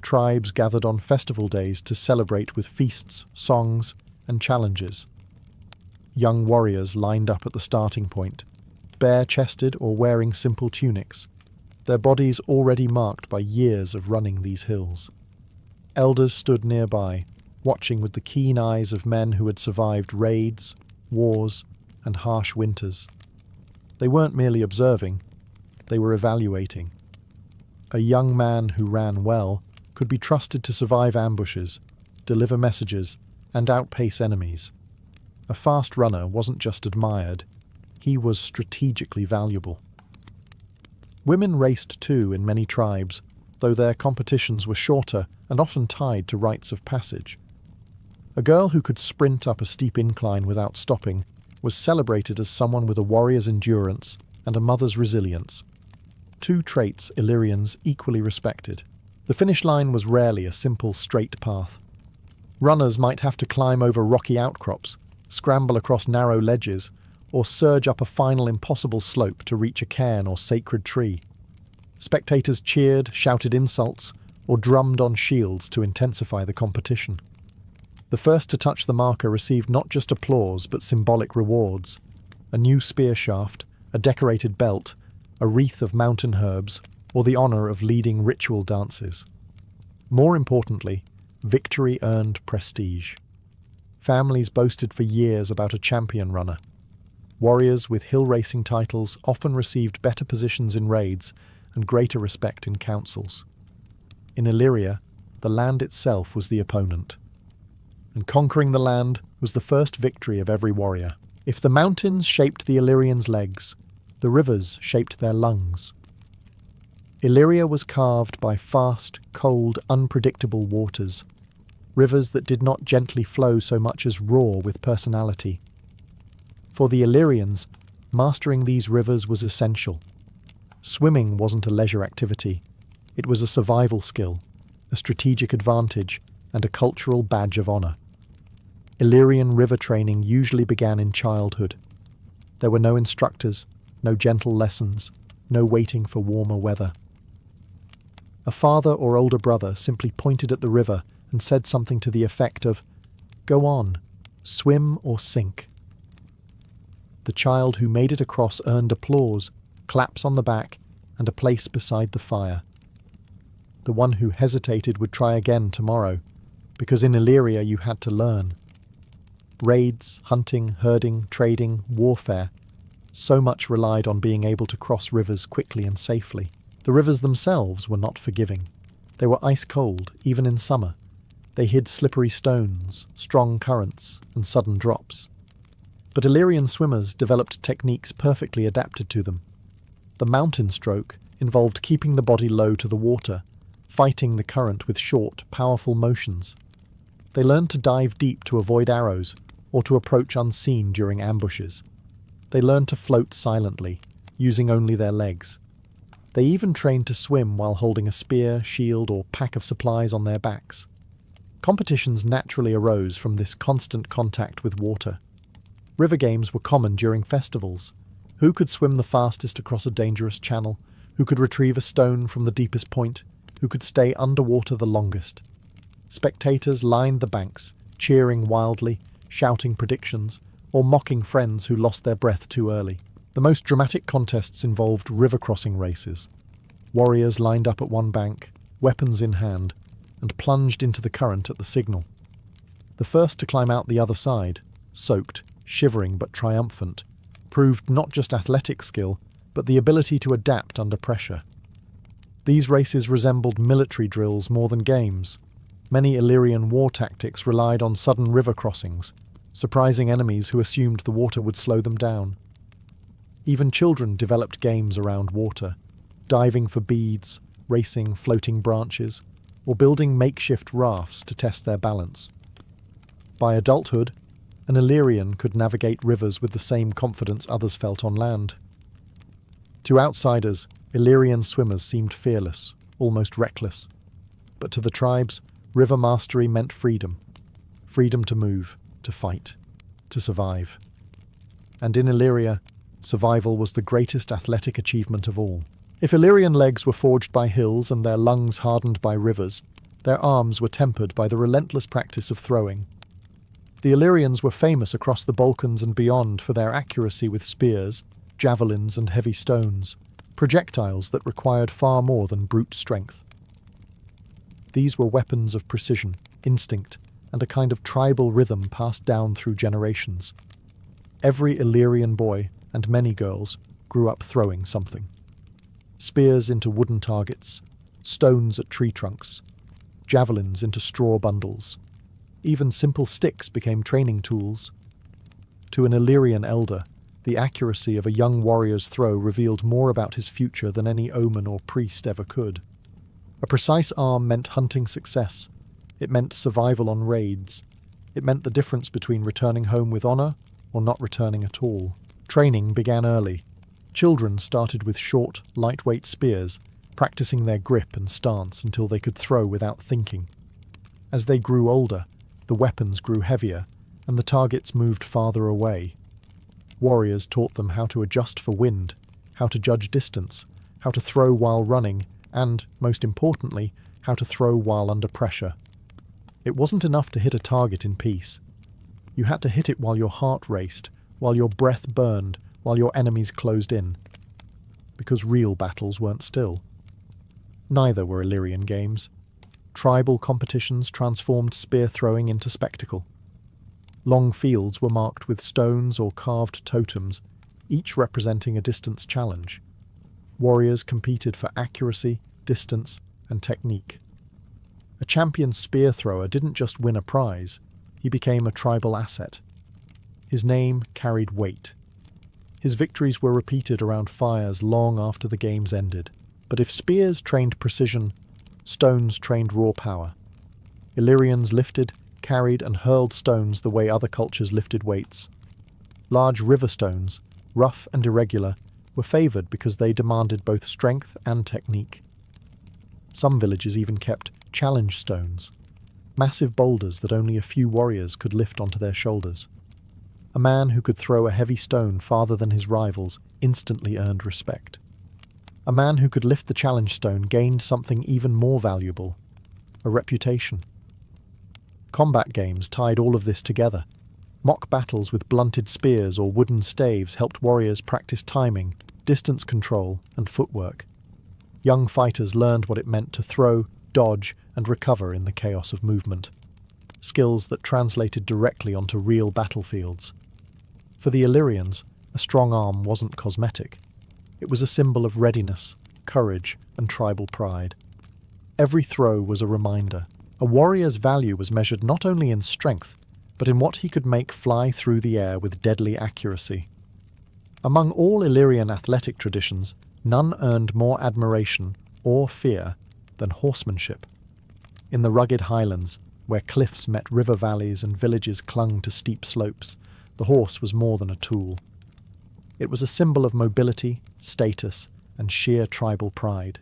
Tribes gathered on festival days to celebrate with feasts, songs, and challenges. Young warriors lined up at the starting point, bare-chested or wearing simple tunics, their bodies already marked by years of running these hills. Elders stood nearby, watching with the keen eyes of men who had survived raids, wars, and harsh winters. They weren't merely observing, they were evaluating. A young man who ran well could be trusted to survive ambushes, deliver messages, and outpace enemies. A fast runner wasn't just admired, he was strategically valuable. Women raced too in many tribes, though their competitions were shorter and often tied to rites of passage. A girl who could sprint up a steep incline without stopping was celebrated as someone with a warrior's endurance and a mother's resilience. Two traits Illyrians equally respected. The finish line was rarely a simple, straight path. Runners might have to climb over rocky outcrops, scramble across narrow ledges, or surge up a final impossible slope to reach a cairn or sacred tree. Spectators cheered, shouted insults, or drummed on shields to intensify the competition. The first to touch the marker received not just applause but symbolic rewards: a new spear shaft, a decorated belt, a wreath of mountain herbs, or the honor of leading ritual dances. More importantly, victory earned prestige. Families boasted for years about a champion runner. Warriors with hill racing titles often received better positions in raids and greater respect in councils. In Illyria, the land itself was the opponent, and conquering the land was the first victory of every warrior. If the mountains shaped the Illyrians' legs, the rivers shaped their lungs. Illyria was carved by fast, cold, unpredictable waters, rivers that did not gently flow so much as roar with personality. For the Illyrians, mastering these rivers was essential. Swimming wasn't a leisure activity. It was a survival skill, a strategic advantage, and a cultural badge of honor. Illyrian river training usually began in childhood. There were no instructors, no gentle lessons, no waiting for warmer weather. A father or older brother simply pointed at the river and said something to the effect of, "Go on, swim or sink." The child who made it across earned applause, claps on the back, and a place beside the fire. The one who hesitated would try again tomorrow, because in Illyria you had to learn. Raids, hunting, herding, trading, warfare, so much relied on being able to cross rivers quickly and safely. The rivers themselves were not forgiving. They were ice cold, even in summer. They hid slippery stones, strong currents, and sudden drops. But Illyrian swimmers developed techniques perfectly adapted to them. The mountain stroke involved keeping the body low to the water, fighting the current with short, powerful motions. They learned to dive deep to avoid arrows, or to approach unseen during ambushes. They learned to float silently, using only their legs. They even trained to swim while holding a spear, shield, or pack of supplies on their backs. Competitions naturally arose from this constant contact with water. River games were common during festivals. Who could swim the fastest across a dangerous channel? Who could retrieve a stone from the deepest point? Who could stay underwater the longest? Spectators lined the banks, cheering wildly, shouting predictions, or mocking friends who lost their breath too early. The most dramatic contests involved river crossing races. Warriors lined up at one bank, weapons in hand, and plunged into the current at the signal. The first to climb out the other side, soaked, shivering but triumphant, proved not just athletic skill, but the ability to adapt under pressure. These races resembled military drills more than games. Many Illyrian war tactics relied on sudden river crossings, surprising enemies who assumed the water would slow them down. Even children developed games around water, diving for beads, racing floating branches, or building makeshift rafts to test their balance. By adulthood, an Illyrian could navigate rivers with the same confidence others felt on land. To outsiders, Illyrian swimmers seemed fearless, almost reckless. But to the tribes, river mastery meant freedom. Freedom to move, to fight, to survive. And in Illyria, survival was the greatest athletic achievement of all. If Illyrian legs were forged by hills and their lungs hardened by rivers, their arms were tempered by the relentless practice of throwing. The Illyrians were famous across the Balkans and beyond for their accuracy with spears, javelins, and heavy stones, projectiles that required far more than brute strength. These were weapons of precision, instinct, and a kind of tribal rhythm passed down through generations. Every Illyrian boy, and many girls, grew up throwing something. Spears into wooden targets, stones at tree trunks, javelins into straw bundles. Even simple sticks became training tools. To an Illyrian elder, the accuracy of a young warrior's throw revealed more about his future than any omen or priest ever could. A precise arm meant hunting success. It meant survival on raids. It meant the difference between returning home with honor or not returning at all. Training began early. Children started with short, lightweight spears, practicing their grip and stance until they could throw without thinking. As they grew older, the weapons grew heavier, and the targets moved farther away. Warriors taught them how to adjust for wind, how to judge distance, how to throw while running, and, most importantly, how to throw while under pressure. It wasn't enough to hit a target in peace. You had to hit it while your heart raced, while your breath burned, while your enemies closed in. Because real battles weren't still. Neither were Illyrian games. Tribal competitions transformed spear throwing into spectacle. Long fields were marked with stones or carved totems, each representing a distance challenge. Warriors competed for accuracy, distance, and technique. A champion spear thrower didn't just win a prize, he became a tribal asset. His name carried weight. His victories were repeated around fires long after the games ended. But if spears trained precision, stones trained raw power. Illyrians lifted, carried, and hurled stones the way other cultures lifted weights. Large river stones, rough and irregular, were favoured because they demanded both strength and technique. Some villages even kept challenge stones, massive boulders that only a few warriors could lift onto their shoulders. A man who could throw a heavy stone farther than his rivals instantly earned respect. A man who could lift the challenge stone gained something even more valuable, a reputation. Combat games tied all of this together. Mock battles with blunted spears or wooden staves helped warriors practice timing, distance control, and footwork. Young fighters learned what it meant to throw, dodge, and recover in the chaos of movement. Skills that translated directly onto real battlefields. For the Illyrians, a strong arm wasn't cosmetic. It was a symbol of readiness, courage, and tribal pride. Every throw was a reminder. A warrior's value was measured not only in strength, but in what he could make fly through the air with deadly accuracy. Among all Illyrian athletic traditions, none earned more admiration or fear than horsemanship. In the rugged highlands, where cliffs met river valleys and villages clung to steep slopes, the horse was more than a tool. It was a symbol of mobility, status, and sheer tribal pride.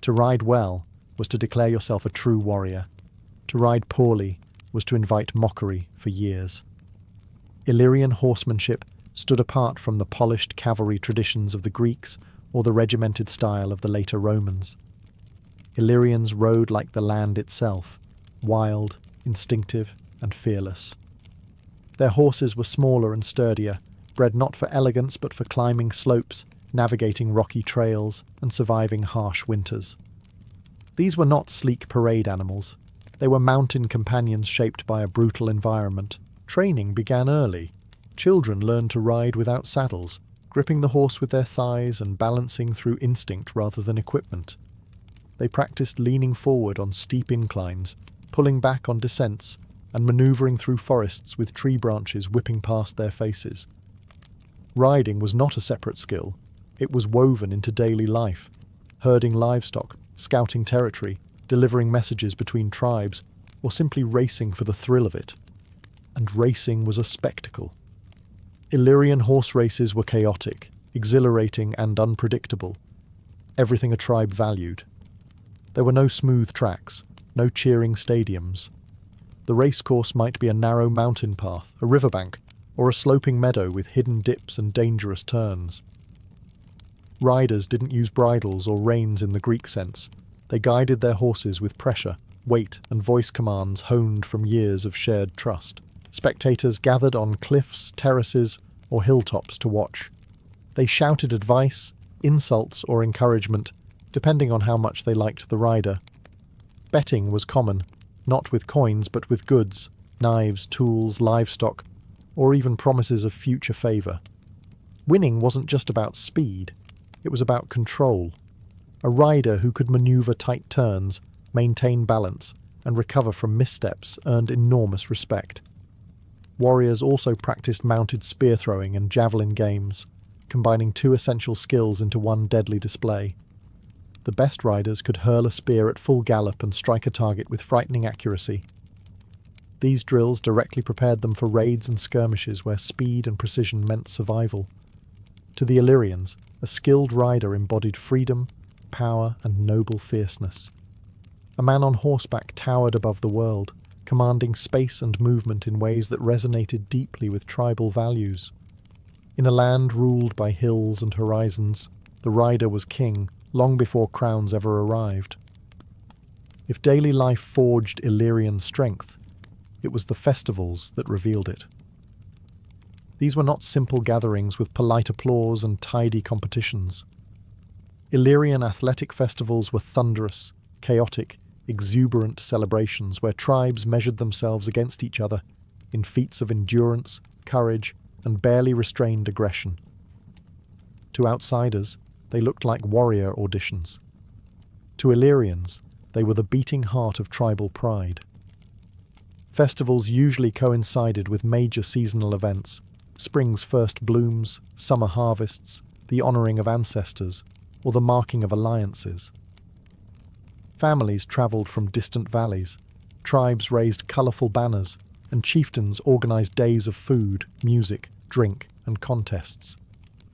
To ride well was to declare yourself a true warrior. To ride poorly was to invite mockery for years. Illyrian horsemanship stood apart from the polished cavalry traditions of the Greeks or the regimented style of the later Romans. Illyrians rode like the land itself, wild, instinctive, and fearless. Their horses were smaller and sturdier, bred not for elegance but for climbing slopes, navigating rocky trails, and surviving harsh winters. These were not sleek parade animals. They were mountain companions shaped by a brutal environment. Training began early. Children learned to ride without saddles, gripping the horse with their thighs and balancing through instinct rather than equipment. They practiced leaning forward on steep inclines, pulling back on descents, and manoeuvring through forests with tree branches whipping past their faces. Riding was not a separate skill. It was woven into daily life, herding livestock, scouting territory, delivering messages between tribes, or simply racing for the thrill of it. And racing was a spectacle. Illyrian horse races were chaotic, exhilarating, and unpredictable. Everything a tribe valued. There were no smooth tracks, no cheering stadiums. The racecourse might be a narrow mountain path, a riverbank, or a sloping meadow with hidden dips and dangerous turns. Riders didn't use bridles or reins in the Greek sense. They guided their horses with pressure, weight, and voice commands honed from years of shared trust. Spectators gathered on cliffs, terraces, or hilltops to watch. They shouted advice, insults, or encouragement, depending on how much they liked the rider. Betting was common, not with coins but with goods, knives, tools, livestock, or even promises of future favour. Winning wasn't just about speed, it was about control. A rider who could manoeuvre tight turns, maintain balance, and recover from missteps earned enormous respect. Warriors also practiced mounted spear throwing and javelin games, combining two essential skills into one deadly display. The best riders could hurl a spear at full gallop and strike a target with frightening accuracy. These drills directly prepared them for raids and skirmishes where speed and precision meant survival. To the Illyrians, a skilled rider embodied freedom, power, and noble fierceness. A man on horseback towered above the world, commanding space and movement in ways that resonated deeply with tribal values. In a land ruled by hills and horizons, the rider was king long before crowns ever arrived. If daily life forged Illyrian strength, it was the festivals that revealed it. These were not simple gatherings with polite applause and tidy competitions. Illyrian athletic festivals were thunderous, chaotic, exuberant celebrations where tribes measured themselves against each other in feats of endurance, courage, and barely restrained aggression. To outsiders, they looked like warrior auditions. To Illyrians, they were the beating heart of tribal pride. Festivals usually coincided with major seasonal events: spring's first blooms, summer harvests, the honouring of ancestors, or the marking of alliances. Families travelled from distant valleys, tribes raised colourful banners, and chieftains organised days of food, music, drink, and contests.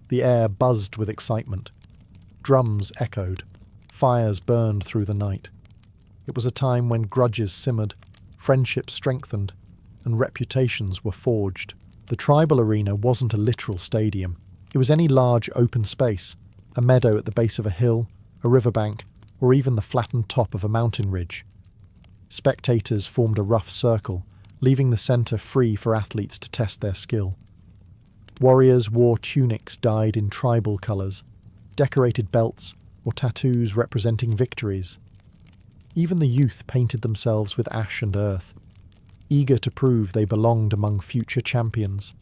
The air buzzed with excitement. Drums echoed. Fires burned through the night. It was a time when grudges simmered, friendships strengthened, and reputations were forged. The tribal arena wasn't a literal stadium. It was any large open space, a meadow at the base of a hill, a riverbank, or even the flattened top of a mountain ridge. Spectators formed a rough circle, leaving the centre free for athletes to test their skill. Warriors wore tunics dyed in tribal colours, decorated belts, or tattoos representing victories. Even the youth painted themselves with ash and earth, eager to prove they belonged among future champions.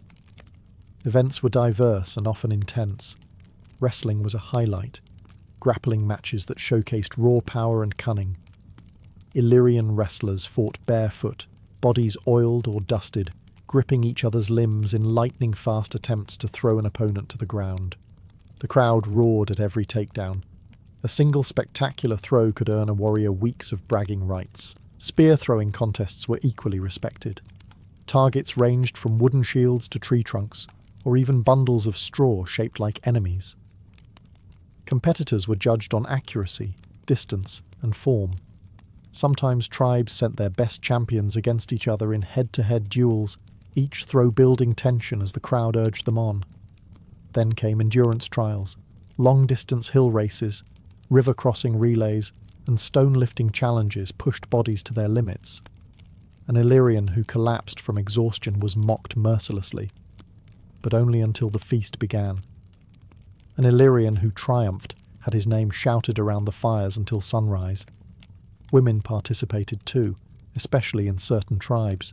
Events were diverse and often intense. Wrestling was a highlight, grappling matches that showcased raw power and cunning. Illyrian wrestlers fought barefoot, bodies oiled or dusted, gripping each other's limbs in lightning-fast attempts to throw an opponent to the ground. The crowd roared at every takedown. A single spectacular throw could earn a warrior weeks of bragging rights. Spear-throwing contests were equally respected. Targets ranged from wooden shields to tree trunks, or even bundles of straw shaped like enemies. Competitors were judged on accuracy, distance, and form. Sometimes tribes sent their best champions against each other in head-to-head duels, each throw building tension as the crowd urged them on. Then came endurance trials, long-distance hill races, river-crossing relays, and stone-lifting challenges pushed bodies to their limits. An Illyrian who collapsed from exhaustion was mocked mercilessly, but only until the feast began. An Illyrian who triumphed had his name shouted around the fires until sunrise. Women participated too, especially in certain tribes.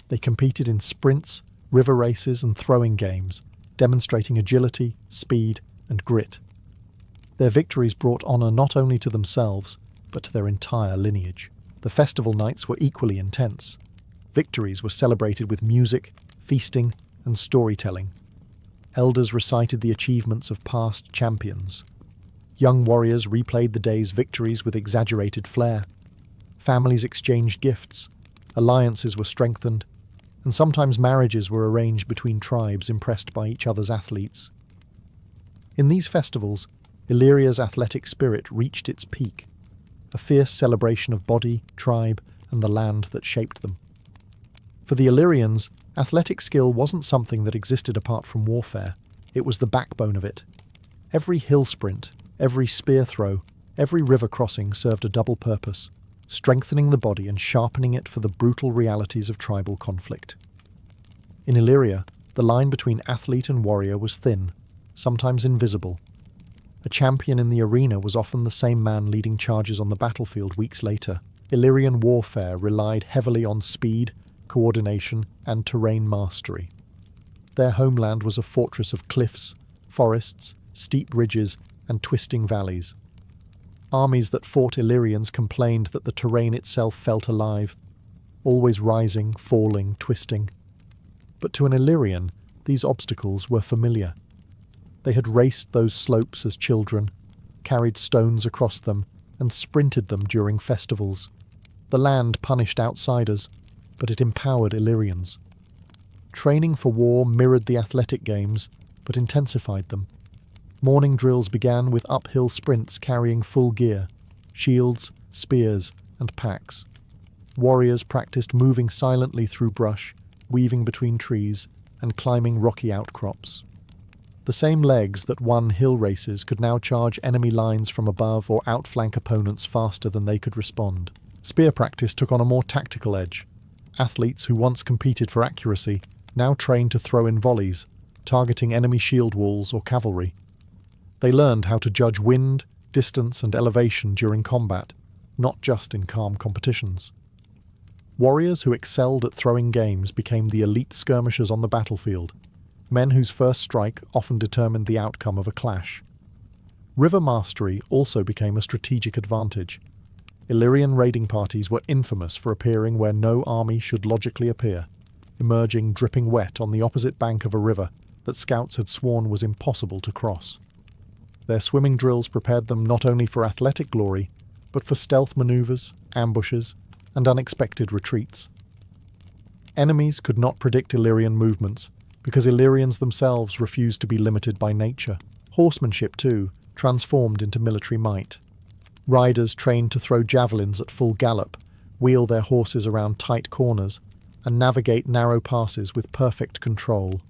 They competed in sprints, river races, and throwing games, demonstrating agility, speed, and grit. Their victories brought honour not only to themselves, but to their entire lineage. The festival nights were equally intense. Victories were celebrated with music, feasting, and storytelling. Elders recited the achievements of past champions. Young warriors replayed the day's victories with exaggerated flair. Families exchanged gifts, alliances were strengthened, and sometimes marriages were arranged between tribes impressed by each other's athletes. In these festivals, Illyria's athletic spirit reached its peak, a fierce celebration of body, tribe, and the land that shaped them. For the Illyrians, athletic skill wasn't something that existed apart from warfare. It was the backbone of it. Every hill sprint, every spear throw, every river crossing served a double purpose, strengthening the body and sharpening it for the brutal realities of tribal conflict. In Illyria, the line between athlete and warrior was thin, sometimes invisible. A champion in the arena was often the same man leading charges on the battlefield weeks later. Illyrian warfare relied heavily on speed, coordination, and terrain mastery. Their homeland was a fortress of cliffs, forests, steep ridges, and twisting valleys. Armies that fought Illyrians complained that the terrain itself felt alive, always rising, falling, twisting. But to an Illyrian, these obstacles were familiar. They had raced those slopes as children, carried stones across them, and sprinted them during festivals. The land punished outsiders, but it empowered Illyrians. Training for war mirrored the athletic games, but intensified them. Morning drills began with uphill sprints carrying full gear, shields, spears, and packs. Warriors practiced moving silently through brush, weaving between trees, and climbing rocky outcrops. The same legs that won hill races could now charge enemy lines from above or outflank opponents faster than they could respond. Spear practice took on a more tactical edge. Athletes who once competed for accuracy now trained to throw in volleys, targeting enemy shield walls or cavalry. They learned how to judge wind, distance and elevation during combat, not just in calm competitions. Warriors who excelled at throwing games became the elite skirmishers on the battlefield, men whose first strike often determined the outcome of a clash. River mastery also became a strategic advantage. Illyrian raiding parties were infamous for appearing where no army should logically appear, emerging dripping wet on the opposite bank of a river that scouts had sworn was impossible to cross. Their swimming drills prepared them not only for athletic glory, but for stealth maneuvers, ambushes, and unexpected retreats. Enemies could not predict Illyrian movements, because Illyrians themselves refused to be limited by nature. Horsemanship, too, transformed into military might. Riders trained to throw javelins at full gallop, wheel their horses around tight corners, and navigate narrow passes with perfect control.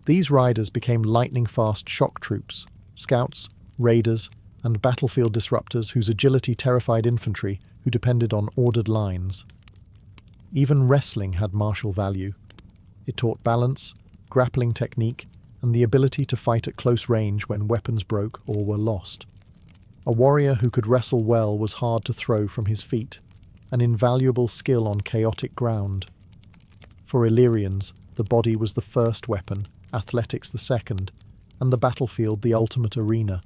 These riders became lightning-fast shock troops, scouts, raiders, and battlefield disruptors whose agility terrified infantry who depended on ordered lines. Even wrestling had martial value. It taught balance, grappling technique, and the ability to fight at close range when weapons broke or were lost. A warrior who could wrestle well was hard to throw from his feet, an invaluable skill on chaotic ground. For Illyrians, the body was the first weapon, athletics the second, and the battlefield the ultimate arena.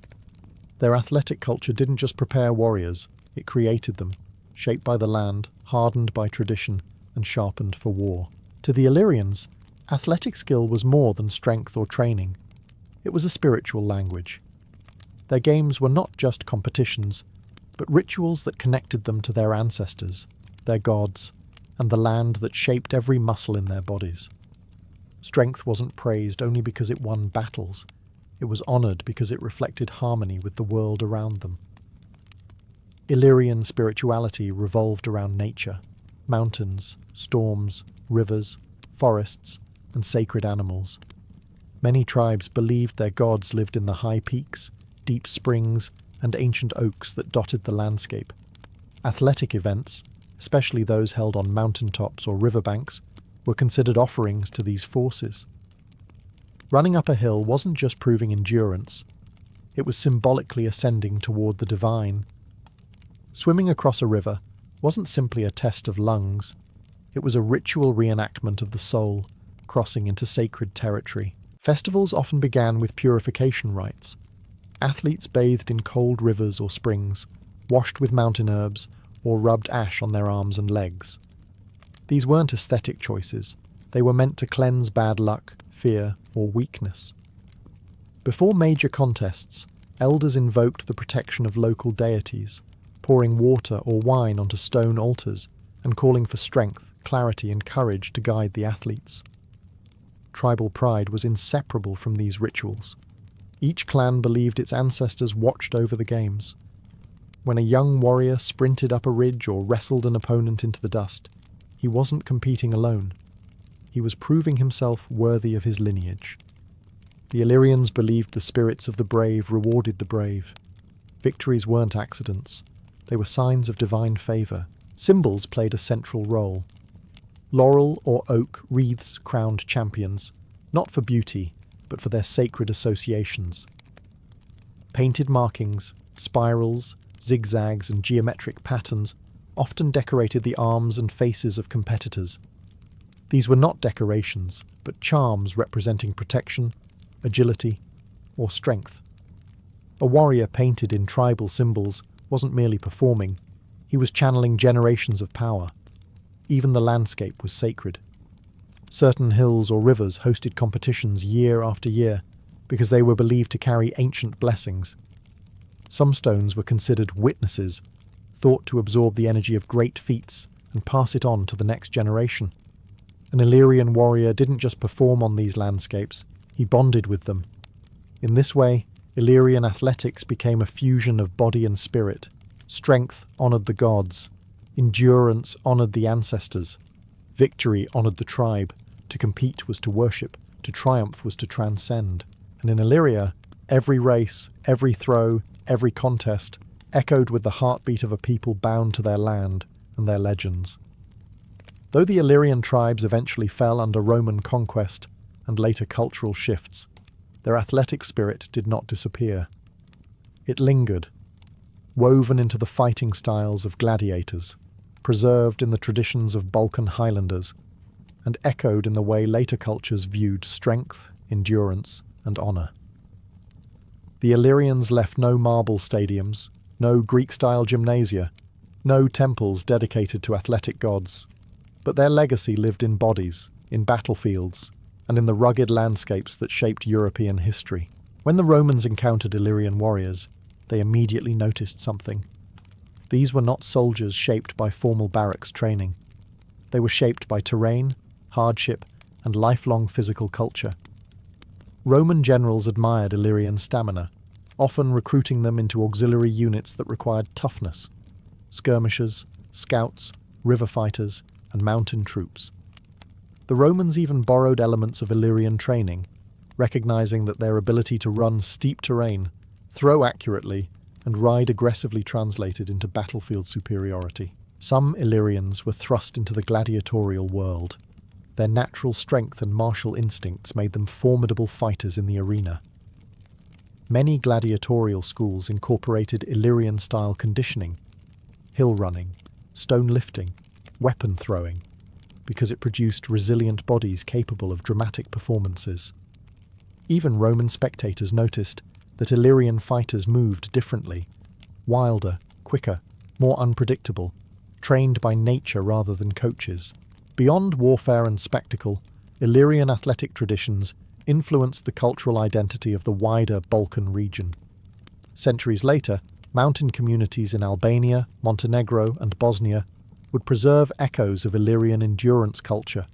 Their athletic culture didn't just prepare warriors, it created them, shaped by the land, hardened by tradition, and sharpened for war. To the Illyrians, athletic skill was more than strength or training. It was a spiritual language. Their games were not just competitions, but rituals that connected them to their ancestors, their gods, and the land that shaped every muscle in their bodies. Strength wasn't praised only because it won battles. It was honoured because it reflected harmony with the world around them. Illyrian spirituality revolved around nature, mountains, storms, rivers, forests, and sacred animals. Many tribes believed their gods lived in the high peaks, deep springs, and ancient oaks that dotted the landscape. Athletic events, especially those held on mountaintops or riverbanks, were considered offerings to these forces. Running up a hill wasn't just proving endurance, it was symbolically ascending toward the divine. Swimming across a river wasn't simply a test of lungs, it was a ritual reenactment of the soul, crossing into sacred territory. Festivals often began with purification rites. Athletes bathed in cold rivers or springs, washed with mountain herbs, or rubbed ash on their arms and legs. These weren't aesthetic choices, they were meant to cleanse bad luck, fear, or weakness. Before major contests, elders invoked the protection of local deities, pouring water or wine onto stone altars and calling for strength, clarity, and courage to guide the athletes. Tribal pride was inseparable from these rituals. Each clan believed its ancestors watched over the games. When a young warrior sprinted up a ridge or wrestled an opponent into the dust, he wasn't competing alone. He was proving himself worthy of his lineage. The Illyrians believed the spirits of the brave rewarded the brave. Victories weren't accidents. They were signs of divine favour. Symbols played a central role. Laurel or oak wreaths crowned champions, not for beauty, but for their sacred associations. Painted markings, spirals, zigzags, and geometric patterns often decorated the arms and faces of competitors. These were not decorations, but charms representing protection, agility, or strength. A warrior painted in tribal symbols wasn't merely performing, he was channeling generations of power. Even the landscape was sacred. Certain hills or rivers hosted competitions year after year because they were believed to carry ancient blessings. Some stones were considered witnesses, thought to absorb the energy of great feats and pass it on to the next generation. An Illyrian warrior didn't just perform on these landscapes, he bonded with them. In this way, Illyrian athletics became a fusion of body and spirit. Strength honoured the gods, endurance honoured the ancestors, victory honoured the tribe. To compete was to worship, to triumph was to transcend. And in Illyria, every race, every throw, every contest, echoed with the heartbeat of a people bound to their land and their legends. Though the Illyrian tribes eventually fell under Roman conquest and later cultural shifts, their athletic spirit did not disappear. It lingered, woven into the fighting styles of gladiators, preserved in the traditions of Balkan Highlanders, and echoed in the way later cultures viewed strength, endurance, and honour. The Illyrians left no marble stadiums, no Greek-style gymnasia, no temples dedicated to athletic gods, but their legacy lived in bodies, in battlefields, and in the rugged landscapes that shaped European history. When the Romans encountered Illyrian warriors, they immediately noticed something. These were not soldiers shaped by formal barracks training. They were shaped by terrain, hardship, and lifelong physical culture. Roman generals admired Illyrian stamina, often recruiting them into auxiliary units that required toughness: skirmishers, scouts, river fighters, and mountain troops. The Romans even borrowed elements of Illyrian training, recognizing that their ability to run steep terrain, throw accurately, and ride aggressively translated into battlefield superiority. Some Illyrians were thrust into the gladiatorial world. Their natural strength and martial instincts made them formidable fighters in the arena. Many gladiatorial schools incorporated Illyrian-style conditioning, hill running, stone lifting, weapon throwing, because it produced resilient bodies capable of dramatic performances. Even Roman spectators noticed that Illyrian fighters moved differently, wilder, quicker, more unpredictable, trained by nature rather than coaches. Beyond warfare and spectacle, Illyrian athletic traditions influenced the cultural identity of the wider Balkan region. Centuries later, mountain communities in Albania, Montenegro, and Bosnia would preserve echoes of Illyrian endurance culture: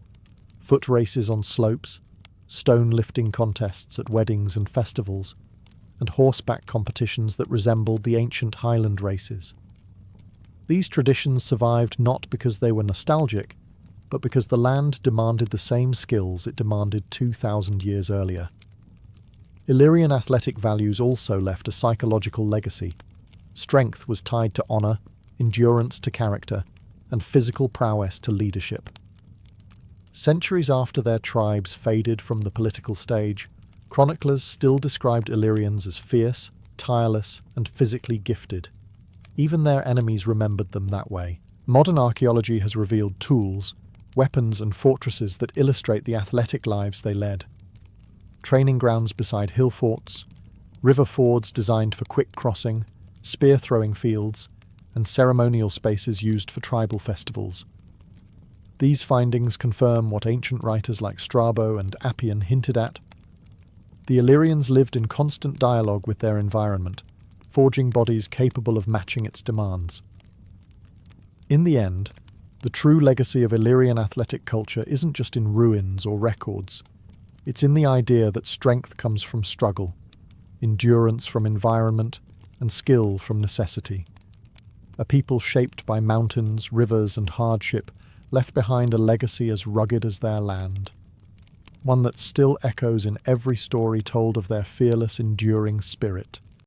foot races on slopes, stone lifting contests at weddings and festivals, and horseback competitions that resembled the ancient Highland races. These traditions survived not because they were nostalgic, but because the land demanded the same skills it demanded 2,000 years earlier. Illyrian athletic values also left a psychological legacy. Strength was tied to honour, endurance to character, and physical prowess to leadership. Centuries after their tribes faded from the political stage, chroniclers still described Illyrians as fierce, tireless, and physically gifted. Even their enemies remembered them that way. Modern archaeology has revealed tools, weapons, and fortresses that illustrate the athletic lives they led. Training grounds beside hill forts, river fords designed for quick crossing, spear-throwing fields, and ceremonial spaces used for tribal festivals. These findings confirm what ancient writers like Strabo and Appian hinted at. The Illyrians lived in constant dialogue with their environment, forging bodies capable of matching its demands. In the end, the true legacy of Illyrian athletic culture isn't just in ruins or records. It's in the idea that strength comes from struggle, endurance from environment, and skill from necessity. A people shaped by mountains, rivers, and hardship left behind a legacy as rugged as their land. One that still echoes in every story told of their fearless, enduring spirit.